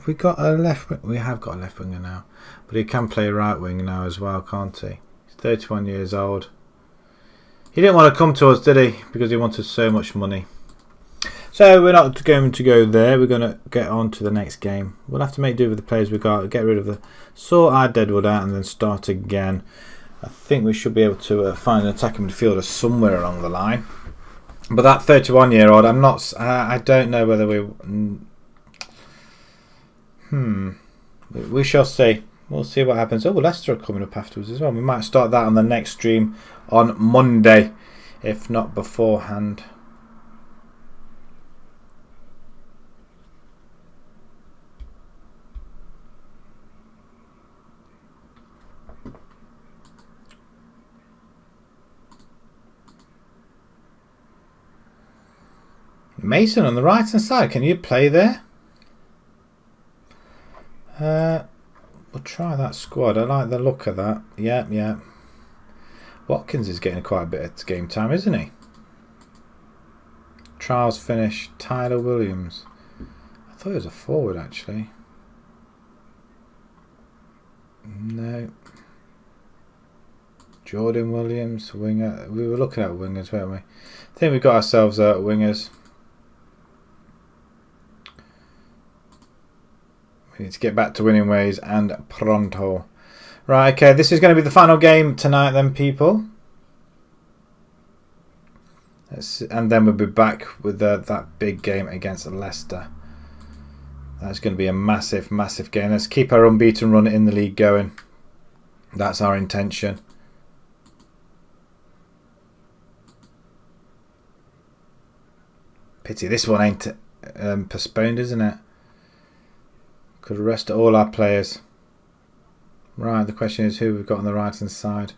we got a left wing? We have got a left winger now. But he can play right wing now as well, can't he? He's 31 years old. He didn't want to come to us, did he? Because he wanted so much money. So we're not going to go there. We're going to get on to the next game. We'll have to make do with the players we've got. Get rid of the... Sort our Deadwood out and then start again. I think we should be able to find an attacking midfielder somewhere along the line. But that 31-year-old, I'm not... I don't know whether we... We shall see. We'll see what happens. Oh, Leicester are coming up afterwards as well. We might start that on the next stream on Monday, if not beforehand. Mason on the right hand side. Can you play there? We'll try that squad. I like the look of that. Yeah. Watkins is getting quite a bit of game time, isn't he? Trials finish. Tyler Williams. I thought he was a forward actually. No. Jordan Williams, winger. We were looking at wingers, weren't we? I think we got ourselves wingers. We need to get back to winning ways and pronto. Right, okay, this is going to be the final game tonight then, people. And then we'll be back with that big game against Leicester. That's going to be a massive, massive game. Let's keep our unbeaten run in the league going. That's our intention. Pity this one ain't postponed, isn't it? Could rest all our players. Right, the question is who we've got on the right hand side.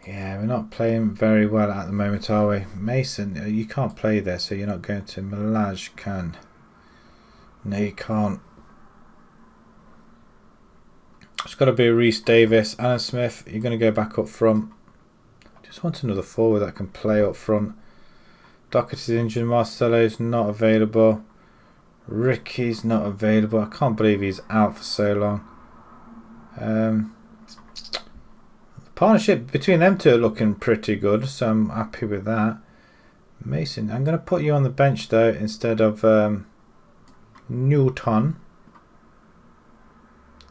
Yeah, we're not playing very well at the moment, are we? Mason, you can't play there, so you're not going to. Malaj can. No, you can't. It's got to be Reece Davis. Alan Smith, you're going to go back up front. Just want another forward that can play up front. Doherty's injured. Marcelo's not available. Ricky's not available. I can't believe he's out for so long. The partnership between them two are looking pretty good, so I'm happy with that. Mason, I'm going to put you on the bench though instead of Newton.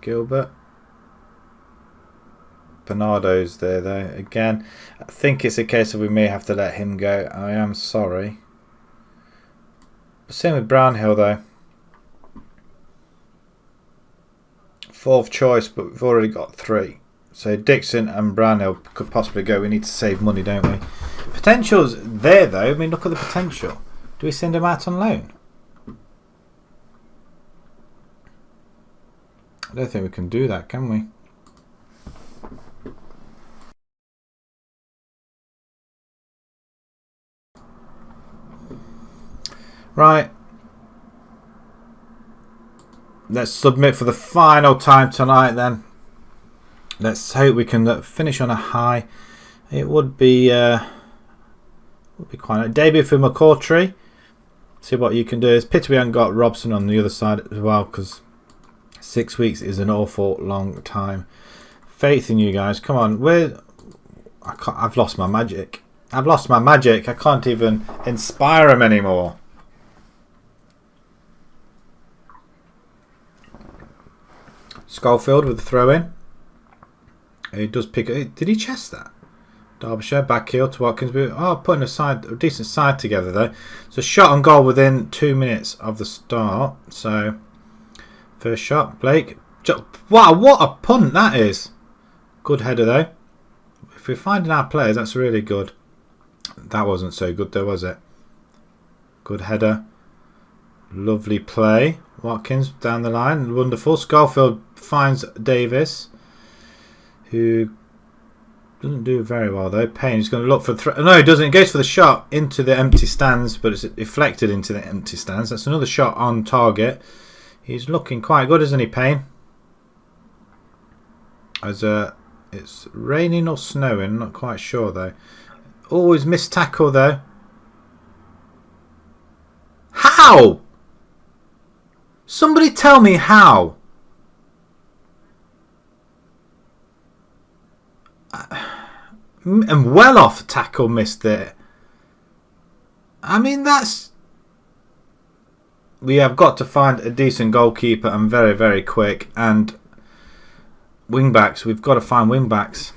Gilbert. Bernardo's there though. Again, I think it's a case of we may have to let him go. I am sorry. Same with Brownhill though. Fourth choice, but we've already got 3. So Dixon and Brownhill could possibly go. We need to save money, don't we? Potential's there though. I mean, look at the potential. Do we send him out on loan? I don't think we can do that, can we? Right. Let's submit for the final time tonight then. Let's hope we can finish on a high. It would be quite a debut for McCautry. See what you can do. It's pity we haven't got Robson on the other side as well, because 6 weeks is an awful long time. Faith in you guys. Come on. I've lost my magic. I can't even inspire them anymore. Schofield with the throw in. He does pick it. Did he chest that? Derbyshire back heel to Watkins. Putting a decent side together though. So shot on goal within 2 minutes of the start. So first shot, Blake. Wow, what a punt that is. Good header though. If we're finding our players, that's really good. That wasn't so good though, was it? Good header. Lovely play. Watkins down the line. Wonderful. Schofield finds Davis, who doesn't do very well though. Payne is going to look for the throw. No, he doesn't. He goes for the shot into the empty stands, but it's deflected into the empty stands. That's another shot on target. He's looking quite good, isn't he, Payne? As it's raining or snowing, not quite sure though. Always missed tackle though. How? Somebody tell me how. And well off tackle missed there. I mean, that's... We have got to find a decent goalkeeper and very, very quick. And wing-backs. We've got to find wing-backs.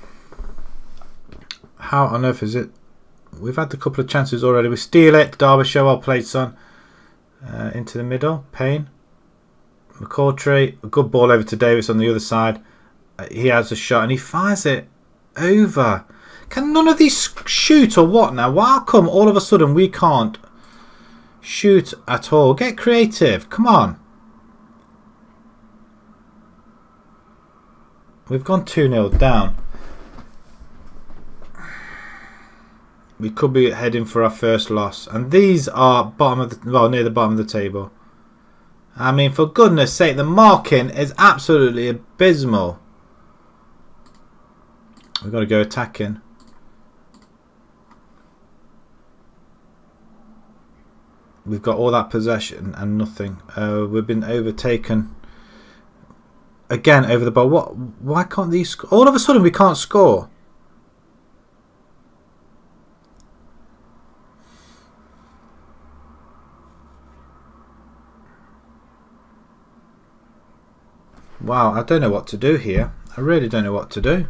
How on earth is it? We've had a couple of chances already. We steal it. Derbyshire, well played, son. Into the middle. Payne. McCautry. A good ball over to Davis on the other side. He has a shot and he fires it over. Can none of these shoot or what now? Why come all of a sudden we can't shoot at all? Get creative. Come on. We've gone 2-0 down. We could be heading for our first loss. And these are bottom of the, well, near the bottom of the table. I mean, for goodness sake, the marking is absolutely abysmal. We've got to go attacking. We've got all that possession and nothing. We've been overtaken again over the ball. What? Why can't these? All of a sudden, we can't score. Wow, I don't know what to do here. I really don't know what to do.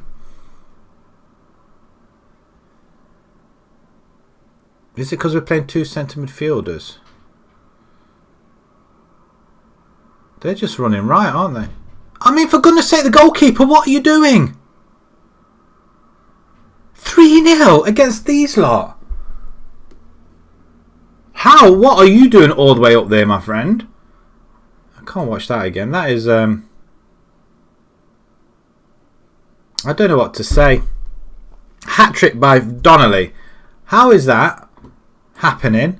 Is it because we're playing two centre midfielders? They're just running right, aren't they? I mean, for goodness sake, the goalkeeper, what are you doing? 3-0 against these lot. How? What are you doing all the way up there, my friend? I can't watch that again. That is... I don't know what to say. Hat-trick by Donnelly. How is that happening?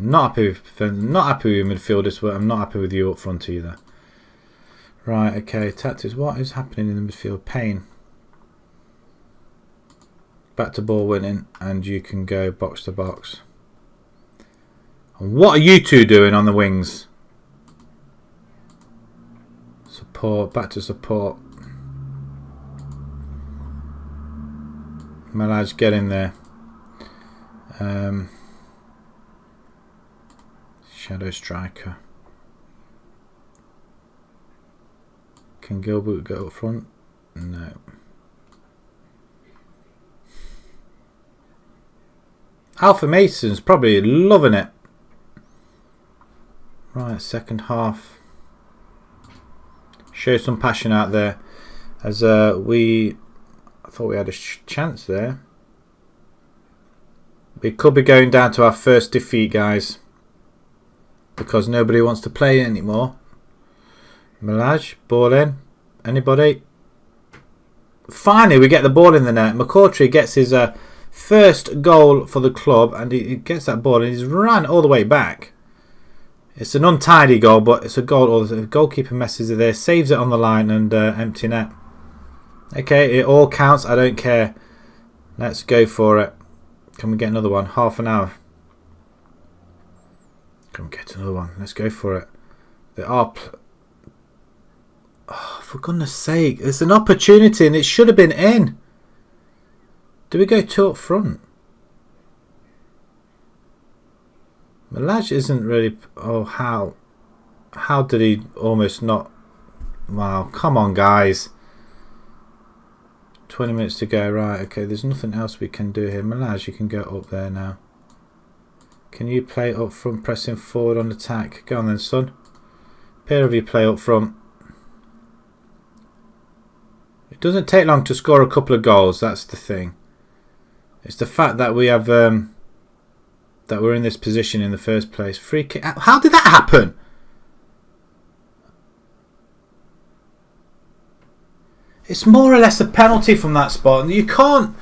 Not happy with midfielders, but I'm not happy with you up front either. Right, okay, tactics. What is happening in the midfield? Payne. Back to ball winning, and you can go box to box. And what are you two doing on the wings? Support, back to support. Malaj, get in there. Shadow striker. Can Gilbert go up front? No. Alpha Mason's probably loving it. Right, second half. Show some passion out there. As I thought we had a chance there. We could be going down to our first defeat, guys. Because nobody wants to play anymore. Malaj, ball in. Anybody? Finally, we get the ball in the net. McCautry gets his first goal for the club, and he gets that ball and he's ran all the way back. It's an untidy goal, but it's a goal. The goalkeeper messes it there, saves it on the line, and empty net. Okay, it all counts. I don't care. Let's go for it. Can we get another one? Half an hour. Can we get another one? Let's go for it. They are... Oh, for goodness sake. It's an opportunity and it should have been in. Do we go two up front? Malaj isn't really... Oh, how? How did he almost not... Wow, come on, guys. 20 minutes to go. Right, okay, there's nothing else we can do here. Malaj, you can go up there now. Can you play up front, pressing forward on attack? Go on then, son. Pair of you play up front. It doesn't take long to score a couple of goals. That's the thing. It's the fact that we have that we're in this position in the first place. Free kick. How did that happen? It's more or less a penalty from that spot, and you can't.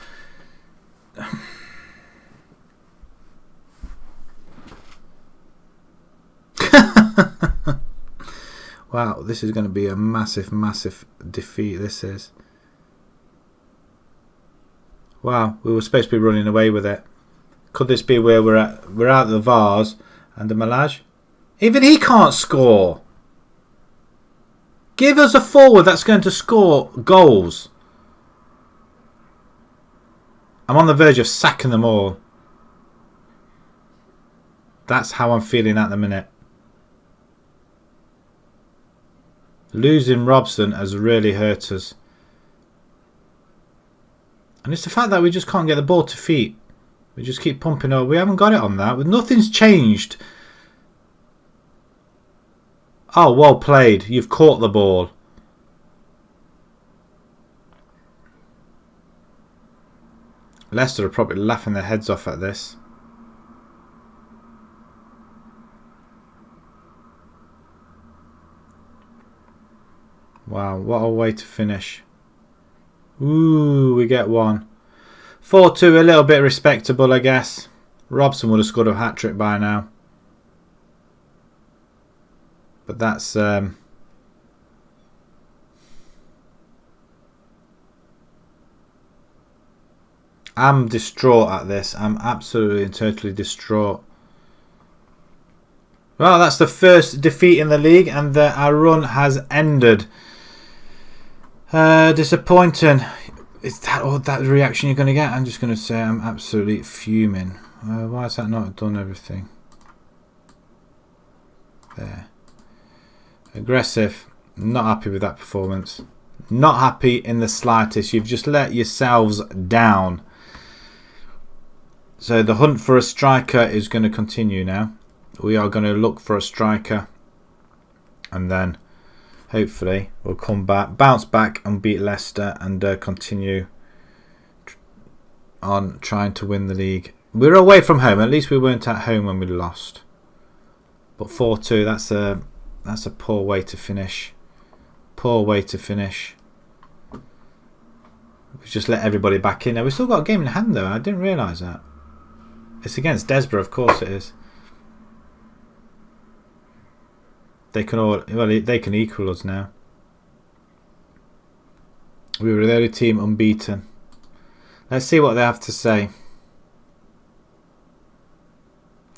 Wow, this is going to be a massive, massive defeat. This is. Wow, we were supposed to be running away with it. Could this be where we're at? We're out of the Vars and the Malaj. Even he can't score. Give us a forward that's going to score goals. I'm on the verge of sacking them all. That's how I'm feeling at the minute. Losing Robson has really hurt us. And it's the fact that we just can't get the ball to feet. We just keep pumping over. We haven't got it on that. Nothing's changed. Oh, well played. You've caught the ball. Leicester are probably laughing their heads off at this. Wow, what a way to finish. Ooh, we get one. 4-2, a little bit respectable, I guess. Robson would have scored a hat-trick by now. But that's... I'm distraught at this. I'm absolutely and totally distraught. Well, that's the first defeat in the league, and our run has ended. Disappointing. Is that all that reaction you're going to get? I'm just going to say I'm absolutely fuming. Why has that not done everything? There. Aggressive. Not happy with that performance. Not happy in the slightest. You've just let yourselves down. So the hunt for a striker is going to continue now. We are going to look for a striker, and then hopefully we'll come back, bounce back and beat Leicester, and continue on trying to win the league. We were away from home. At least we weren't at home when we lost. But 4-2, that's a poor way to finish. Poor way to finish. We've just let everybody back in. Now we've still got a game in hand though. I didn't realise that. It's against Desborough, of course it is. They can all, well, they can equal us now. We were the only team unbeaten. Let's see what they have to say.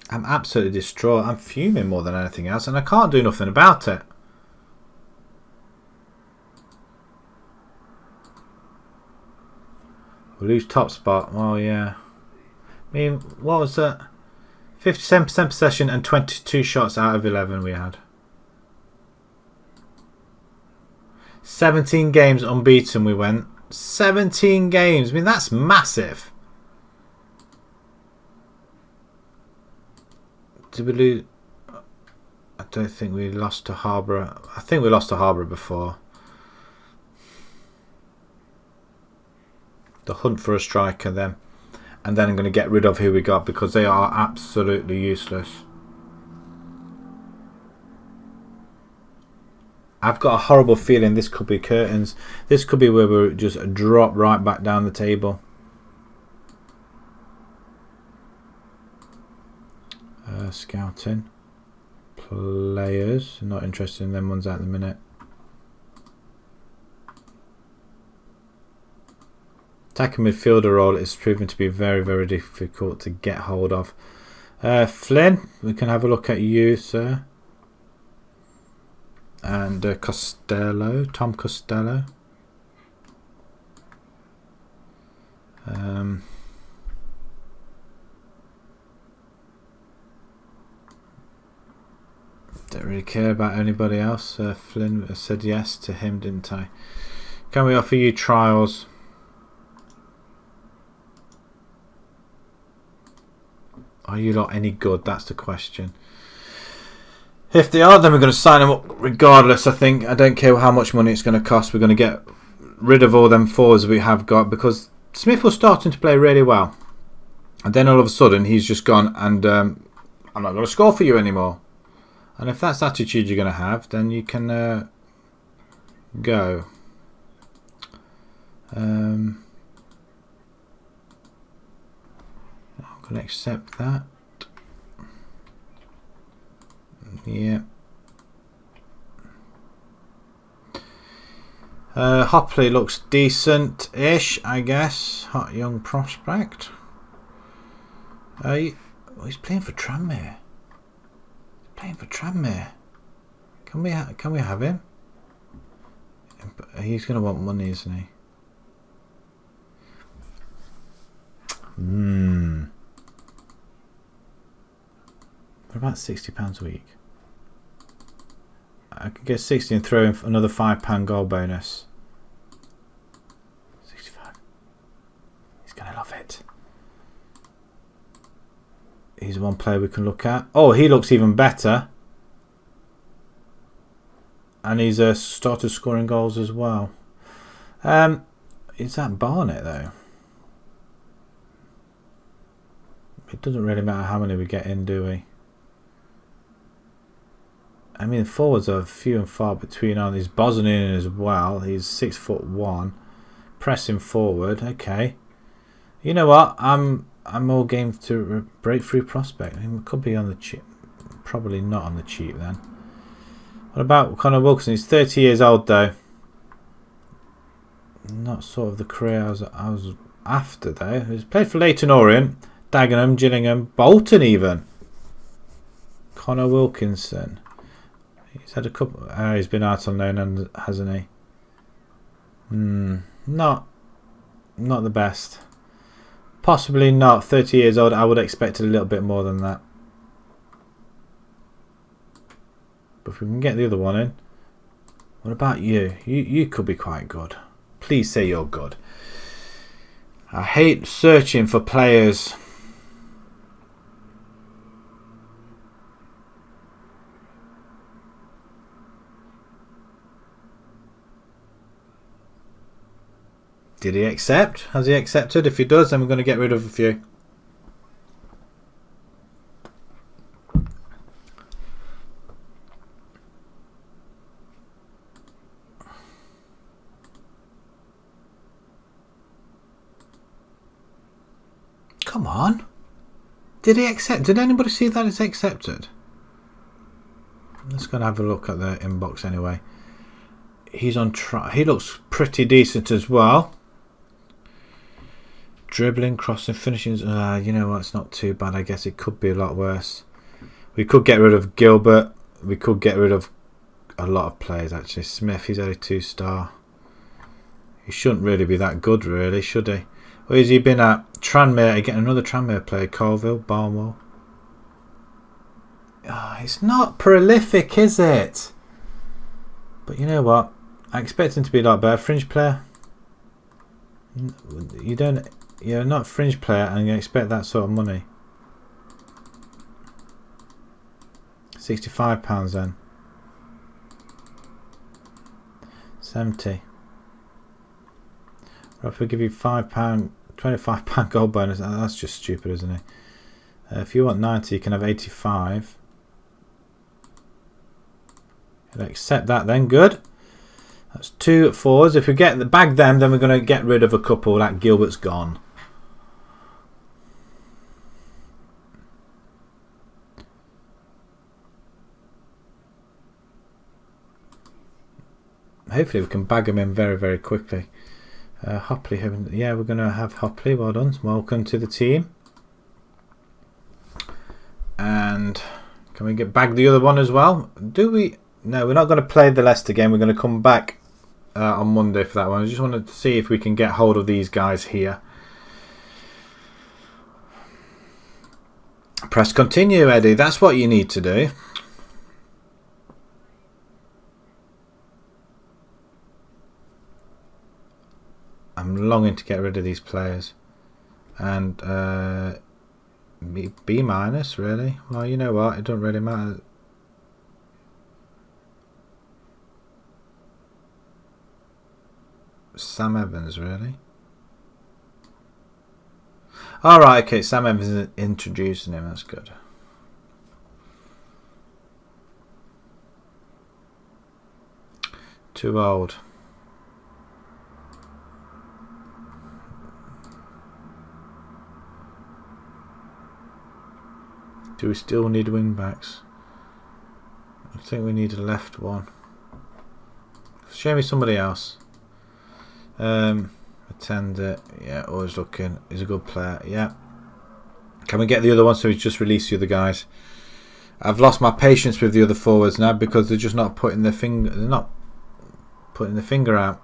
I'm absolutely distraught. I'm fuming more than anything else, and I can't do nothing about it. We'll lose top spot. Well, yeah. I mean, what was that? 57% possession and 22 shots out of 11 we had. 17 games unbeaten we went. 17 games. I mean, that's massive. Did we lose? I don't think we lost to Harbour. I think we lost to Harbour before. The hunt for a striker then. And then I'm going to get rid of who we got because they are absolutely useless. I've got a horrible feeling this could be curtains. This could be where we just drop right back down the table. Scouting. Players. Not interested in them ones at the minute. Attacking midfielder role is proving to be very, very difficult to get hold of. Flynn, we can have a look at you, sir. And Costello, Tom Costello. Don't really care about anybody else. Flynn said yes to him, didn't I? Can we offer you trials? Are you lot any good? That's the question. If they are, then we're going to sign them up regardless, I think. I don't care how much money it's going to cost. We're going to get rid of all them fours we have got because Smith was starting to play really well. And then all of a sudden, he's just gone and I'm not going to score for you anymore. And if that's the attitude you're going to have, then you can go. I'm going to accept that. Yeah. Hopley looks decent-ish, I guess. Hot young prospect. He's playing for Tranmere. Playing for Tranmere. Can we have him? He's going to want money, isn't he? What about £60 a week? I could get 60 and throw in another £5 goal bonus. 65. He's going to love it. He's one player we can look at. Oh, he looks even better. And he's started scoring goals as well. Is that Barnett though? It doesn't really matter how many we get in, do we? I mean, forwards are few and far between. On these Bosnian as well. He's 6'1", pressing forward. Okay, you know what? I'm all game to break through prospect. I mean, it could be on the cheap. Probably not on the cheap then. What about Connor Wilkinson? He's 30 years old though. Not sort of the career I was after though. He's played for Leyton Orient, Dagenham, Gillingham, Bolton even. Connor Wilkinson. He's had a couple. He's been out on loan, hasn't he? Not the best. Possibly not. 30 years old. I would expect a little bit more than that. But if we can get the other one in. What about you? You could be quite good. Please say you're good. I hate searching for players. Did he accept? Has he accepted? If he does, then we're going to get rid of a few. Come on. Did he accept? Did anybody see that it's accepted? Let's go and have a look at the inbox anyway. He's on track. He looks pretty decent as well. Dribbling, crossing, finishing. You know what? It's not too bad. I guess it could be a lot worse. We could get rid of Gilbert. We could get rid of a lot of players actually. Smith, he's had a 2-star. He shouldn't really be that good, really, should he? Where has he been at? Tranmere, getting another Tranmere player. Colville, Barnwell. It's not prolific, is it? But you know what? I expect him to be a lot better. Fringe player. You're not a fringe player and you expect that sort of money. £65 then. 70. Right, if we give you £5, £25 gold bonus, that's just stupid, isn't it? If you want 90, you can have 85. I'll accept that then. Good. That's 2 forwards. If we get the bag them, then we're going to get rid of a couple. That Gilbert's gone. Hopefully we can bag him in very, very quickly. Hopley, yeah, we're going to have Hopley. Well done. Welcome to the team. And can we bag the other one as well? Do we? No, we're not going to play the Leicester game. We're going to come back on Monday for that one. I just wanted to see if we can get hold of these guys here. Press continue, Eddie. That's what you need to do. I'm longing to get rid of these players. And B minus, really? Well, you know what? It doesn't really matter. Sam Evans, really? Alright, okay. Sam Evans is introducing him. That's good. Too old. Do we still need wing backs? I think we need a left one. Show me somebody else. Attend it. Yeah, always looking. He's a good player. Yeah. Can we get the other one so he's just released the other guys? I've lost my patience with the other forwards now because they're just not putting their finger. They're not putting the finger out.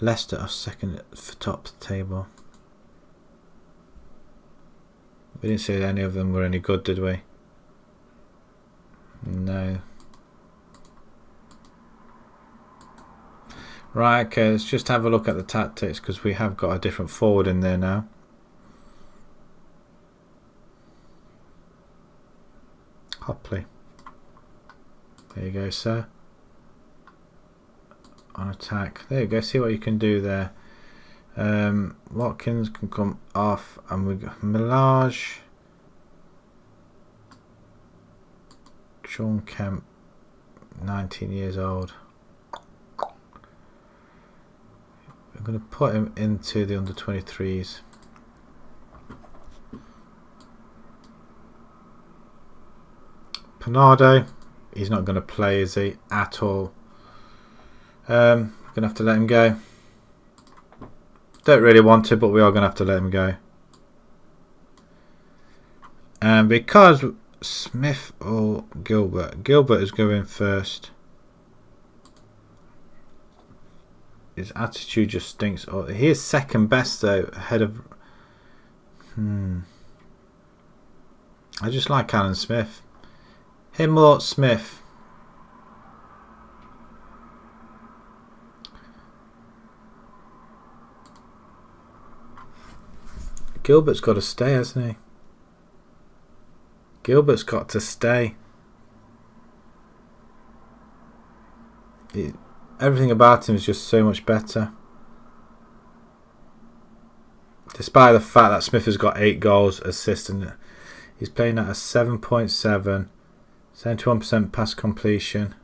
Leicester are second for top table. We didn't say any of them were any good, did we? No. Right, okay, let's just have a look at the tactics because we have got a different forward in there now. Hopley. There you go, sir. on attack. There you go. See what you can do there. Watkins can come off, and we got Millage. Sean Kemp, 19 years old. I'm going to put him into the under 23s. Bernardo, he's not going to play, is he? At all. Going to have to let him go. Don't really want to, but we are going to have to let him go. And because Smith or Gilbert, Gilbert is going first. His attitude just stinks. Oh, he is second best though, ahead of. I just like Alan Smith. Him or Smith. Gilbert's got to stay, hasn't he? Gilbert's got to stay. Everything about him is just so much better. Despite the fact that Smith has got 8 goals, assists, and he's playing at a 7.7, 71% pass completion.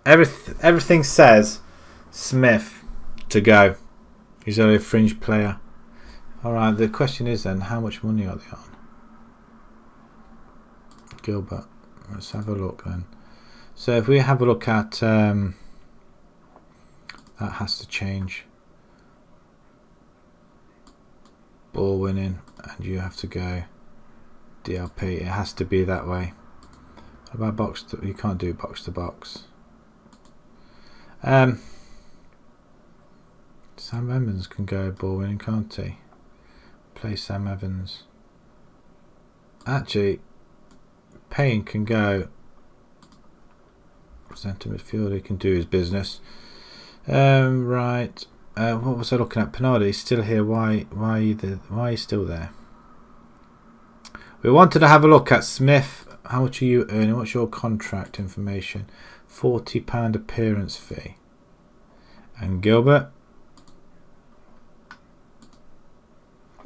Everything says Smith to go. He's only a fringe player. Alright, the question is then, how much money are they on? Gilbert. Let's have a look then. So if we have a look at that has to change. Ball winning, and you have to go DLP. It has to be that way. What about box to, you can't do box to box. Sam Evans can go ball winning, can't he? Play Sam Evans. Actually, Payne can go centre midfielder. He can do his business. Right. What was I looking at? Bernardo, he's still here. Why are you still there? We wanted to have a look at Smith. How much are you earning? What's your contract information? £40 appearance fee. And Gilbert,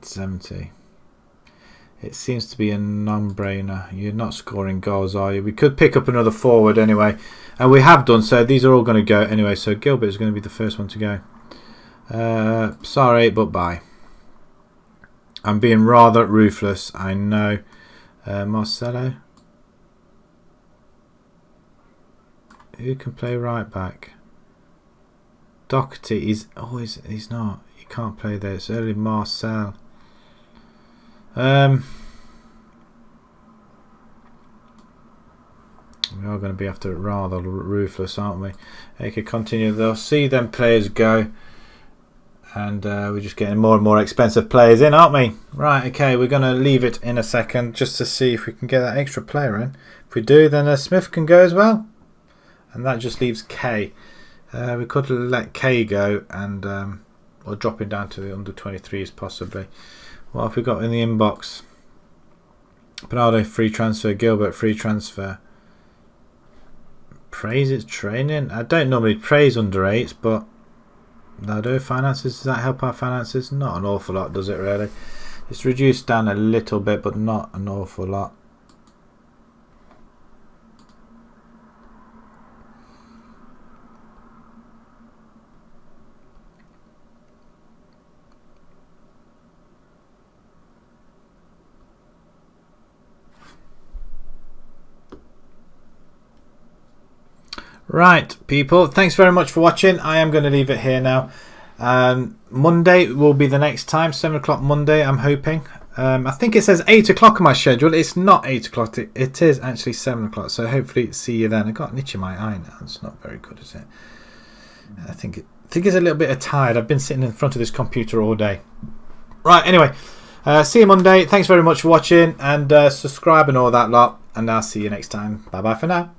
70. It seems to be a non-brainer. You're not scoring goals, are you? We could pick up another forward anyway, and we have done so. These are all going to go anyway, so Gilbert is going to be the first one to go. Sorry, but bye. I'm being rather ruthless, I know. Marcelo, who can play right back? Doherty, he's not. He can't play there. It's early Marcel. We are going to be after rather ruthless, aren't we? Okay, continue. They'll see them players go, and we're just getting more and more expensive players in, aren't we? Right. Okay, we're going to leave it in a second just to see if we can get that extra player in. If we do, then Smith can go as well, and that just leaves K. We could let K go and or drop him down to the under 23s possibly. What have we got in the inbox? Bernardo free transfer, Gilbert free transfer. Praise its training. I don't normally praise under 8s, but I do. Finances, does that help our finances? Not an awful lot, does it really? It's reduced down a little bit, but not an awful lot. Right, people, thanks very much for watching. I am going to leave it here now. Monday will be the next time, 7 o'clock Monday, I'm hoping. I think it says 8 o'clock on my schedule. It's not 8 o'clock, it is actually 7 o'clock, so hopefully see you then. I've got an itch in my eye now. It's not very good, is it? I think it's a little bit tired. I've been sitting in front of this computer all day. Right, anyway, see you Monday. Thanks very much for watching, and subscribe and all that lot, and I'll see you next time. Bye bye for now.